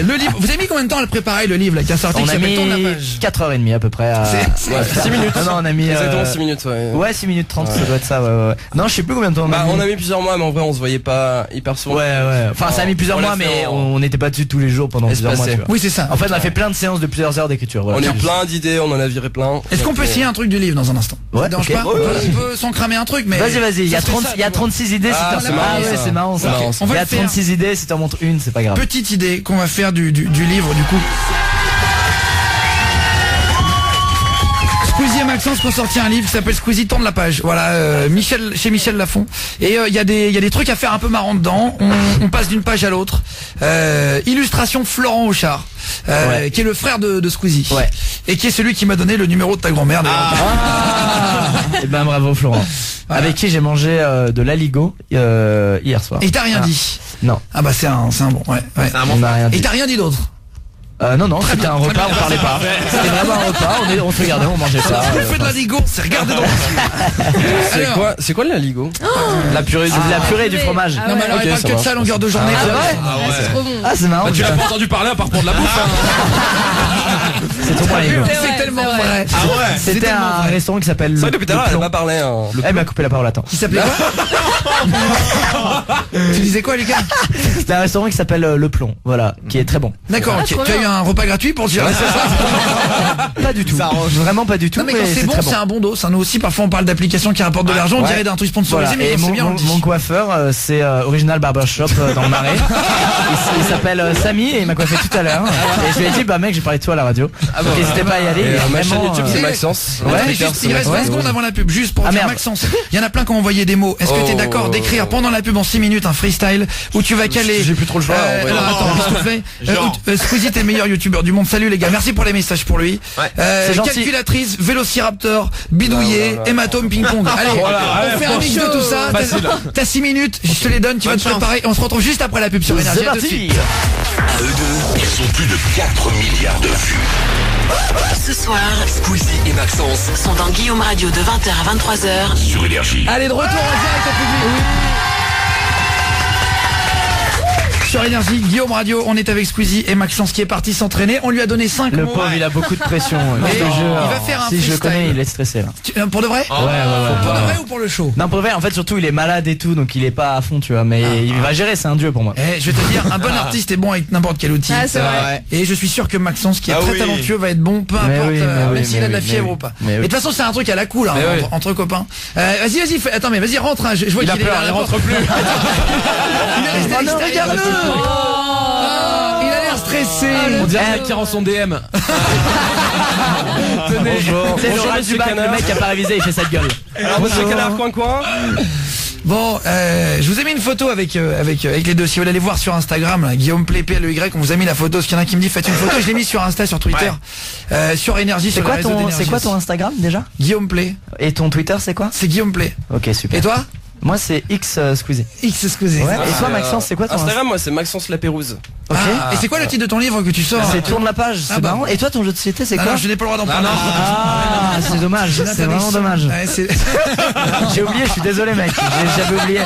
C: Le livre, vous avez mis combien de temps à le préparer, le livre là, qui a sorti?
K: On a mis 4h30 à peu près.
L: 6 minutes.
K: Non, on a mis
L: exactement 6 minutes.
K: Ouais, 6 minutes 30, ça doit être ça. Ouais. Non, je sais plus combien de temps.
L: On a mis plusieurs mois, mais en vrai, on se voyait pas hyper souvent.
K: Ouais. Enfin, ça a mis plusieurs mois, mais on n'était pas dessus tous les jours pendant plusieurs mois.
C: Oui, c'est ça.
K: En fait, on a fait plein de séances de plusieurs heures d'écriture.
L: On a eu plein d'idées, on en a viré plein.
C: Est-ce qu'on peut essayer un truc du livre dans un instant?
K: Ouais.
C: Ça dérange pas? On peut s'en cramer un truc, mais.
K: Vas-y. Il y a 36 idées. C'est marrant ça. Il y a 36 idées. Si t'en montres une, c'est pas grave.
C: Petite idée qu'on va faire du livre, du coup. Squeezie et Maxence ont sorti un livre qui s'appelle Squeezie tourne la page. Voilà, chez Michel Lafon. Et il y a des trucs à faire un peu marrants dedans. On passe d'une page à l'autre. Illustration Florent Auchard, qui est le frère de Squeezie. Ouais. Et qui est celui qui m'a donné le numéro de ta grand-mère.
K: Et ben bravo Florent. Voilà. Avec qui j'ai mangé de l'aligot hier soir.
C: Et il t'a rien dit?
K: Non.
C: Ah bah c'est un bon. Ouais.
K: On n'a rien dit.
C: Et t'as rien dit d'autre?
K: Non, c'était un repas, on parlait pas. C'était vraiment un repas, on se regardait, on mangeait pas.
C: Ce qu'on fait de l'aligot, c'est regarder dans le
L: C'est quoi l'aligot?
K: La purée du fromage.
C: Non mais alors il parle que de ça à longueur de journée.
G: C'est trop bon.
K: Ah c'est marrant.
E: Tu l'as pas entendu parler à part pour de la bouffe.
K: C'est trop bon l'aligot.
C: C'est tellement vrai.
K: C'était un restaurant qui s'appelle
L: Le Depuis tout à l'heure, elle m'a parlé.
K: Elle m'a coupé la parole, attends.
C: Qui s'appelait quoi? Tu disais quoi les gars?
K: C'était un restaurant qui s'appelle Le Plomb, voilà, qui est très bon.
C: D'accord, tu as eu un repas gratuit pour dire ça?
K: Pas du tout. Vraiment pas du tout.
C: Non mais quand c'est bon, c'est un bon dos. Nous aussi parfois on parle d'applications qui rapportent de l'argent, on dirait d'un truc sponsorisé, mais c'est bien.
K: Mon coiffeur, c'est Original Barbershop dans le Marais. Il s'appelle Samy et il m'a coiffé tout à l'heure. Et je lui ai dit bah mec, j'ai parlé de toi à la radio. N'hésitez pas à y aller.
L: Ma chaîne YouTube c'est Maxence.
C: Il reste 20 secondes avant la pub, juste pour dire Maxence. Il y en a plein qui ont envoyé des mots. Est-ce que t'es d'accord d'écrire pendant la pub en 6 minutes un freestyle où tu vas caler?
L: J'ai plus trop le choix.
C: Alors attends, qu'est-ce que tu fais? Squeezie, t'es meilleur youtubeur du monde. Salut les gars, merci pour les messages pour lui. Calculatrice, Vélociraptor, bidouillé, hématome, ping-pong. Allez, on fait un mix de tout ça. T'as 6 minutes, je te les donne, tu vas te préparer. On se retrouve juste après la pub sur Énergie.
K: C'est parti.
B: À eux deux, ils ont plus de 4 milliards de vues.
A: Ce soir,
B: Squeezie et Maxence
A: sont dans Guillaume Radio de 20h à 23h
B: sur Énergie.
C: Allez, de retour en direct au public. Sur Énergie, Guillaume Radio, on est avec Squeezie et Maxence qui est parti s'entraîner. On lui a donné 5 mots.
K: Le pauvre, il a beaucoup de pression.
C: Il va faire un
K: si je le connais, il est stressé là.
C: Pour de vrai?
K: Ouais.
C: Pour de vrai ou pour le show?
K: Non, pour de vrai, en fait, surtout, il est malade et tout, donc il est pas à fond, tu vois, mais il va gérer, c'est un dieu pour moi.
C: Je vais te dire, un bon artiste est bon avec n'importe quel outil.
G: Ah, c'est vrai.
C: Et je suis sûr que Maxence, qui est très talentueux, va être bon, peu importe, même s'il a de la fièvre ou pas. Mais de toute façon, c'est un truc à la cool, entre copains. Vas-y, attends, mais vas-y, rentre, je vois qu'il est là.
E: Il rentre plus.
C: Il est resté à l'extérieur. Il a l'air stressé.
E: On dirait un mec qui rend son DM.
K: Bonjour. C'est Laurent Dubac, le mec qui a pas révisé, il fait cette gueule.
L: Alors, monsieur Canard, coin.
C: Bon, je vous ai mis une photo avec les deux. Si vous voulez aller voir sur Instagram, là, Guillaume Play, PLEY, on vous a mis la photo. Parce qu'il y en a qui me dit faites une photo. Je l'ai mis sur Insta, sur Twitter, sur Énergie.
K: C'est quoi ton Instagram déjà?
C: Guillaume Play.
K: Et ton Twitter c'est quoi?
C: C'est Guillaume Play.
K: Ok, super.
C: Et toi?
K: Moi c'est X Squeezie.
C: X Squeezie.
K: Ouais. Et toi Maxence, c'est quoi ton
L: Instagram? Moi c'est Maxence Lapérouse.
C: Ok. Et c'est quoi le titre de ton livre que tu sors?
K: C'est Tourne la page, c'est marrant. Et toi ton jeu de société c'est quoi?
C: Non, je n'ai pas le droit d'en parler.
K: Ah, c'est dommage, c'est vraiment dommage. J'ai oublié, je suis désolé mec, j'avais oublié.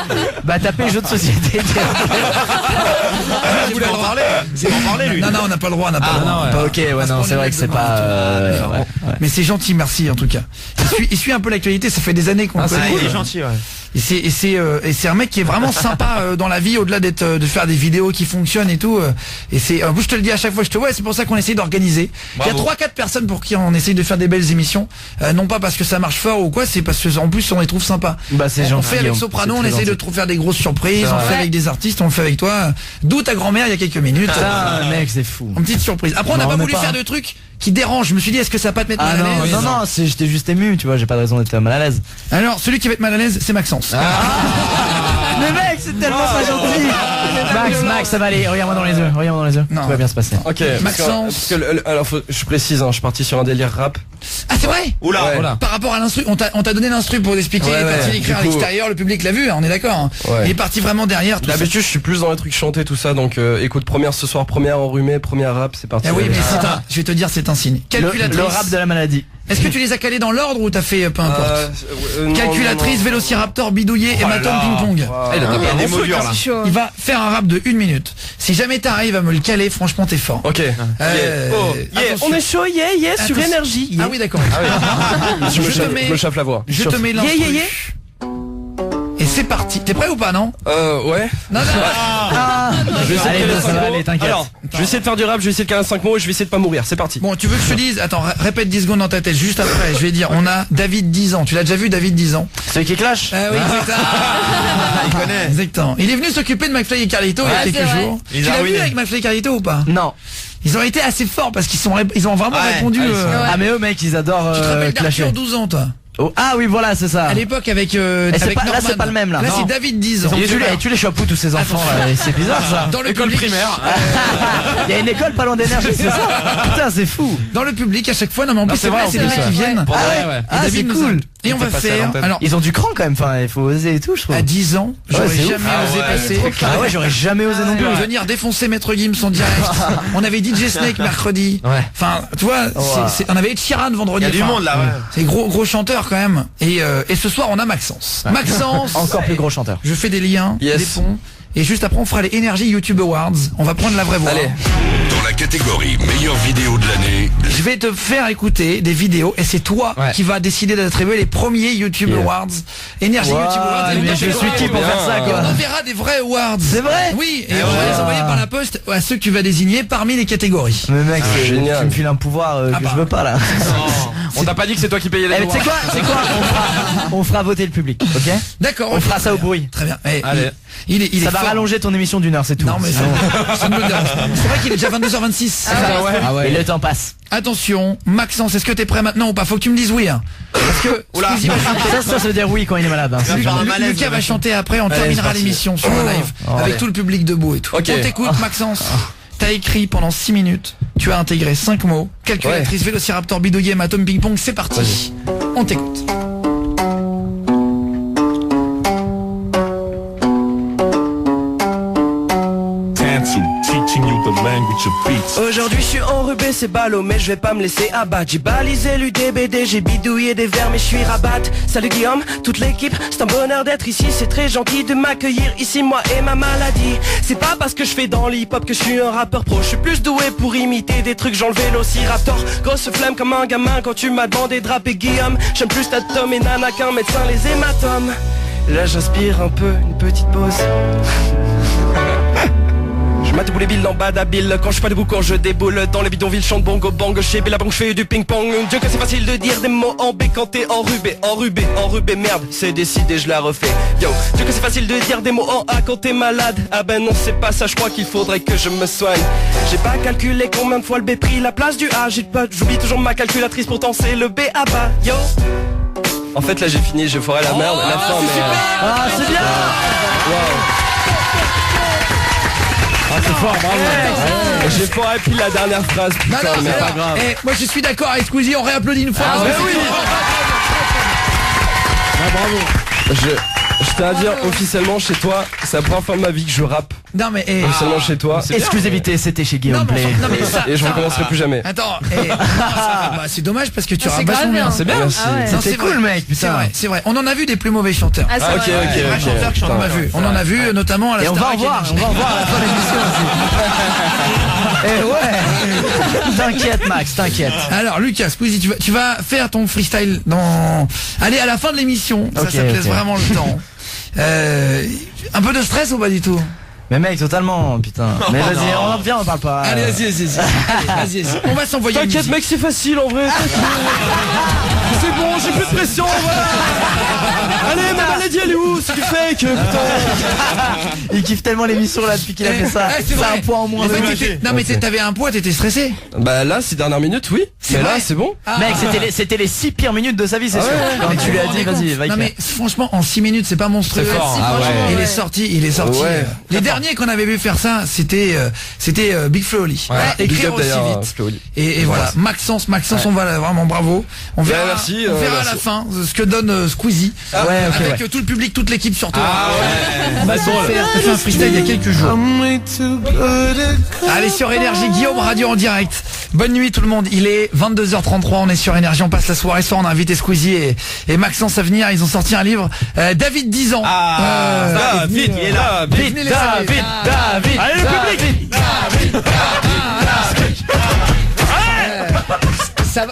K: Bah tapez jeu de société.
C: Tu voulais en parler? C'est en parler lui. Non, on n'a pas le droit,
K: Ok, ouais, non, c'est vrai que c'est pas.
C: Mais c'est gentil, merci en tout cas. Il suit un peu l'actualité, ça fait des années qu'on le connaît.
D: Il est gentil, ouais.
C: Et c'est un mec qui est vraiment sympa dans la vie, au-delà de faire des vidéos qui fonctionnent et tout. Et c'est, je te le dis à chaque fois, je te vois, c'est pour ça qu'on essaye d'organiser. Il y a 3-4 personnes pour qui on essaye de faire des belles émissions, non pas parce que ça marche fort ou quoi, c'est parce que en plus on les trouve sympas.
K: Bah c'est gentil.
C: On fait avec Soprano, on essaye de faire des grosses surprises, on fait avec des artistes, on le fait avec toi. D'où ta grand-mère il y a quelques minutes.
K: Ah mec, c'est fou.
C: Une petite surprise. Après on n'a pas voulu faire de trucs qui dérangent. Je me suis dit est-ce que ça va pas te mettre mal à l'aise?
K: Non, j'étais juste ému, tu vois, j'ai pas de raison d'être mal à l'aise.
C: Alors celui qui va être mal à l'aise, c'est Maxence.
K: Mais mec, c'est tellement pas gentil. Max, ça va aller. Regarde-moi dans les yeux.
C: Non.
K: Tout va bien se passer.
L: Ok,
C: Maxence.
L: alors je précise, je suis parti sur un délire rap.
C: Ah, c'est vrai?
L: Oula.
C: Par rapport à l'instru, on t'a donné l'instru pour expliquer, il est parti l'écrire à l'extérieur, le public l'a vu, on est d'accord, hein. Il est parti vraiment derrière.
L: D'habitude, je suis plus dans les trucs chantés, tout ça, donc écoute, première ce soir, première enrhumée, première rap, c'est parti.
C: Ah oui, mais je vais te dire, c'est un signe. Calculatrice.
K: Le rap de la maladie.
C: Est-ce que tu les as calés dans l'ordre ou t'as fait peu importe? Calculatrice, Vélociraptor, bidouillé, hématome, ping-pong.
E: Il a tapé un mot dur là.
C: Il va faire un rap de 1 minute. Si jamais t'arrives à me le caler, franchement t'es fort.
L: Ok.
N: On est chaud, sur énergie.
C: Ah oui, d'accord.
L: Je me chauffe la voix.
C: Je te mets l'instru. Et c'est parti. T'es prêt ou pas, non?
L: Ouais.
C: Non.
L: Je vais essayer
K: Allez,
L: de
K: ça va aller, t'inquiète.
L: Alors, je vais essayer de faire du rap, je vais essayer de caler 5 mots et je vais essayer de pas mourir. C'est parti.
C: Bon, tu veux que je te dise? Attends, répète 10 secondes dans ta tête. Juste après, je vais dire, on a David 10 ans. Tu l'as déjà vu, David 10 ans?
K: Celui qui clash?
C: Ah oui, exactement.
D: Il connaît.
C: Exactement. Il est venu s'occuper de McFly et Carlito il y a quelques jours. Tu l'as vu avec McFly et Carlito ou pas?
K: Non.
C: Ils ont été assez forts parce qu'ils ont vraiment répondu.
K: Ah mais eux mec, ils adorent
C: Tu te rappelles
K: clasher.
C: d'Arthur 12 ans, toi?
K: Oh, ah oui, voilà, c'est ça.
C: À l'époque avec
K: là
C: Norman.
K: c'est pas le même là.
C: Là c'est David 10 ans.
K: Tu les chopes où tous ces enfants là? C'est bizarre ça.
C: Dans
E: École primaire.
K: Il y a une école pas loin d'énergie, c'est ça? Putain, c'est fou.
C: Dans le public à chaque fois, non mais en plus c'est vrai, c'est des mecs qui viennent.
K: Ah c'est cool.
C: Et on va faire. Alors
K: ils ont du cran quand même, enfin il faut oser et tout je trouve.
C: à 10 ans, j'aurais jamais osé passer.
K: Ah ouais, j'aurais jamais osé non plus.
C: Venir défoncer Maître Gims en direct. On avait DJ Snake mercredi. Enfin, tu vois, on avait Ed Sheeran vendredi.
D: Il y a du monde là, ouais.
C: C'est gros chanteur quand même. Et ce soir on a Maxence. Maxence,
K: encore plus gros chanteur.
C: je fais des liens, des ponts. Et juste après on fera les Energy YouTube Awards. On va prendre la vraie voix.
L: Allez.
B: Dans la catégorie meilleure vidéo de l'année,
C: Je vais te faire écouter des vidéos et c'est toi qui vas décider d'attribuer les premiers YouTube Awards. Energy YouTube Awards.
K: Mais je suis qui pour faire ça
C: Et
K: quoi?
C: on enverra des vrais awards.
K: C'est vrai?
C: Oui, et on va les envoyer par la poste à ceux que tu vas désigner parmi les catégories.
K: Mais mec, c'est
L: génial.
K: tu me files un pouvoir que je veux pas là.
E: On t'a pas dit que c'est toi qui payais les
K: Eh mais tu sais quoi? On fera voter le public, ok?
C: D'accord.
K: On fera ça au bruit.
C: Très bien.
E: Allez.
C: Il est
K: Ça va
C: fort.
K: rallonger ton émission d'1 heure, c'est tout.
C: Non mais ça ne me dérange pas. C'est vrai qu'il est déjà 22h26.
K: Et le temps passe.
C: Attention, Maxence, est-ce que t'es prêt maintenant ou pas? Faut que tu me dises oui. Hein. Parce que Squeezie va chanter.
K: Ça veut dire oui quand il est malade. Hein.
C: Lucas va chanter après, on terminera l'émission sur un live avec tout le public debout et tout.
L: Ok.
C: On t'écoute Maxence. T'as écrit pendant 6 minutes, tu as intégré 5 mots, calculatrice, Vélociraptor, bidouillé, hématome, ping-pong, c'est parti. On t'écoute.
N: Aujourd'hui je suis enrubé, c'est ballot, mais je vais pas me laisser abattre. J'ai balisé l'UDBD, j'ai bidouillé des verres, mais je suis rabat. Salut Guillaume, toute l'équipe, c'est un bonheur d'être ici. C'est très gentil de m'accueillir ici, moi et ma maladie. C'est pas parce que je fais dans l'hip-hop que je suis un rappeur pro. Je suis plus doué pour imiter des trucs, genre le Vélociraptor. Grosse flemme comme un gamin quand tu m'as demandé de rapper Guillaume. J'aime plus ta tome et nana qu'un médecin les hématomes. Là j'inspire un peu, une petite pause. Je mate boulet bill dans Badabil. Quand je suis pas debout, quand je déboule dans les bidonvilles, chante bongo bang. Chez Billabong, je fais du ping pong. Dieu que c'est facile de dire des mots en B quand t'es enrubé, merde, c'est décidé, je la refais. Yo, Dieu que c'est facile de dire des mots en A quand t'es malade. Ah ben non, c'est pas ça, je crois qu'il faudrait que je me soigne. J'ai pas calculé combien de fois le B pris la place du A. J'oublie toujours ma calculatrice, pourtant c'est le B à bas. Yo. En fait là j'ai fini, je ferai la merde. La fin, mais
K: Ah c'est bien.
E: Ah c'est fort, bravo.
L: J'ai pas appris la dernière phrase.
C: Non,
L: Putain,
C: non,
L: mais
C: c'est
L: pas
C: pas
L: grave.
C: grave. Moi je suis d'accord avec Squeezie, on réapplaudit une fois.
L: Ah ouais, oui. Je tiens à dire officiellement chez toi, c'est la première fois de ma vie que je rappe.
C: Non mais
L: Officiellement chez toi.
K: Exclusivité, c'était chez Guillaume Play.
C: non, mais ça,
L: Et je recommencerai plus jamais.
C: Attends, c'est dommage parce que tu rappes
G: grave
C: vachement bien.
G: bien.
C: C'est bien.
L: Merci.
C: Non,
K: C'était
C: c'est
K: cool
C: vrai.
K: mec,
C: C'est
K: putain.
C: vrai, c'est vrai. On en a vu des plus mauvais chanteurs.
G: Ah, c'est
L: Ah, ok,
G: vrai.
L: ok,
C: Des vrais chanteurs qui on en a vu. On en a vu notamment à la
K: Et on va en
C: Starac
K: voir,
C: Energy.
K: à la fin de l'émission aussi. Eh ouais. T'inquiète Max, t'inquiète.
C: Alors Lucas, Squeezie, tu vas faire ton freestyle dans... Allez, à la fin de l'émission,
K: Ok,
C: ça te laisse
K: ok.
C: vraiment le temps. Un peu de stress ou pas du tout?
K: Mais mec, totalement, putain. Mais vas-y, on parle pas.
C: Allez, vas-y. Vas-y. On va s'envoyer une
L: T'inquiète
C: musique.
L: mec, c'est facile en vrai. C'est bon, j'ai plus de pression, voilà. Allez, ma maladie elle est où? C'est du fake. mec, putain.
K: Il kiffe tellement l'émission là depuis qu'il a fait ça.
C: c'est vrai.
K: un point en moins.
C: En fait, non mais t'avais un poids, t'étais stressé.
L: Bah là, ces dernières minutes, oui. Mais là, c'est bon.
K: Mec, c'était les 6 pires minutes de sa vie, c'est sûr. Quand tu lui as dit, vas-y, va y
C: Non
K: faire.
C: mais franchement, en 6 minutes, c'est pas monstrueux.
E: C'est fort,
C: Ah
E: ouais.
C: Il est sorti.
L: Ouais.
C: Les derniers qu'on avait vu faire ça, c'était Big Flo Oli. Écrire aussi vite. Et voilà, Maxence, on va vraiment bravo. On verra,
L: merci,
C: on verra à
L: merci.
C: la fin ce que donne Squeezie avec tout le public, toute l'équipe surtout.
E: Bah,
C: On fait un freestyle il y a quelques jours. Allez sur Énergie, Guillaume Radio en direct. Bonne nuit tout le monde. Il est 22h33, on est sur Énergie, on passe la soirée soir, on a invité Squeezie et Maxence à venir. Ils ont sorti un livre. David 10 ans.
L: David, il est là.
C: David.
K: Allez le public.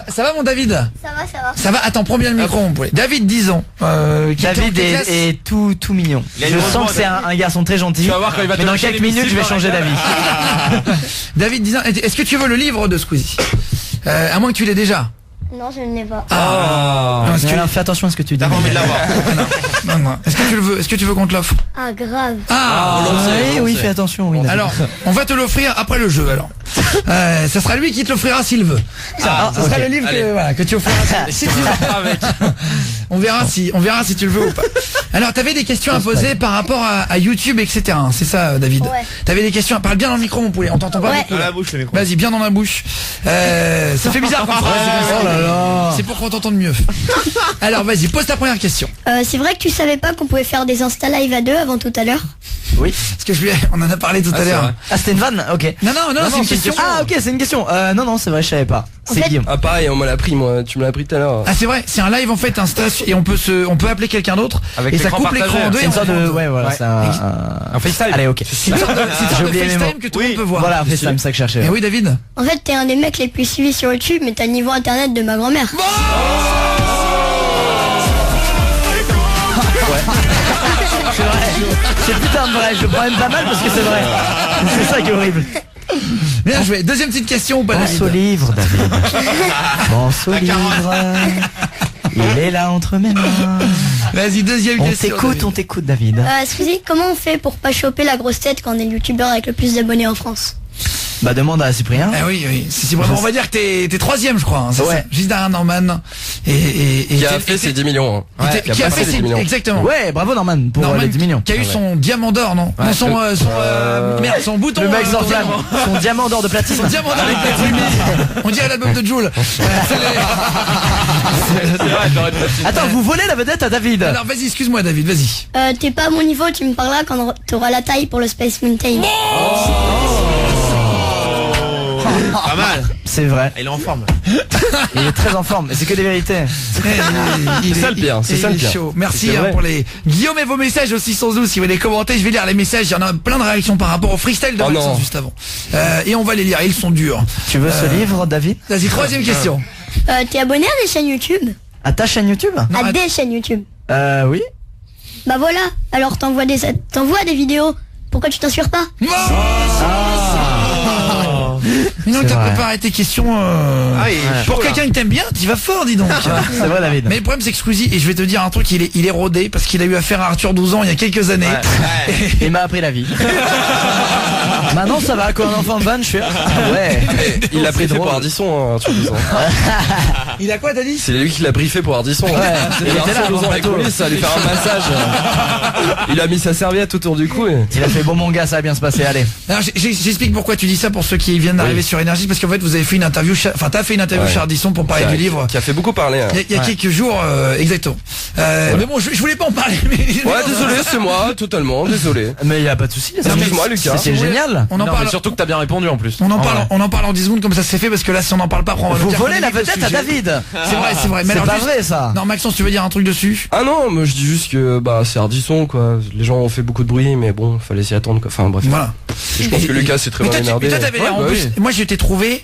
C: Ça va mon David?
M: Ça va.
C: Ça va. Attends, prends bien le micro mon poulet. David 10 ans.
K: David est tout mignon. Je sens que c'est un garçon très gentil.
E: Tu vas voir quand il va te
K: Mais dans
E: lâcher
K: quelques
E: les
K: minutes, je vais
E: missiles
K: changer
E: dans la
K: d'avis.
C: David 10 ans. Est-ce que tu veux le livre de Squeezie? À moins que tu l'aies déjà.
M: Non, je ne l'ai pas.
C: Non, est-ce que-
K: Alors, fais attention à ce que tu dis.
E: T'as pas envie de l'avoir.
C: non. Est-ce que tu le veux? Est-ce que tu veux qu'on te l'offre?
M: Ah, grave.
K: Oui, fais attention. Oui,
C: Alors, on va te l'offrir après le jeu. Alors, ça sera lui qui te l'offrira s'il veut. Ça sera le livre que tu offriras si tu veux.
E: Avec.
C: On verra si tu le veux ou pas. Alors, t'avais des questions à poser par rapport à YouTube, etc. hein, c'est ça, David.
M: Ouais.
C: T'avais des questions. Parle bien dans le micro, mon poulet. On t'entend pas
M: Ouais.
C: beaucoup.
D: Dans la bouche, le micro.
C: Vas-y, bien dans la bouche. Ça fait bizarre comme ça.
K: Oh là là.
C: C'est pour qu'on t'entende mieux. Alors, vas-y, pose ta première question.
M: C'est vrai que tu savais pas qu'on pouvait faire des Insta Live à deux avant tout à l'heure?
K: Oui.
C: Parce que on en a parlé tout à
E: c'est
C: l'heure.
E: vrai.
K: Ah, c'était une vanne. Ok.
C: Non, c'est une question.
K: Ah, ok, c'est une question. Non, c'est vrai, je savais pas. C'est
M: fait-
K: Guillaume.
L: Ah pareil, on me l'a pris moi, tu me l'as pris tout à l'heure.
C: Ah c'est vrai, c'est un live en fait, Insta, et on peut appeler quelqu'un d'autre
E: Avec
C: et ça
E: l'écran
C: coupe l'écran
E: partagé.
C: en deux.
K: C'est
C: et
K: une
C: on
K: sorte de.
C: remonte.
K: Ouais, voilà, c'est un
E: FaceTime.
K: Allez, ok.
C: C'est une sorte de
K: J'ai oublié les mots.
C: FaceTime que tout le monde peut voir.
K: Voilà, FaceTime, ça que je cherchais.
C: Et oui, David.
M: En fait, t'es un des mecs les plus suivis sur YouTube, mais t'as le niveau internet de ma grand-mère.
K: C'est vrai. C'est putain de vrai. Je le prends même pas mal parce que c'est vrai. C'est ça qui est horrible.
C: Bien joué. Deuxième petite question ou pas,
K: Pense au
C: David?
K: livre, David. Pense au livre. Il est là entre mes mains.
C: Vas-y, deuxième question.
K: On t'écoute, David.
M: Squeezie, comment on fait pour pas choper la grosse tête quand on est le youtubeur avec le plus d'abonnés en France?
K: Bah, demande à Cyprien.
C: Ah oui, c'est vraiment, on va dire que t'es troisième, je crois. Hein, c'est
K: Ouais.
C: ça. Juste derrière Norman.
L: Qui a fait ses 10 millions.
C: Qui a fait ses 10 millions. Exactement.
K: Ouais, bravo Norman pour
C: Norman
K: les 10 millions.
C: qui a eu son diamant d'or, non? Non, son bouton.
K: Le mec s'enflamme. Son diamant d'or de platine.
C: Son diamant d'or avec platine. On dirait l'album de Jul.
K: Attends, vous volez la vedette à David.
C: Alors vas-y, excuse-moi David, vas-y.
M: T'es pas à mon niveau, tu me parleras quand t'auras la taille pour le Space Mountain.
D: Pas mal.
K: C'est vrai.
D: Il est en forme.
K: Il est très en forme. C'est que des vérités.
L: C'est ça le pire, c'est ça le pire.
C: Chaud. Merci
L: C'est vrai.
C: pour les Guillaume et vos messages aussi sans doute. Si vous les commentez, je vais lire les messages. Il y en a plein de réactions par rapport au freestyle de
L: Oh
C: Maxence
L: non.
C: juste avant. Et on va les lire. Ils sont durs.
K: Tu veux ce livre, David?
C: Vas-y, troisième question.
M: T'es abonné à des chaînes YouTube?
K: À ta chaîne YouTube?
C: Non,
M: À des chaînes YouTube?
K: Oui.
M: Bah voilà, alors t'envoies des vidéos. Pourquoi tu t'inspires pas?
C: Mais non,
K: C'est
C: t'as
K: vrai.
C: préparé tes questions.
D: il est
C: Pour
D: chaud,
C: quelqu'un qui t'aime bien, t'y vas fort, dis donc.
K: C'est vrai, David.
C: Mais le problème c'est que Squeezie, et je vais te dire un truc, il est rodé parce qu'il a eu affaire à Arthur 12 ans il y a quelques années.
K: Il m'a appris la vie. Maintenant, ça va. Quand un enfant me vanne, je suis. Ah ouais.
L: Il l'a
K: C'est
L: briefé
K: drôle.
L: pour Ardisson, hein, tu dis ça.
C: Il a quoi, t'as dit?
L: C'est lui qui l'a briefé pour Ardisson.
K: Il était là
L: Ardisson,
K: avant
L: avec
K: le plateau.
L: lui, ça allait faire un massage. Il a mis sa serviette autour du cou.
K: Il a fait bon mon gars, ça va bien se passer. Allez.
C: Alors j'explique pourquoi tu dis ça pour ceux qui viennent d'arriver sur Énergie, parce qu'en fait vous avez fait une interview, enfin t'as fait une interview chez Ardisson pour parler du livre.
L: Qui a fait beaucoup parler. Hein.
C: Il y a quelques jours, exactement. Mais bon, je voulais pas en parler. Mais...
L: Ouais, désolé, c'est moi, totalement, désolé.
K: Mais il y a pas de souci.
L: Excuse-moi, Lucas.
K: C'est génial.
C: On en
E: Non,
C: parle.
E: mais surtout que t'as bien répondu en plus.
C: On en parle en 10 secondes comme ça c'est fait, parce que là si on en parle pas, après, on va
K: Vous
C: dire
K: volez
C: qu'on
K: la
C: évite le
K: vedette à
C: sujet.
K: David.
C: C'est vrai. Mais
K: C'est
C: alors,
K: pas
C: juste-
K: vrai ça.
C: Non, Maxence, tu veux dire un truc dessus?
L: Ah non, mais je dis juste que bah c'est Ardisson quoi. Les gens ont fait beaucoup de bruit, mais bon, fallait s'y attendre quoi. Enfin bref.
C: Voilà.
L: Et je pense que Lucas s'est très
C: Mais
L: mal
C: toi,
L: énervé.
C: toi, t'avais l'air, en
L: Ouais, bah
C: plus,
L: oui.
C: moi je t'ai trouvé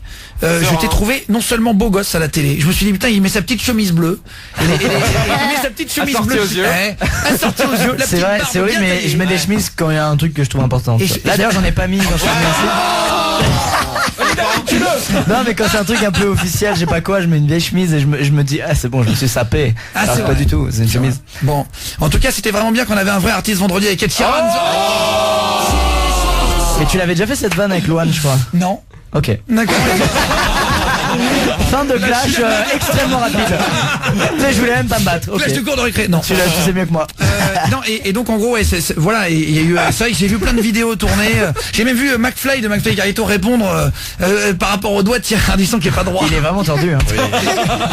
C: non seulement beau gosse à la télé. Je me suis dit putain, il met sa petite chemise bleue. Il met sa petite chemise
E: Assortie
C: bleue
E: aux yeux.
C: Assortie aux yeux. La
K: C'est
C: petite
K: vrai,
C: barbe
K: c'est horrible,
C: bien
K: mais
C: taillée.
K: je mets des chemises quand il y a un truc que je trouve important.
C: Et
K: Là d'ailleurs, j'en ai pas mis quand je suis venu ici. Non mais quand c'est un truc un peu officiel, je sais pas quoi, je mets une vieille chemise et je me dis c'est bon, je me suis sapé. Alors, c'est pas du tout, c'est une chemise.
C: Bon, en tout cas c'était vraiment bien qu'on avait un vrai artiste vendredi avec Ed Sheeran.
K: Et tu l'avais déjà fait cette vanne avec Lohan, je crois.
C: Non.
K: Ok.
C: D'accord.
K: Fin de clash extrêmement rapide. Je voulais même pas me battre.
C: Clash de cours de récré. Non.
K: Tu sais mieux que moi.
C: Non et donc en gros voilà, il y a eu ça, j'ai vu plein de vidéos tournées. J'ai même vu McFly de McFly Carito répondre par rapport au doigt de Thierry Ardisson qui est pas droit.
K: Il est vraiment tordu. Hein.
D: Oui.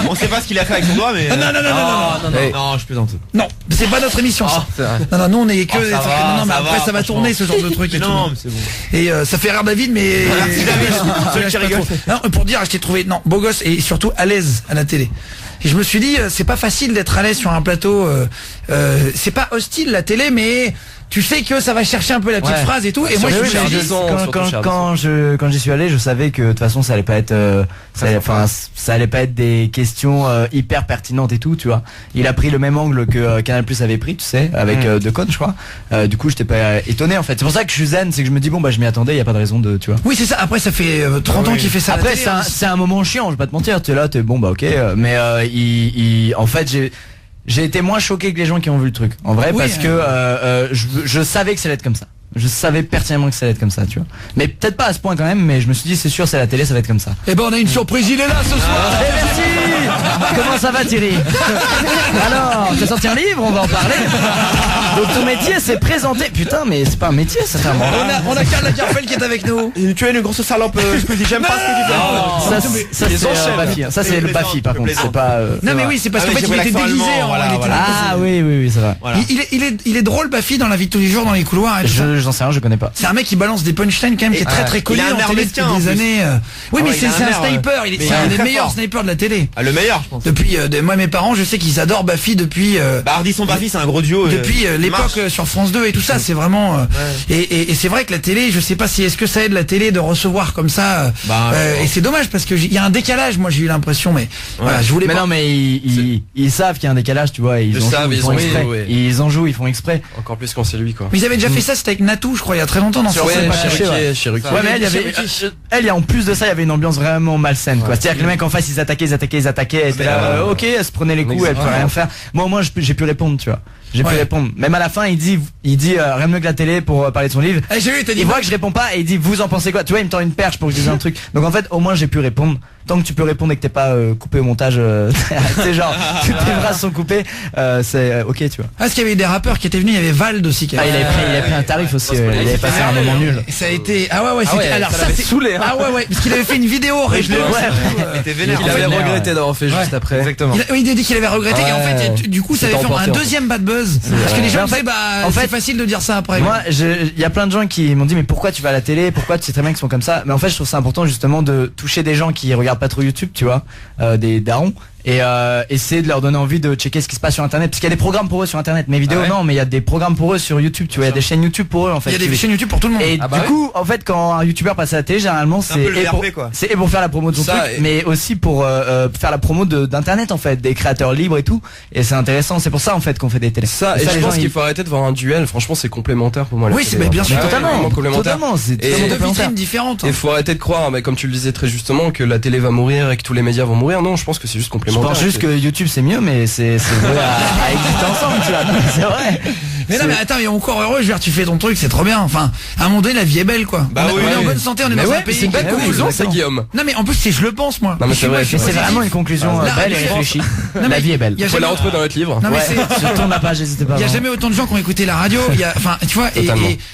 D: On sait pas ce qu'il a fait avec son doigt, mais.
C: Non, je plaisante. Non, c'est pas notre émission. Ça. Non, nous on est que. Non, mais après ça va tourner ce genre de truc.
D: Non, mais c'est bon.
C: Et ça fait rire David, mais. Non, pour dire, je t'ai trouvé beau gosse et surtout à l'aise à la télé. Et je me suis dit, c'est pas facile d'être à l'aise sur un plateau. C'est pas hostile la télé, mais tu sais que ça va chercher un peu la petite phrase et tout. Et moi,
K: quand j'y suis allé, je savais que de toute façon, ça allait pas être, ça allait pas être des questions hyper pertinentes et tout, tu vois. Il a pris le même angle que Canal Plus avait pris, tu sais, avec Decaune, je crois. Du coup, j'étais pas étonné en fait. C'est pour ça que je suis zen, c'est que je me dis bon bah je m'y attendais, y a pas de raison de, tu vois.
C: Oui, c'est ça. Après, ça fait 30 ans qu'il fait ça.
K: Après, c'est un moment chiant, je vais pas te mentir. T'es là, t'es bon bah ok, mais en fait j'ai été moins choqué que les gens qui ont vu le truc. En vrai, parce que je savais que ça allait être comme ça. Je savais pertinemment que ça allait être comme ça, tu vois. Mais peut-être pas à ce point quand même, mais je me suis dit c'est sûr, c'est la télé, ça va être comme ça.
C: Eh ben on a une surprise, il est là ce soir.
K: Et merci. Comment ça va Thierry? Alors, t'as sorti un livre, on va en parler. Donc ton métier c'est présenter. Putain, mais c'est pas un métier, ça fait un moment.
C: On a Karl Lagerfeld qui est avec nous.
D: Tu es une grosse salope, j'aime pas ce que tu fais.
K: Ça c'est Bafi, ça c'est le Bafi par contre, c'est pas
C: Non mais oui, c'est parce qu'en fait il était déguisé
K: Ah oui, ça va.
C: Il est drôle Bafi dans la vie de tous les jours dans les couloirs.
K: J'en sais rien, je connais pas.
C: C'est un mec qui balance des punchlines quand même qui est très très connu en télé depuis des années. Oui mais c'est un sniper, c'est un des meilleurs snipers de la télé.
D: Le meilleur je pense.
C: Depuis moi mes parents, je sais qu'ils adorent Bafi depuis
D: Ardisson Bafi, c'est un gros duo.
C: Depuis l'époque sur France 2 et tout ça, c'est vraiment et c'est vrai que la télé, je sais pas si est-ce que ça aide la télé de recevoir comme ça et c'est dommage parce que il y a un décalage, moi j'ai eu l'impression mais voilà, je voulais
K: pas. Mais non mais ils savent qu'il y a un décalage, tu vois, ils en jouent, ils font exprès.
L: Encore plus quand c'est lui quoi.
C: Mais ils avaient déjà fait ça, c'était avec Natou, je crois, il y a très longtemps dans ce
L: chez Ruquier.
K: Ouais, mais elle, en plus de ça, il y avait une ambiance vraiment malsaine, quoi. C'est-à-dire que les mecs en face, ils attaquaient, elle était là, ok, elle se prenait les coups, elle pouvait rien faire. Moi, au moins, j'ai pu répondre, tu vois. J'ai pu répondre. Même à la fin, il dit rien de mieux que la télé pour parler de son livre. Il voit que je réponds pas et il dit vous en pensez quoi? Tu vois, il me tend une perche pour que je dise un truc. Donc en fait, au moins j'ai pu répondre. Tant que tu peux répondre et que t'es pas coupé au montage, c'est genre toutes tes phrases sont coupées, c'est ok, tu vois.
C: Ah, parce qu'il y avait des rappeurs qui étaient venus, il y avait Vald aussi qui
K: avait... il avait pris un tarif aussi, il avait passé un moment nul.
C: Ça a été c'était alors ça c'est
K: saoulé.
C: Ah ouais, parce qu'il avait fait une vidéo
L: il avait regretté d'avoir fait juste après.
C: Exactement. Il a dit qu'il avait regretté et en fait du coup ça avait fait un deuxième bad buzz parce que les gens disaient c'est facile de dire ça après.
K: Moi, il y a plein de gens qui m'ont dit mais pourquoi tu vas à la télé, pourquoi tu sais très bien qu'ils sont comme ça, mais en fait je trouve ça important justement de toucher des gens qui regardent pas trop YouTube, tu vois, des darons, et essayer de leur donner envie de checker ce qui se passe sur internet, parce qu'il y a des programmes pour eux sur internet, mais vidéos non, mais il y a des programmes pour eux sur YouTube, tu vois, il y a des chaînes YouTube pour eux en fait.
C: Il y a des chaînes YouTube pour tout le monde.
K: Et du coup, en fait, quand un YouTuber passe à la télé, généralement c'est pour faire la promo de son truc, mais aussi pour faire la promo d'internet en fait, des créateurs libres et tout, et c'est intéressant, c'est pour ça en fait qu'on fait des télés.
L: Et je pense qu'il faut arrêter de voir un duel, franchement c'est complémentaire pour moi.
C: Oui, c'est bien sûr,
K: totalement, c'est
C: deux vitrines différentes.
L: Et il faut arrêter de croire, mais comme tu le disais très justement, que la télé va mourir et que tous les médias vont mourir. Non, je pense que c'est juste complémentaire.
K: Je pense juste que YouTube c'est mieux, mais c'est vrai à exister ensemble, tu vois. C'est vrai.
C: Mais non, mais attends, mais encore heureux, je veux dire, tu fais ton truc, c'est trop bien. Enfin, à un moment donné, la vie est belle, quoi. On est en bonne santé, on est dans un pays.
L: C'est une belle conclusion, ça, Guillaume.
C: Non, mais en plus, je le pense, moi.
L: Non, mais c'est vrai.
K: C'est vraiment une conclusion belle et réfléchie. La vie est belle.
L: Il faut la retrouver dans notre livre.
C: Non, mais
K: je tourne la page, n'hésitez pas.
C: Il y a jamais autant de gens qui ont écouté la radio. Enfin, tu vois,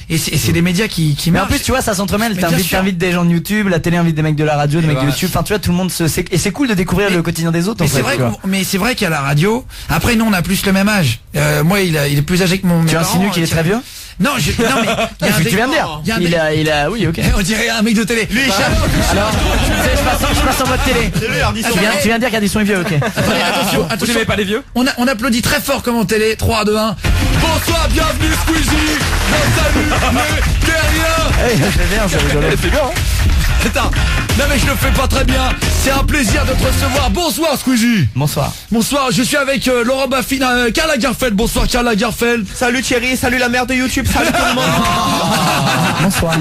C: et c'est des médias qui marchent.
K: Mais en plus, tu vois, ça s'entremêle. T'invites des gens de YouTube, la télé invite des mecs de la radio, des mecs de YouTube. Enfin, tu vois, tout le monde et c'est cool de découvrir le quotidien des autres.
C: Mais c'est vrai qu'à la radio, après, nous, on a plus le même âge. Moi, il est plus âgé que mon.
K: Tu insinues qu'il est très vieux?
C: Non, mais
K: tu viens de dire. Il a, oui, ok.
C: On dirait un mec de télé. Lui,
K: alors, je passe en mode télé. Tu viens de dire qu'Ardisson est vieux, ok.
C: Attention,
L: vous n'aimez pas les vieux?
C: On applaudit très fort comme en télé. 3, 2, 1. Bonsoir, bienvenue Squeezie. Salut, les terriens.
K: C'est bien, c'est rigolo.
L: C'est bien, hein.
C: Attends, non mais je le fais pas très bien. C'est un plaisir de te recevoir. Bonsoir Squeezie.
K: Bonsoir.
C: Bonsoir, je suis avec Laurent Baffin, Karl Lagerfeld. Bonsoir Karl Lagerfeld.
D: Salut Thierry, salut la mère de YouTube, salut tout le monde.
K: Bonsoir.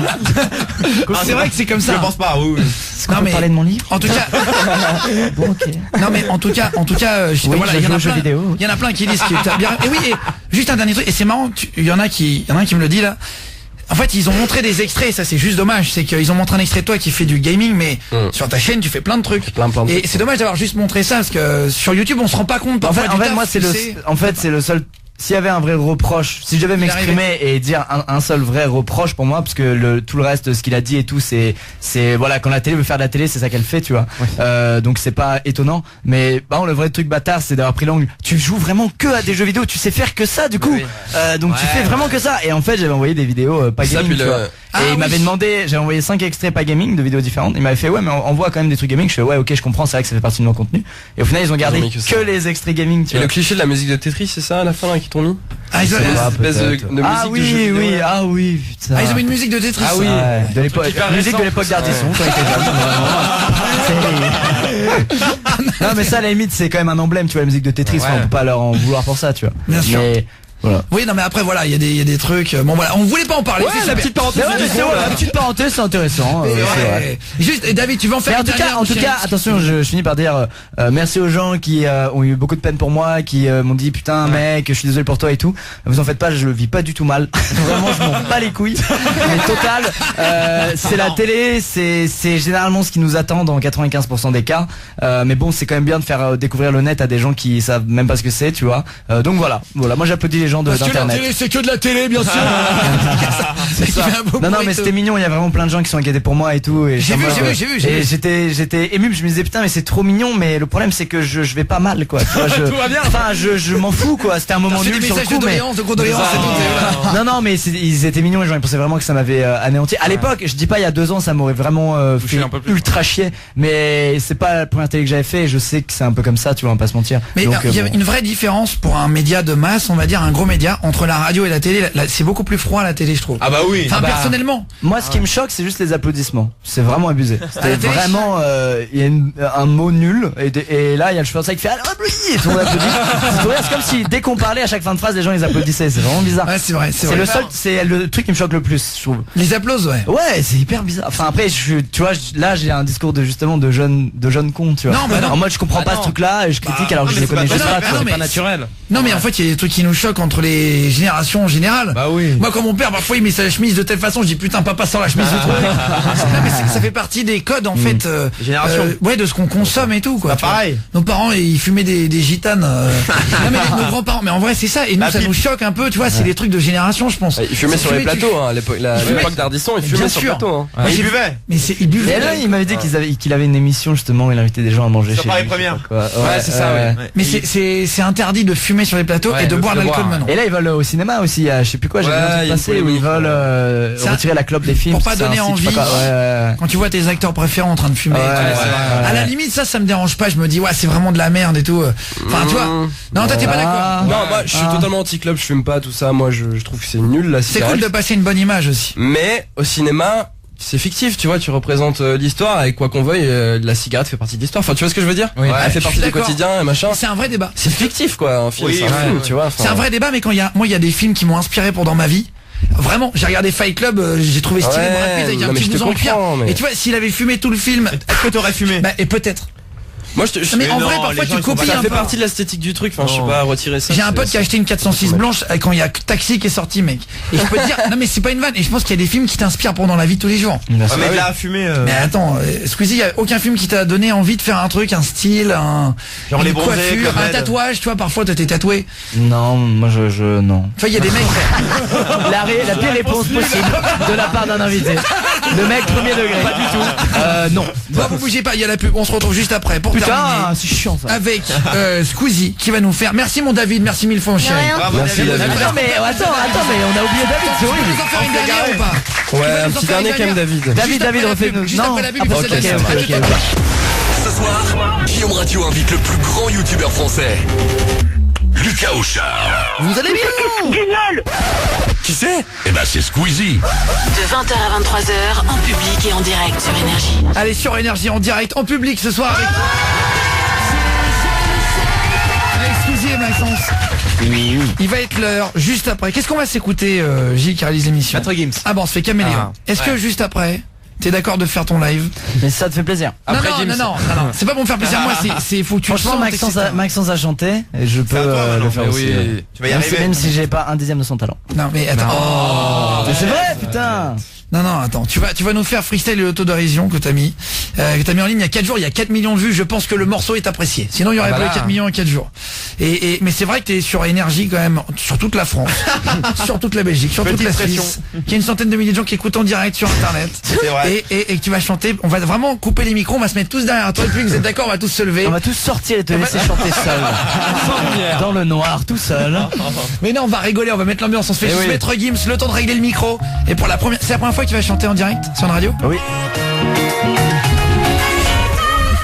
C: C'est vrai que c'est comme ça.
D: Je pense pas, oui.
K: Non mais parler de mon livre.
C: En tout cas.
K: Bon, ok.
C: Non mais en tout cas,
K: oui,
C: voilà, il y en a plein qui disent que t'as bien. Et oui, et juste un dernier truc. Et c'est marrant, il y en a qui me le dit là. En fait, ils ont montré des extraits, ça c'est juste dommage, c'est qu'ils ont montré un extrait de toi qui fait du gaming, mais sur ta chaîne tu fais plein de trucs. Et c'est dommage d'avoir juste montré ça, parce que sur YouTube on se rend pas compte.
K: En fait, moi c'est le seul. S'il y avait un vrai reproche, si je devais m'exprimer et dire un seul vrai reproche pour moi, parce que tout le reste, ce qu'il a dit et tout, c'est voilà, quand la télé veut faire de la télé, c'est ça qu'elle fait, tu vois. Ouais. Donc c'est pas étonnant. Mais le vrai truc bâtard, c'est d'avoir pris l'angle. Tu joues vraiment que à des jeux vidéo, tu sais faire que ça, du coup. Donc tu fais vraiment que ça. Et en fait, j'avais envoyé des vidéos pas gaming, tu vois. Et il m'avait demandé, j'avais envoyé 5 extraits pas gaming de vidéos différentes. Il m'avait fait ouais, mais on voit quand même des trucs gaming. Je fais ouais, ok, je comprends, c'est vrai que ça fait partie de mon contenu. Et au final, ils ont gardé que les extraits gaming, tu vois.
L: Et le cliché de la musique de Tetris, c'est ça à la fin là qui t'ont mis?
C: Ah, ils ont
L: une espèce de musique de jeu vidéo,
C: putain. Ah, ils ont mis une musique de Tetris.
K: Ah oui, de l'époque, musique de l'époque d'Ardisson quand il était jeune. Non mais ça à la limite c'est quand même un emblème, tu vois, la musique de Tetris, on peut pas leur en vouloir pour ça, tu vois.
C: Bien sûr.
K: Mais voilà.
C: Oui, non mais après voilà, il y a des trucs. Bon voilà, on voulait pas en parler.
K: Ouais, la petite parenthèse, la petite parenthèse, c'est intéressant.
C: Juste, David, tu veux en faire
K: en tout cas, attention, je finis par dire merci aux gens qui ont eu beaucoup de peine pour moi, qui m'ont dit putain mec, je suis désolé pour toi et tout. Vous en faites pas, je le vis pas du tout mal. Vraiment, je m'en bats les couilles. Mais total, c'est la télé, c'est généralement ce qui nous attend dans 95% des cas. Mais bon, c'est quand même bien de faire découvrir le net à des gens qui savent même pas ce que c'est, tu vois. Donc voilà, moi j'applaudis les gens d'internet.
C: Parce que la télé, c'est que de la télé, bien sûr.
K: C'est ça. Non mais c'était mignon, il y a vraiment plein de gens qui sont inquiétés pour moi et tout. Et
C: j'ai vu.
K: Et j'étais ému, je me disais putain mais c'est trop mignon, mais le problème c'est que je vais pas mal quoi. Tu vois,
C: tout va bien.
K: Enfin je m'en fous quoi. C'était un moment nul sur le coup.
C: De condoléances.
K: Non mais ils étaient mignons, les gens ils pensaient vraiment que ça m'avait anéanti. À l'époque, je dis pas il y a 2 ans, ça m'aurait vraiment fait ultra chier. Mais c'est pas la première télé que j'avais fait. Et je sais que c'est un peu comme ça, tu vois, on va pas se mentir.
C: Mais il y a une vraie différence pour un média de masse, on va dire un gros média, entre la radio et la télé. C'est beaucoup plus froid la télé, je trouve.
D: Ah bah oui.
C: Enfin personnellement.
K: Moi ce qui me choque c'est juste les applaudissements. C'est vraiment abusé. C'était vraiment il y a un mot nul et là il y a le chauffeur de ça qui fait alors applaudis et tout le monde applaudit. C'est comme si dès qu'on parlait à chaque fin de phrase les gens ils applaudissaient. C'est vraiment bizarre.
C: Ouais, c'est vrai.
K: C'est le truc qui me choque le plus, je trouve.
C: Les applaudissements, ouais.
K: Ouais, c'est hyper bizarre. Enfin après tu vois là j'ai un discours de jeune con, tu vois.
C: Non,
K: en mode je comprends pas ce truc là et je critique alors que je les connais juste pas,
L: c'est pas naturel.
C: Non mais en fait il y a des trucs qui nous choquent entre les générations en général.
D: Bah oui.
C: Moi quand mon père parfois il met sa chemise de telle façon, je dis putain papa sort la chemise de toi. Non mais ça fait partie des codes en fait
D: génération.
C: Ouais, de ce qu'on consomme et tout quoi.
D: Bah pareil.
C: Nos parents ils fumaient des gitanes. Non mais nos grands-parents, mais en vrai c'est ça et nous ça nous choque un peu, tu vois, c'est des trucs de génération je pense.
L: Ils fumaient sur les plateaux à l'époque d'Ardisson, ils fumaient sur le plateau.
C: Ils buvaient. Mais il buvait.
K: Et là il m'avait dit qu'il avait une émission justement, il invitait des gens à manger chez lui.
L: Ouais, c'est ça, ouais.
C: Mais c'est interdit de fumer sur les plateaux et de boire de l'alcool maintenant.
K: Et là ils veulent au cinéma aussi, je sais plus quoi, j'ai vu un truc passer où ils veulent retirer la clope des films
C: pour pas donner envie. Quand tu vois tes acteurs préférés en train de fumer, à la limite ça me dérange pas, je me dis ouais c'est vraiment de la merde et tout. Enfin tu vois. Non toi t'es pas d'accord.
L: Non moi je suis totalement anti-club, je fume pas tout ça, moi je trouve que c'est nul la cigarette.
C: C'est cool de passer une bonne image aussi.
L: Mais au cinéma c'est fictif, tu vois, tu représentes l'histoire avec quoi qu'on veuille, la cigarette fait partie de l'histoire. Enfin, tu vois ce que je veux dire?
C: Oui.
L: Elle fait partie du quotidien et machin.
C: C'est un vrai débat.
L: C'est fictif quoi, un film, c'est un film, tu vois.
C: C'est un vrai débat, mais quand il y a des films qui m'ont inspiré pendant ma vie. Vraiment, j'ai regardé Fight Club, j'ai trouvé stylé Brad Pitt avec un petit blouson en cuir. Et tu vois, s'il avait fumé tout le film,
D: est-ce que t'aurais fumé?
C: Bah, et peut-être.
L: Moi
C: mais en vrai parfois tu copies
L: ça fait partie de l'esthétique du truc, enfin je sais pas, retirer ça.
C: J'ai un pote qui a acheté une 406 blanche quand il y a Taxi qui est sorti mec. Et je peux te dire non mais c'est pas une vanne et je pense qu'il y a des films qui t'inspirent pendant la vie de tous les jours.
D: Mais là fumer
C: Mais attends, Squeezie, il y a aucun film qui t'a donné envie de faire un truc, un style,
D: genre les
C: coiffures, un tatouage, tu vois, parfois t'es tatoué.
K: Non, moi je non.
C: Tu vois, il y a des mecs
K: la pire réponse possible de la part d'un invité. Le mec premier degré.
C: Pas du tout.
K: Non.
C: Bon, vous bougez pas, il y a la pub, on se retrouve juste après pour terminer.
K: C'est chiant ça.
C: Avec Squeezie qui va nous faire. Merci mon David, merci mille fois mon chéri.
L: Merci David.
K: Attends mais on a oublié David, c'est horrible.
C: Tu veux nous en faire une dernière ou pas?
L: Ouais, un petit dernier quand même David.
C: David refais-nous. Juste après la pub,
K: ok.
B: Ce soir, Guillaume Radio invite le plus grand youtubeur français. Lucas Auchard.
C: Vous allez bien?
F: Génial.
B: Qui c'est? Eh ben c'est Squeezie.
A: De 20h à 23h, en public et en direct sur Énergie.
C: Allez, sur Énergie en direct, en public ce soir avec Squeezie et Maxence. Il va être l'heure, juste après. Qu'est-ce qu'on va s'écouter, Gilles, qui réalise l'émission?
K: Maître Gims.
C: Ah bon, on se fait Caméléon. Est-ce que juste après, t'es d'accord de faire ton live?
K: Mais ça te fait plaisir.
C: Non, c'est pas pour me faire plaisir. Moi, c'est faut que tu
K: Franchement, Maxence a chanté et je peux le faire aussi.
L: Tu vas y arriver.
K: Même si j'ai pas un dixième de son talent.
C: Non mais attends.
K: Mais c'est vrai, putain.
C: Non, attends, tu vas nous faire freestyle et l'autodérision que t'as mis en ligne il y a 4 jours, il y a 4 millions de vues, je pense que le morceau est apprécié. Sinon il y aurait pas eu 4 millions en 4 jours. Mais c'est vrai que t'es sur Énergie quand même, sur toute la France, sur toute la Belgique, sur toute la Suisse, qu'il y a une centaine de milliers de gens qui écoutent en direct sur internet.
L: C'est vrai.
C: Et que tu vas chanter, on va vraiment couper les micros, on va se mettre tous derrière toi, et puis vous êtes d'accord, on va tous se lever.
K: On va tous sortir et te laisser chanter seul. Dans le noir, tout seul.
C: Mais non, on va rigoler, on va mettre l'ambiance, on se fait juste mettre Gims, le temps de régler le micro. Et pour c'est la première fois que tu vas chanter en direct sur une radio?
K: Oui.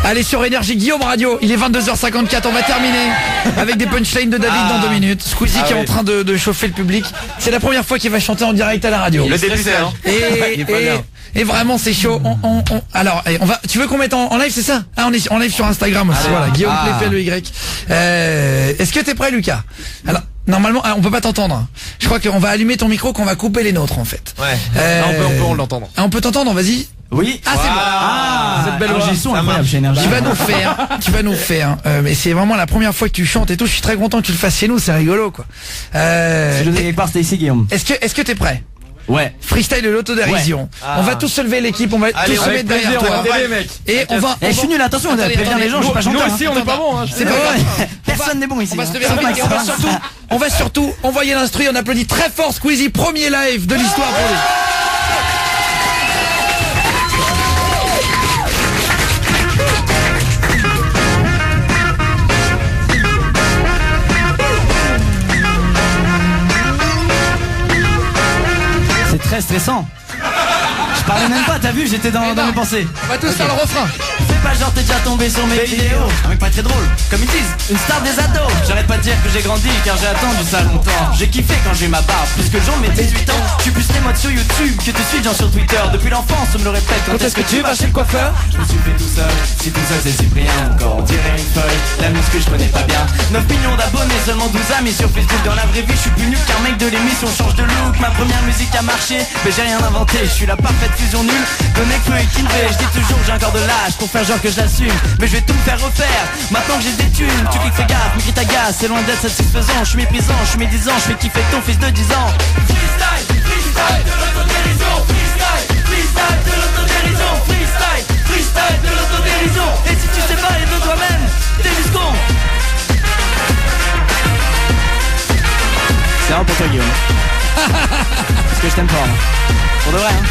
C: Allez, sur Énergie, Guillaume Radio, il est 22h54, on va terminer avec des punchlines de David dans 2 minutes. Squeezie qui est en train de chauffer le public. C'est la première fois qu'il va chanter en direct à la radio.
L: Le député, hein.
C: Et vraiment c'est chaud. Alors, tu veux qu'on mette en live, c'est ça? Ah, on est en live sur Instagram aussi. Voilà, Guillaume Pléfait, le Y. Est-ce que t'es prêt, Lucas? Alors, normalement, on peut pas t'entendre. Je crois qu'on va allumer ton micro, qu'on va couper les nôtres en fait.
L: Ouais. On peut l'entendre.
C: On peut t'entendre, vas-y.
K: Oui.
C: Ah, c'est bon.
K: Cette belle voix. Son incroyable chez Énergie.
C: Tu vas nous faire. Mais c'est vraiment la première fois que tu chantes et tout. Je suis très content que tu le fasses chez nous. C'est rigolo, quoi.
K: Si je le dis quelque part, c'était ici, Guillaume.
C: Est-ce que t'es prêt?
K: Ouais.
C: Freestyle de l'autodérision. On va tous se lever l'équipe, on va tous se mettre derrière toi. Et on va.
K: Je suis nul, attention, on va prévenir les gens, je suis pas chanteur.
L: Nous aussi, on est pas bon.
C: C'est pas grave.
K: Personne n'est bon ici.
C: On va se lever et on va surtout envoyer l'instru. On applaudit très fort Squeezie, premier live de l'histoire pour lui.
K: C'est très stressant. Je parlais même pas, t'as vu, j'étais dans mes pensées.
C: On va tous faire le refrain.
K: Fais pas genre t'es déjà tombé sur mes vidéos. Un mec pas très drôle, comme ils disent, une star des ados. J'arrête pas de dire que j'ai grandi car j'ai attendu ça longtemps. J'ai kiffé quand j'ai eu ma barbe, puisque le jour de mes 18 ans. Je suis plus les modes sur YouTube que tu suis genre sur Twitter. Depuis l'enfance on me le répète, quand est-ce que tu vas chez le coiffeur? Je me suis fait tout seul, si tout seul c'est Cyprien encore. On dirait une feuille, la muscu je connais pas bien. 9 millions d'abonnés, seulement 12 amis sur Facebook. Dans la vraie vie je suis plus nul qu'un mec de l'émission. Change de look, ma première musique a marché, mais j'ai rien inventé. Je suis la parfaite fusion nulle de Nekfeu et Kinvey. Je dis toujours que j'ai encore de l'âge pour faire genre que je l'assume, mais je vais tout me faire refaire. Maintenant que j'ai des thunes, tu cliques fais gaffe, mais qui t'agace, c'est loin d'être satisfaisant. Je suis méprisant, je suis médisant, je fais kiffer ton fils de 10 ans. Freestyle, freestyle de l'autodérision. Freestyle, freestyle de l'autodérision. Freestyle, freestyle de l'autodérision. Et si tu sais pas les de toi-même, t'es jusqu'on. C'est un pour toi Guillaume. Parce que je t'aime fort. Pour de vrai hein.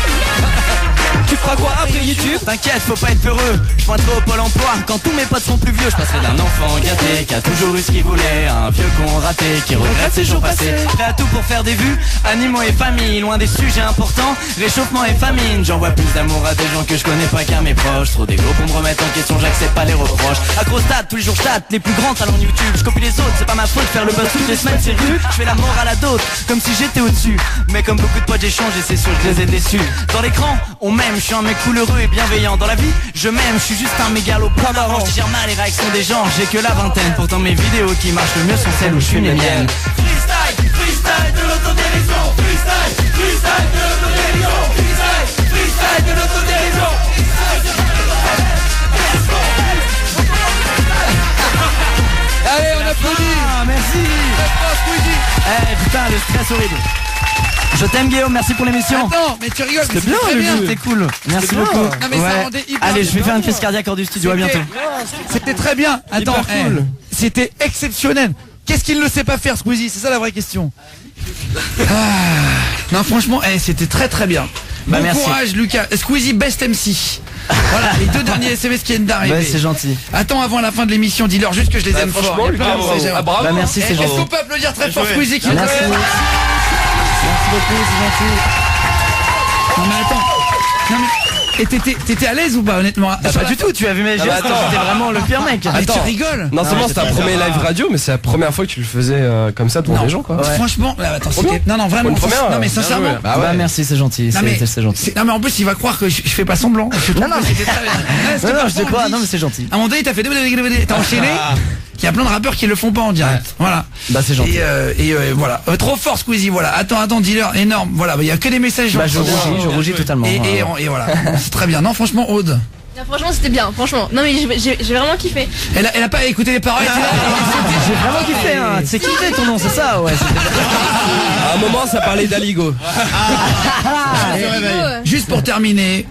K: Tu feras quoi après YouTube? T'inquiète, faut pas être peureux. Je pointerai au Pôle emploi quand tous mes potes seront plus vieux. Je passerai d'un enfant gâté qui a toujours eu ce qu'il voulait à un vieux con raté qui regrette ses jours passés. Prêt à tout pour faire des vues, animaux et famille, loin des sujets importants, réchauffement et famine. J'envoie plus d'amour à des gens que je connais pas qu'à mes proches. Trop d'égo pour me remettre en question, j'accepte pas les reproches. Accrostat, tous les jours je tâte les plus grands talents YouTube. Je copie les autres, c'est pas ma faute, faire le buzz toutes les semaines c'est rude. Je fais la morale à d'autres, comme si j'étais au-dessus. Mais comme beaucoup de potes j'ai changé, c'est sûr je les ai déçus. Dans l'écran, on m'aime, je suis un mec coulheureux et bienveillant. Dans la vie, je m'aime, je suis juste un mégalo plein d'arrange. Je gère mal les réactions des gens, j'ai que la vingtaine. Pourtant mes vidéos qui marchent le mieux sont celles où je suis les miennes. Freestyle, freestyle de l'autodérision. Freestyle, freestyle de l'autodérision. Freestyle, freestyle de l'autodérision.
C: Allez, on applaudit.
K: Merci. Putain, le stress horrible. Je t'aime Guillaume, merci pour l'émission.
C: Attends, mais tu rigoles,
K: c'était bien,
C: très bien.
K: C'était cool. Merci beaucoup.
C: Non, mais ça rendait hyper
K: Allez, je vais
C: bien.
K: faire une crise cardiaque hors du studio, à bientôt.
C: C'était très bien. Attends,
L: cool.
C: C'était exceptionnel. Qu'est-ce qu'il ne sait pas faire, Squeezie? C'est ça la vraie question. Non, franchement, c'était très très bien. Bon
K: merci.
C: courage, Lucas. Squeezie Best MC. Voilà, les 2 derniers SMS qui viennent d'arriver.
K: Ouais, c'est gentil.
C: Attends, avant la fin de l'émission, dis-leur juste que je les aime fort.
L: franchement, Lucas, bravo.
K: Bah merci, c'est
C: Est-ce
K: gentil.
C: qu'on peut applaudir très fort Squeezie qui nous
K: Merci.
C: aime?
K: Merci beaucoup, c'est gentil.
C: Non mais attends. Non mais Et t'étais à l'aise ou pas, honnêtement?
K: Pas du tout, tu as vu mes gestes, j'étais vraiment le pire mec.
C: Attends, tu rigoles?
L: Non seulement c'était un premier live radio, mais c'est la première fois que tu le faisais comme ça devant des gens quoi.
C: Franchement, attends, non vraiment. Non mais sincèrement.
K: Bah merci, c'est gentil. C'est gentil.
C: Non mais en plus il va croire que je fais pas semblant.
K: Non, je sais pas, non mais c'est gentil.
C: À un moment donné t'as fait t'as enchaîné. Il y a plein de rappeurs qui le font pas en direct. Voilà.
K: Bah c'est gentil.
C: Et voilà. Trop fort Squeezie, voilà. Attends, dealer, énorme. Voilà, il y a que des messages.
K: Bah je rougis totalement.
C: Et voilà. C'est très bien. Non, franchement, Aude.
G: Non, franchement, c'était bien. Franchement. Non mais j'ai vraiment kiffé.
C: Elle a pas écouté les paroles.
K: J'ai vraiment kiffé. C'est kiffé ton nom, c'est ça, ouais.
L: À un moment, ça parlait d'Aligo.
C: Juste pour terminer,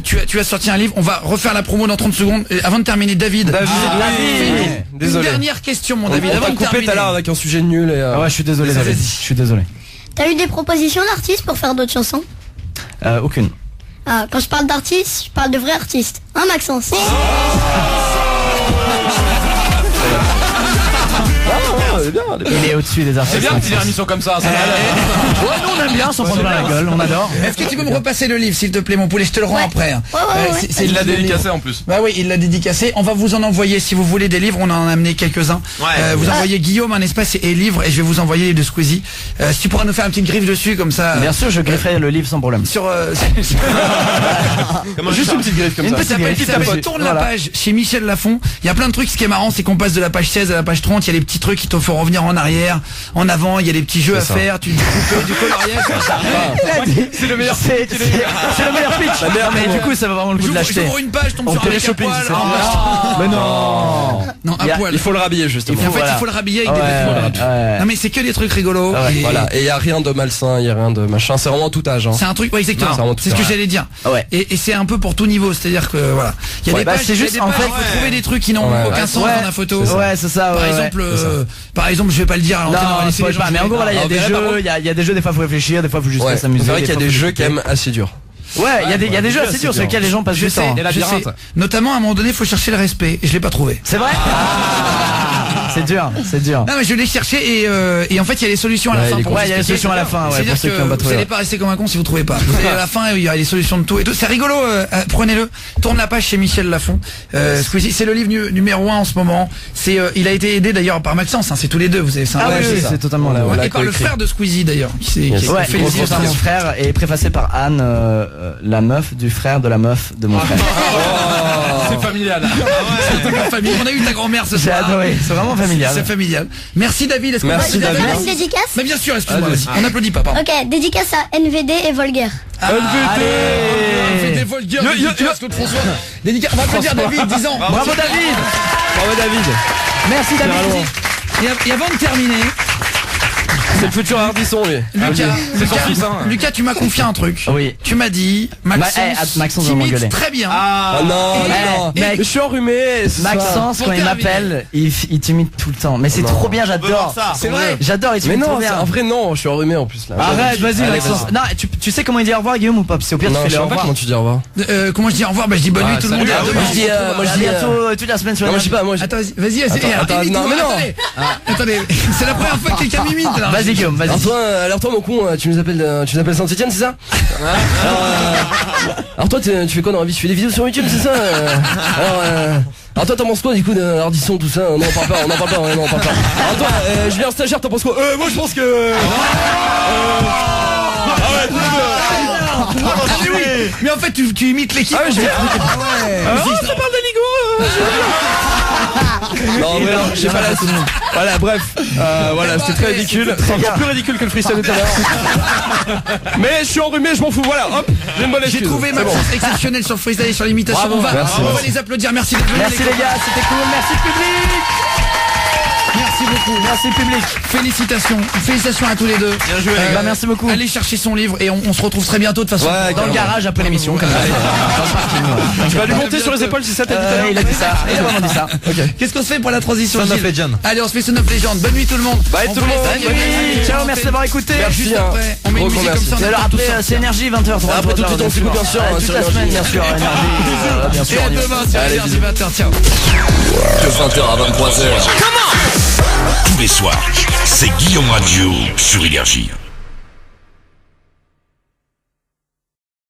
C: tu as sorti un livre. On va refaire la promo dans 30 secondes. Avant de terminer, David.
L: Désolé.
C: Une dernière question, mon David.
L: On t'a coupé tout à l'heure avec un sujet nul.
K: Ouais, je suis désolé, David. Je suis désolé.
M: T'as eu des propositions d'artistes pour faire d'autres chansons?
K: Aucune.
M: Ah, quand je parle d'artistes, je parle de vrais artistes. Hein, Maxence?
K: Il est au-dessus des artistes.
E: C'est bien de faire une émission comme ça.
K: Ouais, nous on aime bien, s'en prendre plein la gueule, on adore.
C: Est-ce que tu peux me repasser le livre, s'il te plaît, mon poulet? Je te le rends après.
E: Il l'a dédicacé en plus.
C: Bah oui, il l'a dédicacé. On va vous en envoyer si vous voulez des livres. On en a amené quelques-uns. Vous envoyez Guillaume un espace et livre, et je vais vous envoyer les de Squeezie. Si tu pourras nous faire une petite griffe dessus comme ça.
K: Bien sûr, je grifferai le livre sans problème.
C: Sur
L: juste une petite griffe comme ça.
C: Ça tourne la page chez Michel Lafon. Il y a plein de trucs. Ce qui est marrant, c'est qu'on passe de la page 16 à la page 30. Il y a des petits trucs qui te font revenir en arrière, en avant. Il y a des petits jeux à faire. Tu coupes du coloriage.
K: C'est le meilleur pitch. C'est le meilleur pitch. Mais du coup, ça va vraiment le coup de l'acheter.
C: J'ouvre une page, tombe sur un mec à poil.
K: Mais non.
C: Non, à poil.
L: Il faut le rhabiller justement.
C: En fait, il faut le rhabiller avec des vêtements. Non mais c'est que des trucs rigolos.
L: Voilà. Et il y a rien de malsain, il y a rien de machin. C'est vraiment tout âge.
C: C'est un truc, ouais, exactement. C'est ce que j'allais dire. Et c'est un peu pour tout niveau. C'est-à-dire que voilà. Il y a des pages.
K: C'est juste en fait,
C: faut trouver des trucs qui n'ont aucun sens dans la photo.
K: Ouais, c'est ça.
C: Par exemple, je vais pas le dire à l'antenne.
K: Mais en gros, voilà, il y a des jeux. Il y a des jeux. Des fois, faut réfléchir. Des fois, faut juste s'amuser.
L: C'est vrai qu'il y a des jeux quand même assez durs.
K: Ouais, il y a des jeux assez durs sur lesquels les gens passent du temps.
C: Notamment, à un moment donné, il faut chercher le respect. Et je l'ai pas trouvé.
K: C'est vrai? C'est dur, c'est dur.
C: Non mais je l'ai cherché et en fait il y a les solutions à la fin.
K: Ouais, il y a les solutions à la fin.
C: C'est-à-dire que vous n'allez pas rester comme un con si vous trouvez pas. Vous allez à la fin, il y a les solutions de tout et tout. C'est rigolo. Prenez-le. Tourne la page chez Michel Lafon. Squeezie, c'est le livre numéro 1 en ce moment. C'est il a été aidé d'ailleurs par Maxence. C'est tous les deux. Vous avez ça.
K: Ah oui, c'est totalement là.
C: Et par le frère de Squeezie d'ailleurs.
K: Ouais, fait mon frère et préfacé par Anne, la meuf du frère de la meuf de mon frère.
E: C'est familial.
C: On a eu ta grand-mère ce soir.
K: J'ai adoré. C'est vraiment familial.
C: C'est familial. Merci David.
L: Merci David.
M: Une dédicace?
C: Mais bien sûr, excuse-moi. On n'applaudit pas, pardon.
M: Ok, dédicace à NVD et Volgaire.
C: NVD Volgaire. Dédicace contre François. Dédicace. On va applaudir David, 10 ans.
K: Bravo David.
L: Bravo David.
K: Merci David.
C: Et avant de terminer,
L: c'est le futur Ardisson lui.
C: Lucas, tu m'as confié un truc.
K: Oui.
C: Tu m'as dit Maxence t'imites très bien.
L: Ah non, mec, je suis enrhumé.
K: Maxence quand il m'appelle, il t'imite tout le temps. Mais c'est trop bien, j'adore.
C: C'est vrai.
K: J'adore, il t'imite trop bien.
L: En vrai non, je suis enrhumé en plus là.
K: Arrête, vas-y Maxence. Non, tu sais comment il dit au revoir Guillaume ou pas? C'est au pire tu fais le au revoir.
L: Comment tu dis au revoir?
C: Comment je dis au revoir? Bah je dis bonne nuit tout le monde.
K: Moi je dis bientôt toute la semaine sur.
L: Moi je dis pas, moi.
C: Attends, vas-y. Non mais non. Attendez, c'est la première fois que quelqu'un m'imite là.
K: Vas-y Guillaume, vas-y.
L: Alors toi mon con, tu nous appelles Saint-Etienne, c'est ça? Alors toi tu fais quoi dans la vie? Tu fais des vidéos sur YouTube, c'est ça? Alors toi t'en penses quoi du coup d'Ardisson, tout ça? On n'en parle pas. Alors toi Julien stagiaire, t'en penses quoi? Moi je pense que
C: mais en fait tu imites l'équipe.
L: Ça parle de Ligo. Non, j'ai pas la suite. Voilà, bref. Voilà, c'était très ridicule. C'est encore plus ridicule que le freestyle de tout à l'heure. Mais je suis enrhumé, je m'en fous. Voilà, hop, j'ai une bonne excuse.
C: J'ai trouvé Maxence exceptionnel sur le freestyle et sur l'imitation. On va les applaudir. Merci d'être venus.
K: Merci les gars, c'était cool. Merci public.
C: Merci beaucoup.
K: Merci public.
C: Félicitations à tous les deux.
E: Bien joué.
K: Merci beaucoup.
C: Allez chercher son livre et on se retrouve très bientôt de toute façon
K: dans le garage après l'émission comme ça.
L: Tu vas lui monter sur les épaules si ça t'a dit.
K: Il a dit ça. Il a vraiment dit ça.
C: Qu'est-ce qu'on se fait pour la transition?
H: Son of Legend.
C: Allez, on se fait Son of Legend. Bonne nuit tout le monde.
L: Bye tout le monde.
K: Ciao, merci d'avoir écouté.
C: Juste après, on met une musique comme ça.
K: Et alors après c'est Énergie 20h.
L: Après tout de suite on s'écoute bien sûr.
K: Toute la semaine bien sûr. Énergie. Bien sûr.
C: Et à demain sur Énergie 20h. Ciao.
B: De 20h à 23h. Tous les soirs, c'est Guillaume Radio sur Énergie.